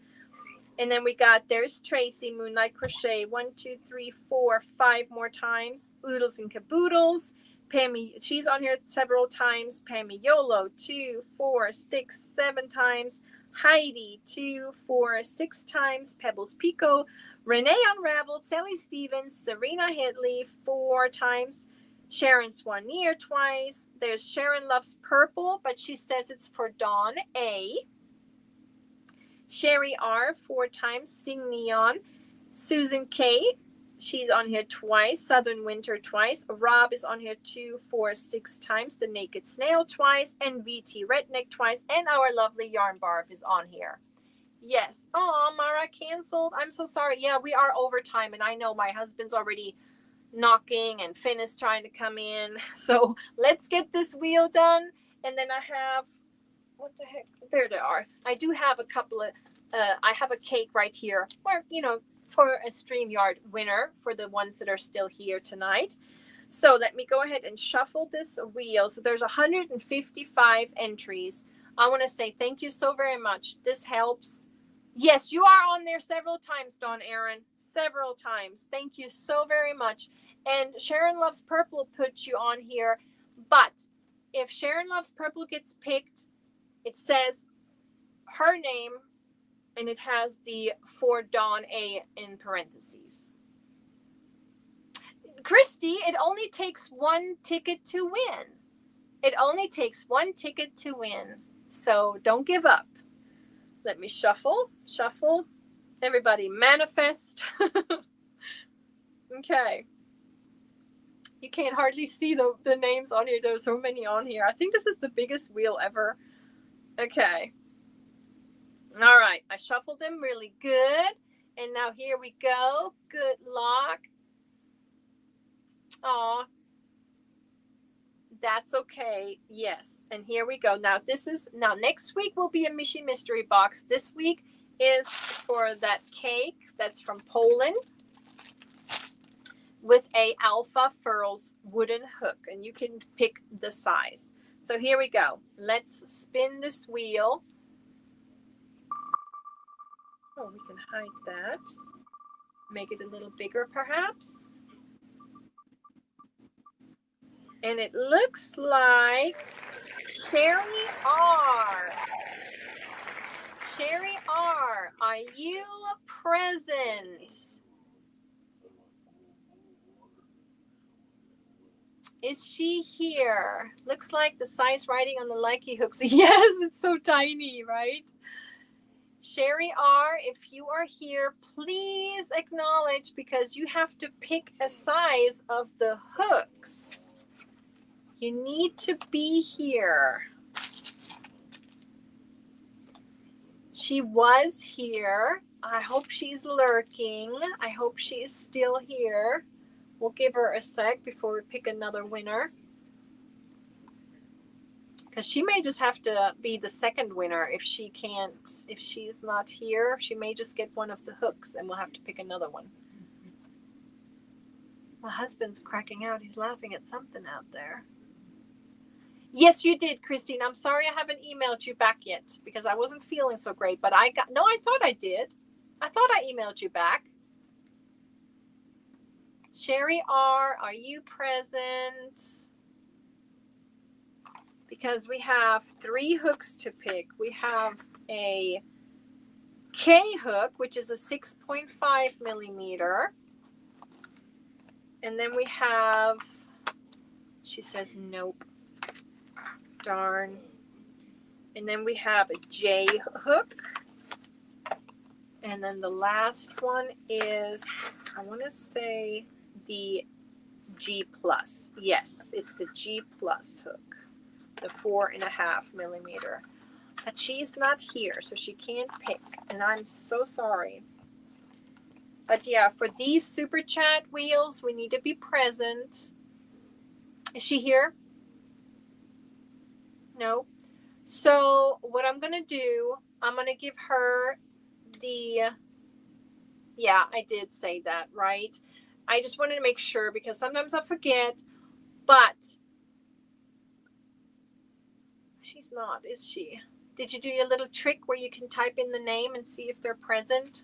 And then we got, there's Tracy, Moonlight Crochet, 1, 2, 3, 4, 5 more times. Oodles and Caboodles. Pammy, she's on here several times. Pammy YOLO, 2, 4, 6, 7 times. Heidi, 2, 4, 6 times. Pebbles Pico. Renee Unraveled, Sally Stevens, Serena Hitley 4 times, Sharon Swanier twice. There's Sharon Loves Purple, but she says it's for Dawn A. Sherry R 4 times, Sing Neon. Susan K, she's on here twice. Southern Winter twice. Rob is on here 2, 4, 6 times. The Naked Snail twice. And VT Redneck twice. And our lovely Yarn Barf is on here. Yes. Oh, Mara canceled. I'm so sorry. Yeah, we are overtime. And I know my husband's already knocking and Finn is trying to come in. So let's get this wheel done. And then I have, what the heck? There they are. I do have a couple of, I have a cake right here. Or, you know, for a StreamYard winner for the ones that are still here tonight. So let me go ahead and shuffle this wheel. So there's 155 entries. I want to say thank you so very much. This helps. Yes, you are on there several times, Dawn Aaron. Several times. Thank you so very much. And Sharon Loves Purple put you on here. But if Sharon Loves Purple gets picked, it says her name and it has the for Dawn A in parentheses. Christy, it only takes 1 ticket to win. It only takes 1 ticket to win. So don't give up. Let me shuffle. Everybody manifest. Okay. You can't hardly see the names on here. There's so many on here. I think this is the biggest wheel ever. Okay. All right. I shuffled them really good. And now here we go. Good luck. Aw. That's okay. Yes. And here we go. Now next week will be a Michi mystery box. This week is for that cake that's from Poland with a Alpha Furls wooden hook, and you can pick the size. So here we go. Let's spin this wheel. Oh, we can hide that. Make it a little bigger perhaps. And it looks like Sherry R. Sherry R, are you present? Is she here? Looks like the size writing on the likey hooks. Yes, it's so tiny, right? Sherry R, if you are here, please acknowledge because you have to pick a size of the hooks. You need to be here. She was here. I hope she's lurking. I hope she is still here. We'll give her a sec before we pick another winner. Because she may just have to be the second winner if she's not here. She may just get one of the hooks and we'll have to pick another one. My husband's cracking out. He's laughing at something out there. Yes, you did, Christine. I'm sorry I haven't emailed you back yet because I wasn't feeling so great. But I thought I did. I thought I emailed you back. Sherry R, are you present? Because we have 3 hooks to pick. We have a K hook, which is a 6.5 millimeter. And then we have, she says nope. Darn. And then we have a J hook. And then the last one is, I want to say the G plus. Yes, it's the G plus hook, the 4.5 millimeter. But she's not here, so she can't pick. And I'm so sorry. But yeah, for these super chat wheels, we need to be present. Is she here? No. So what I'm going to do, I'm going to give her the, yeah, I did say that, right? I just wanted to make sure because sometimes I forget, but she's not, is she? Did you do your little trick where you can type in the name and see if they're present?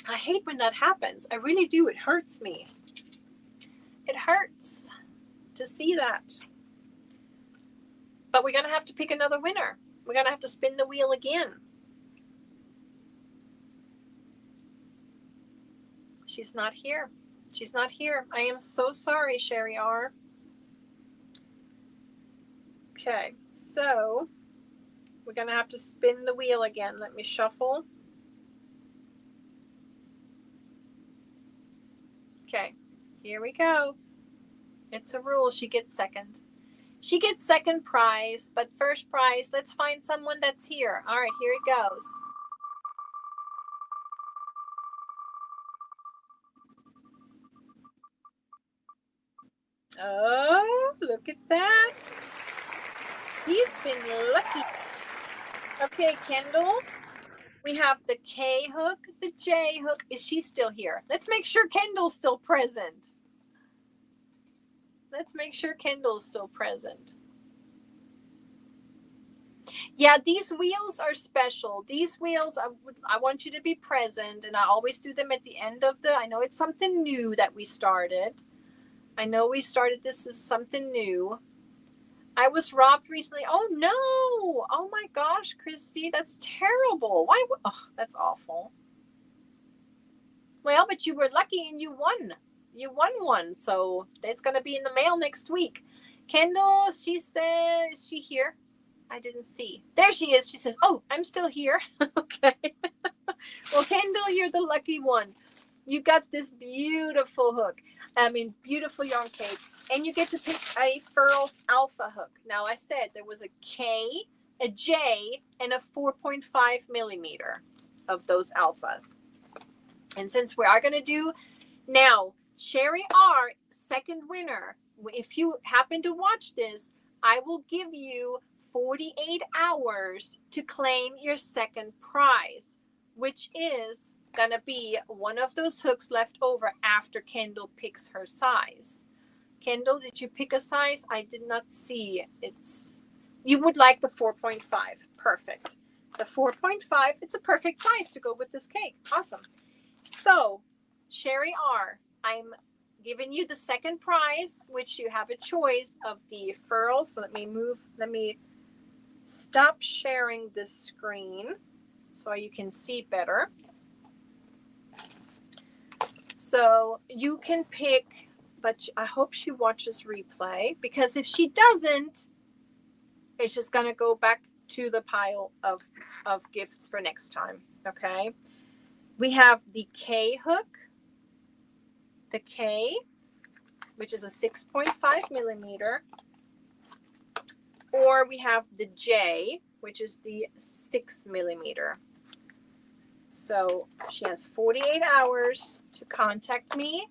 I hate when that happens. I really do. It hurts me. It hurts to see that. But we're going to have to pick another winner. We're going to have to spin the wheel again. She's not here. She's not here. I am so sorry, Sherry R. Okay, so we're going to have to spin the wheel again. Let me shuffle. Okay, here we go. It's a rule. She gets second. She gets second prize, but first prize, let's find someone that's here. All right, here it goes. Oh, look at that. He's been lucky. Okay, Kendall, we have the K hook, the J hook. Is she still here? Let's make sure Kendall's still present. Let's make sure Kendall's still present. Yeah, these wheels are special. These wheels, I want you to be present, and I always do them at the end of I know it's something new that we started. I know we started this as something new. I was robbed recently. Oh, no. Oh, my gosh, Christy. That's terrible. Why? Oh, that's awful. Well, but you were lucky and you won. You won one. So it's going to be in the mail next week. Kendall, she says, is she here? I didn't see. There she is. She says, oh, I'm still here. Okay. Well, Kendall, you're the lucky one. You got this beautiful hook. Beautiful yarn cake. And you get to pick a Furls Alpha hook. Now, I said there was a K, a J, and a 4.5 millimeter of those alphas. And since we are going to do now, Sherry R, second winner. If you happen to watch this, I will give you 48 hours to claim your second prize, which is going to be one of those hooks left over after Kendall picks her size. Kendall, did you pick a size? I did not see. You would like the 4.5. Perfect. The 4.5, it's a perfect size to go with this cake. Awesome. So, Sherry R, I'm giving you the second prize, which you have a choice of the furl. So let me stop sharing this screen so you can see better. So you can pick, but I hope she watches replay, because if she doesn't, it's just going to go back to the pile of gifts for next time. Okay. We have the K hook, the K, which is a 6.5 millimeter, or we have the J, which is the 6 millimeter. So she has 48 hours to contact me.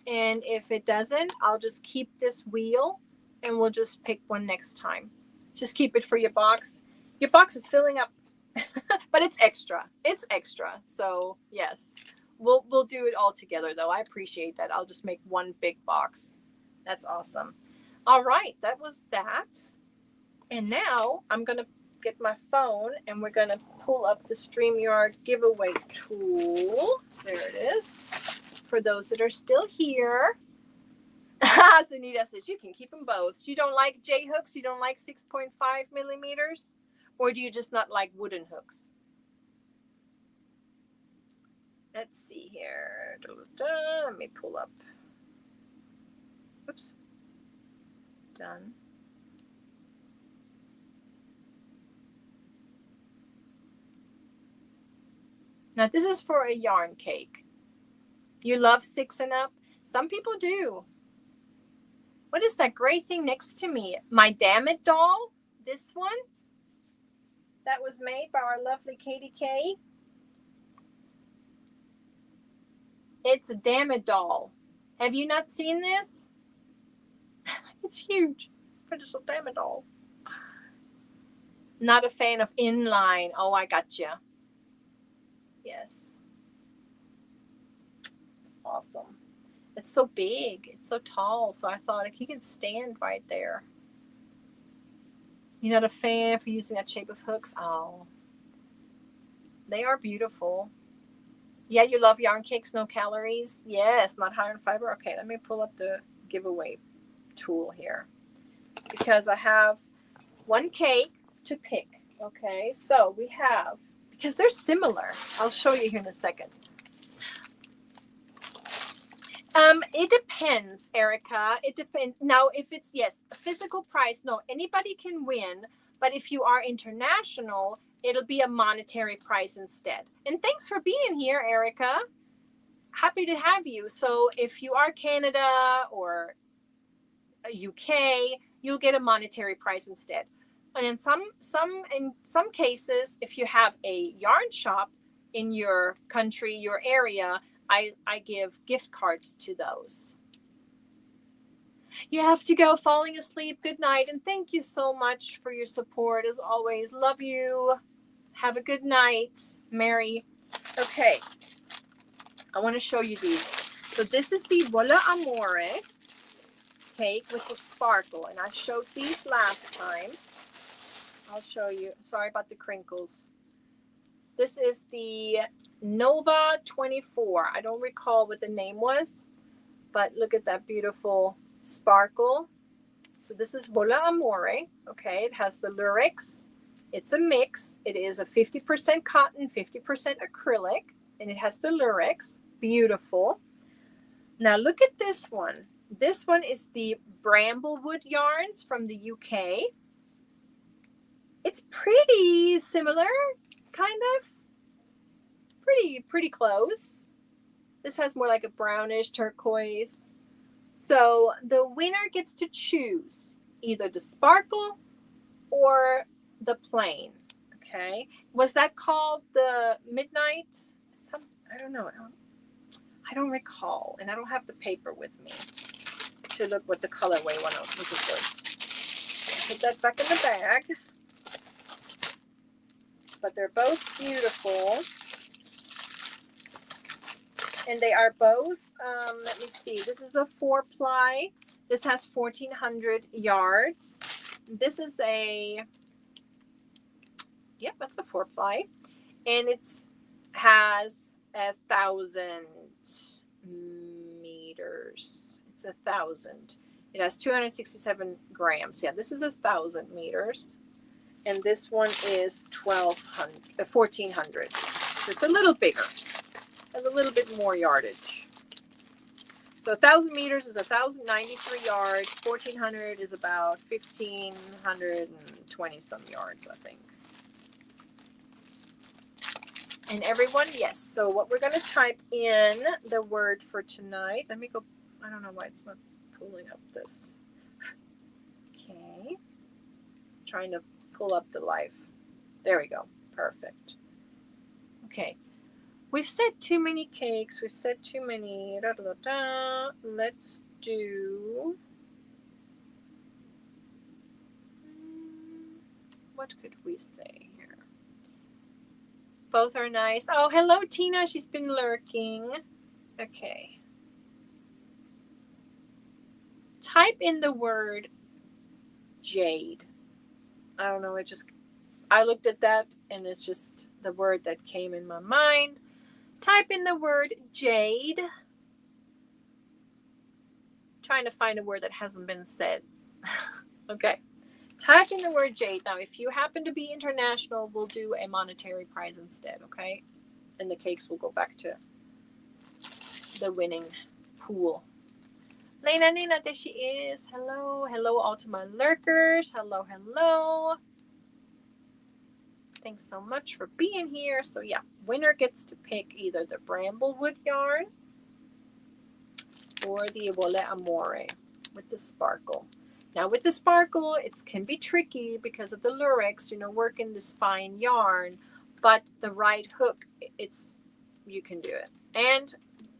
And if it doesn't, I'll just keep this wheel and we'll just pick one next time. Just keep it for your box. Your box is filling up, but it's extra. It's extra. So yes, we'll do it all together though. I appreciate that. I'll just make one big box. That's awesome. All right. That was that. And now I'm going to get my phone and we're going to pull up the StreamYard giveaway tool. There it is. For those that are still here. Sunita says you can keep them both. You don't like J hooks? You don't like 6.5 millimeters? Or do you just not like wooden hooks? Let's see here. Let me pull up. Oops. Done. Now this is for a yarn cake. You love 6 and up? Some people do. What is that gray thing next to me? My Damn It doll? This one? That was made by our lovely Katie K. It's a Damn It doll. Have you not seen this? It's huge, but it's a Damn It doll. Not a fan of inline. Oh, I gotcha. Yes. Awesome. It's so big. It's so tall. So I thought he can stand right there. You're not a fan for using that shape of hooks? Oh. They are beautiful. Yeah, you love yarn cakes, no calories? Yes, not high in fiber. Okay, let me pull up the giveaway tool here. Because I have one cake to pick. Okay, so we have, because they're similar, I'll show you here in a second. It depends, Erica. It depends. Now, if it's, yes, a physical price, no, anybody can win. But if you are international, it'll be a monetary price instead. And thanks for being here, Erica. Happy to have you. So if you are Canada or UK, you'll get a monetary price instead. And in some cases, if you have a yarn shop in your country, your area, I give gift cards to those. You have to go, falling asleep. Good night. And thank you so much for your support as always. Love you. Have a good night, Mary. Okay. I want to show you these. So this is the Vola Amore cake with the sparkle. And I showed these last time. I'll show you. Sorry about the crinkles. This is the Nova 24. I don't recall what the name was, but look at that beautiful sparkle. So this is Vola Amore. Okay, it has the Lurex. It's a mix. It is a 50% cotton, 50% acrylic, and it has the Lurex. Beautiful. Now look at this one. This one is the Bramblewood yarns from the UK. It's pretty similar, kind of. Pretty close. This has more like a brownish turquoise. So the winner gets to choose either the sparkle or the plain. Okay. Was that called the Midnight? I don't know. I don't recall, and I don't have the paper with me to look what the colorway one was. Put that back in the bag. But they're both beautiful. And they are both, let me see, this is a 4-ply. This has 1,400 yards. This is that's a 4-ply. And it has 1,000 meters. It's 1,000. It has 267 grams. Yeah, this is 1,000 meters. And this one is 1,400. So it's a little bigger. Has a little bit more yardage. So 1,000 meters is 1,093 yards. 1,400 is about 1,520 some yards, I think. And everyone, yes. So what we're going to type in the word for tonight. Let me go. I don't know why it's not pulling up this. Okay. Trying to pull up the live. There we go. Perfect. Okay. We've said too many cakes. We've said too many. Let's do. What could we say here? Both are nice. Oh, hello, Tina. She's been lurking. Okay. Type in the word jade. I don't know. I looked at that and it's just the word that came in my mind. Type in the word jade. Trying to find a word that hasn't been said. Okay. Type in the word jade. Now, if you happen to be international, we'll do a monetary prize instead, okay? And the cakes will go back to the winning pool. Lena, there she is. Hello. Hello, all to my lurkers. Hello, hello. Thanks so much for being here. So yeah, winner gets to pick either the Bramblewood yarn or the Vola Amore with the sparkle. Now with the sparkle, it can be tricky because of the Lurex, working this fine yarn, but the right hook, you can do it. And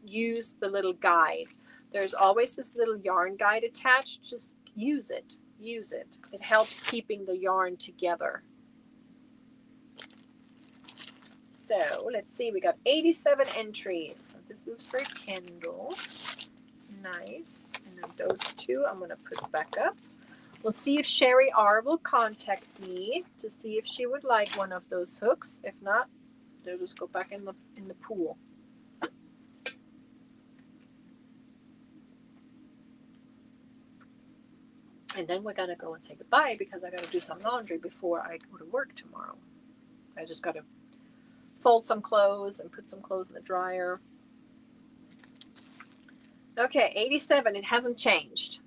use the little guide. There's always this little yarn guide attached. Just use it. Use it. It helps keeping the yarn together. So let's see, we got 87 entries. So this is for Kendall. Nice. And then those two I'm going to put back up. We'll see if Sherry R will contact me to see if she would like one of those hooks. If not, they'll just go back in the pool. And then we're going to go and say goodbye because I got to do some laundry before I go to work tomorrow. I just got to fold some clothes and put some clothes in the dryer. Okay, 87. It hasn't changed.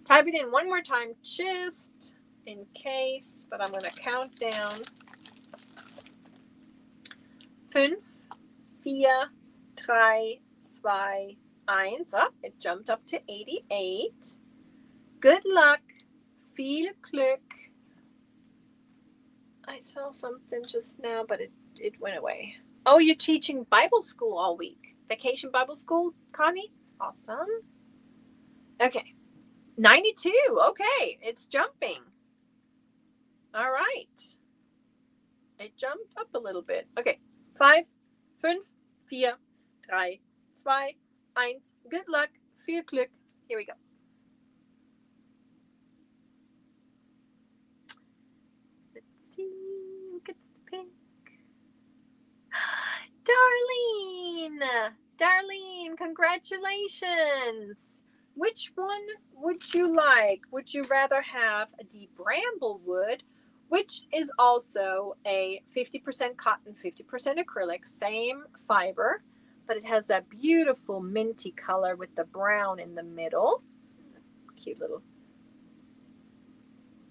Type it in one more time just in case, but I'm going to count down. 5, 4, 3, 2, 1. Oh, it jumped up to 88. Good luck. Viel Glück. I saw something just now, but it went away. Oh, you're teaching Bible school all week. Vacation Bible school, Connie? Awesome. Okay. 92. Okay. It's jumping. All right. It jumped up a little bit. Okay. 5, 5, 4, 3, 2, 1. Good luck. Viel Glück. Here we go. Let's see who gets the pink. Darlene, congratulations. Which one would you like? Would you rather have the Bramblewood, which is also a 50% cotton, 50% acrylic, same fiber, but it has that beautiful minty color with the brown in the middle. Cute little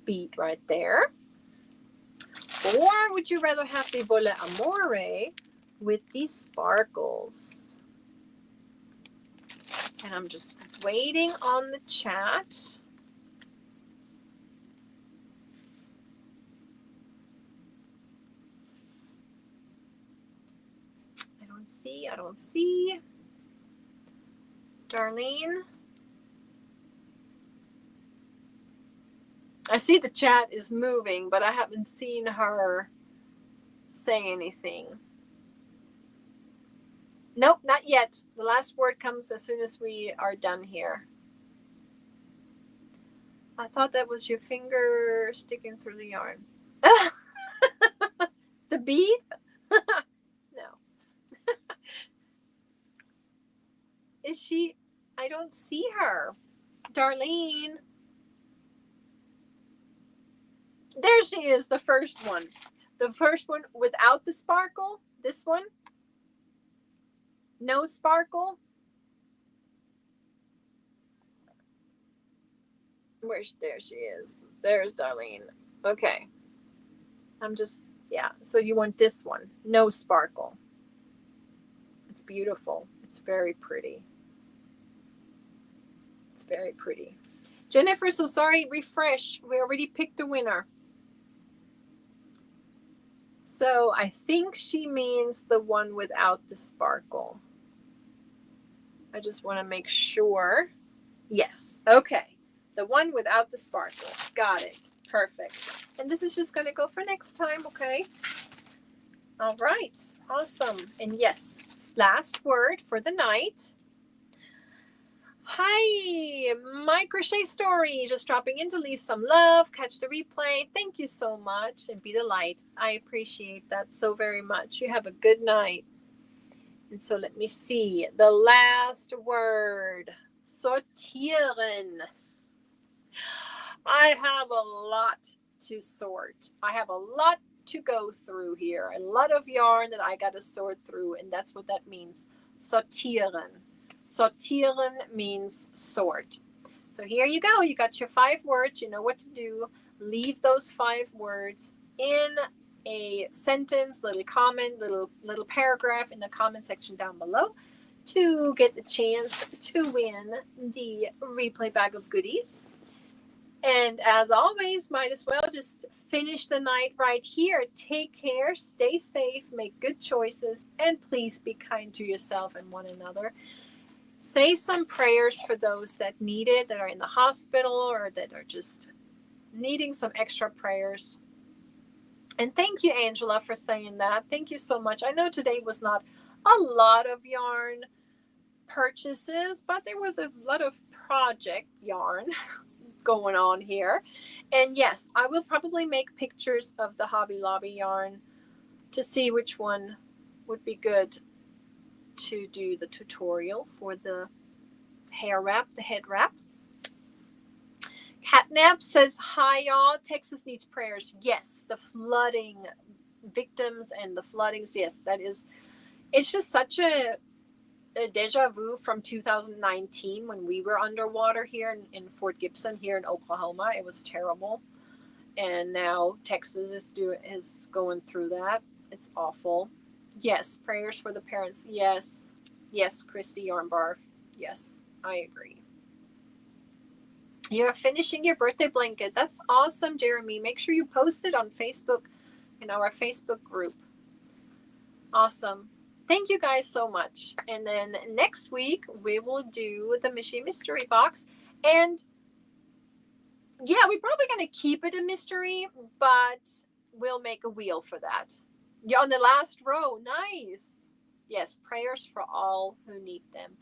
bead right there. Or would you rather have the Volle Amore with these sparkles? And I'm just waiting on the chat. I don't see. Darlene. I see the chat is moving, but I haven't seen her say anything. Nope, not yet. The last word comes as soon as we are done here. I thought that was your finger sticking through the yarn. The bead? No. Is she? I don't see her. Darlene. There she is, the first one. The first one without the sparkle. This one. No sparkle. There she is. There's Darlene. Okay. So you want this one. No sparkle. It's beautiful. It's very pretty. It's very pretty. Jennifer, so sorry, refresh. We already picked a winner. So I think she means the one without the sparkle. I just want to make sure. Yes. Okay. The one without the sparkle. Got it. Perfect. And this is just going to go for next time, okay? All right. Awesome. And yes, last word for the night. Hi, my crochet story. Just dropping in to leave some love, catch the replay. Thank you so much and be the light. I appreciate that so very much. You have a good night. And so let me see. The last word. Sortieren. I have a lot to sort. I have a lot to go through here. A lot of yarn that I got to sort through. And that's what that means. Sortieren. Sortieren means sort. So here you go. You got your 5 words. You know what to do. Leave those 5 words in a sentence, little comment, little paragraph in the comment section down below to get the chance to win the replay bag of goodies. And as always, might as well just finish the night right here. Take care, stay safe, make good choices, and please be kind to yourself and one another. Say some prayers for those that need it, that are in the hospital or that are just needing some extra prayers. And thank you, Angela, for saying that. Thank you so much. I know today was not a lot of yarn purchases, but there was a lot of project yarn going on here. And yes, I will probably make pictures of the Hobby Lobby yarn to see which one would be good to do the tutorial for the hair wrap, the head wrap. Catnap says, hi, y'all. Texas needs prayers. Yes, the flooding victims and the floodings. Yes, that is. It's just such a deja vu from 2019 when we were underwater here in Fort Gibson here in Oklahoma. It was terrible. And now Texas is going through that. It's awful. Yes, prayers for the parents. Yes. Yes, Christy Yarnbarf. Yes, I agree. You're finishing your birthday blanket. That's awesome, Jeremy. Make sure you post it on Facebook in our Facebook group. Awesome. Thank you guys so much. And then next week we will do the Michi mystery box. And yeah, we're probably going to keep it a mystery, but we'll make a wheel for that. You're on the last row. Nice. Yes, prayers for all who need them.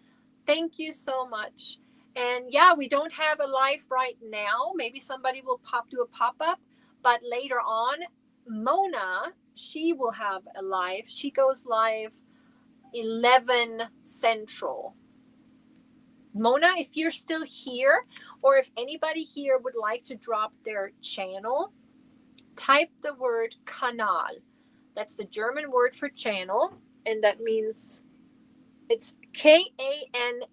Thank you so much. And yeah, we don't have a live right now. Maybe somebody will do a pop-up, but later on, Mona, she will have a live. She goes live 11 Central. Mona, if you're still here, or if anybody here would like to drop their channel, type the word Kanal. That's the German word for channel, and that means it's Kanal.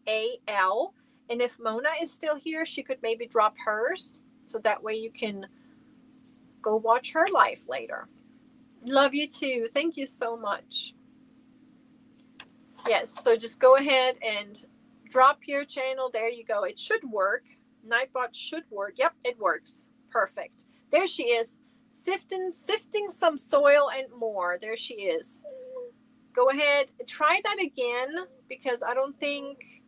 And if Mona is still here, she could maybe drop hers, so that way you can go watch her live later. Love you too. Thank you so much. Yes, so just go ahead and drop your channel. There you go. It should work. Nightbot should work. Yep, it works. Perfect. There she is. Sifting some soil and more. There she is. Go ahead. Try that again, because I don't think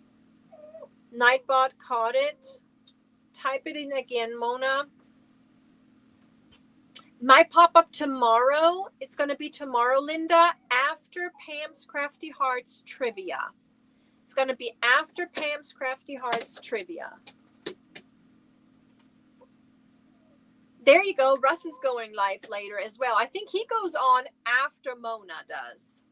Nightbot caught it. Type it in again, Mona. Might pop up tomorrow. It's going to be tomorrow, Linda, after Pam's Crafty Hearts trivia. It's going to be after Pam's Crafty Hearts trivia. There you go. Russ is going live later as well. I think he goes on after Mona does.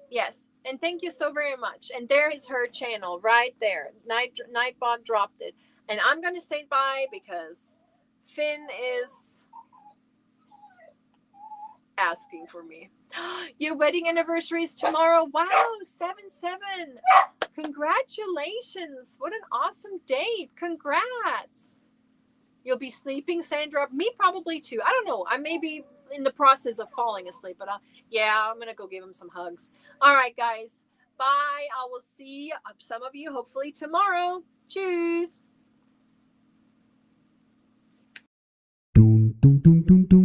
Yes. And thank you so very much. And there is her channel right there. Nightbot dropped it. And I'm going to say bye because Finn is asking for me. Your wedding anniversary is tomorrow. Wow, 7/7. Congratulations. What an awesome date. Congrats. You'll be sleeping, Sandra. Me probably too. I don't know. I may be in the process of falling asleep, but yeah, I'm going to go give him some hugs. All right, guys. Bye. I will see some of you hopefully tomorrow. Tschüss. Bum bum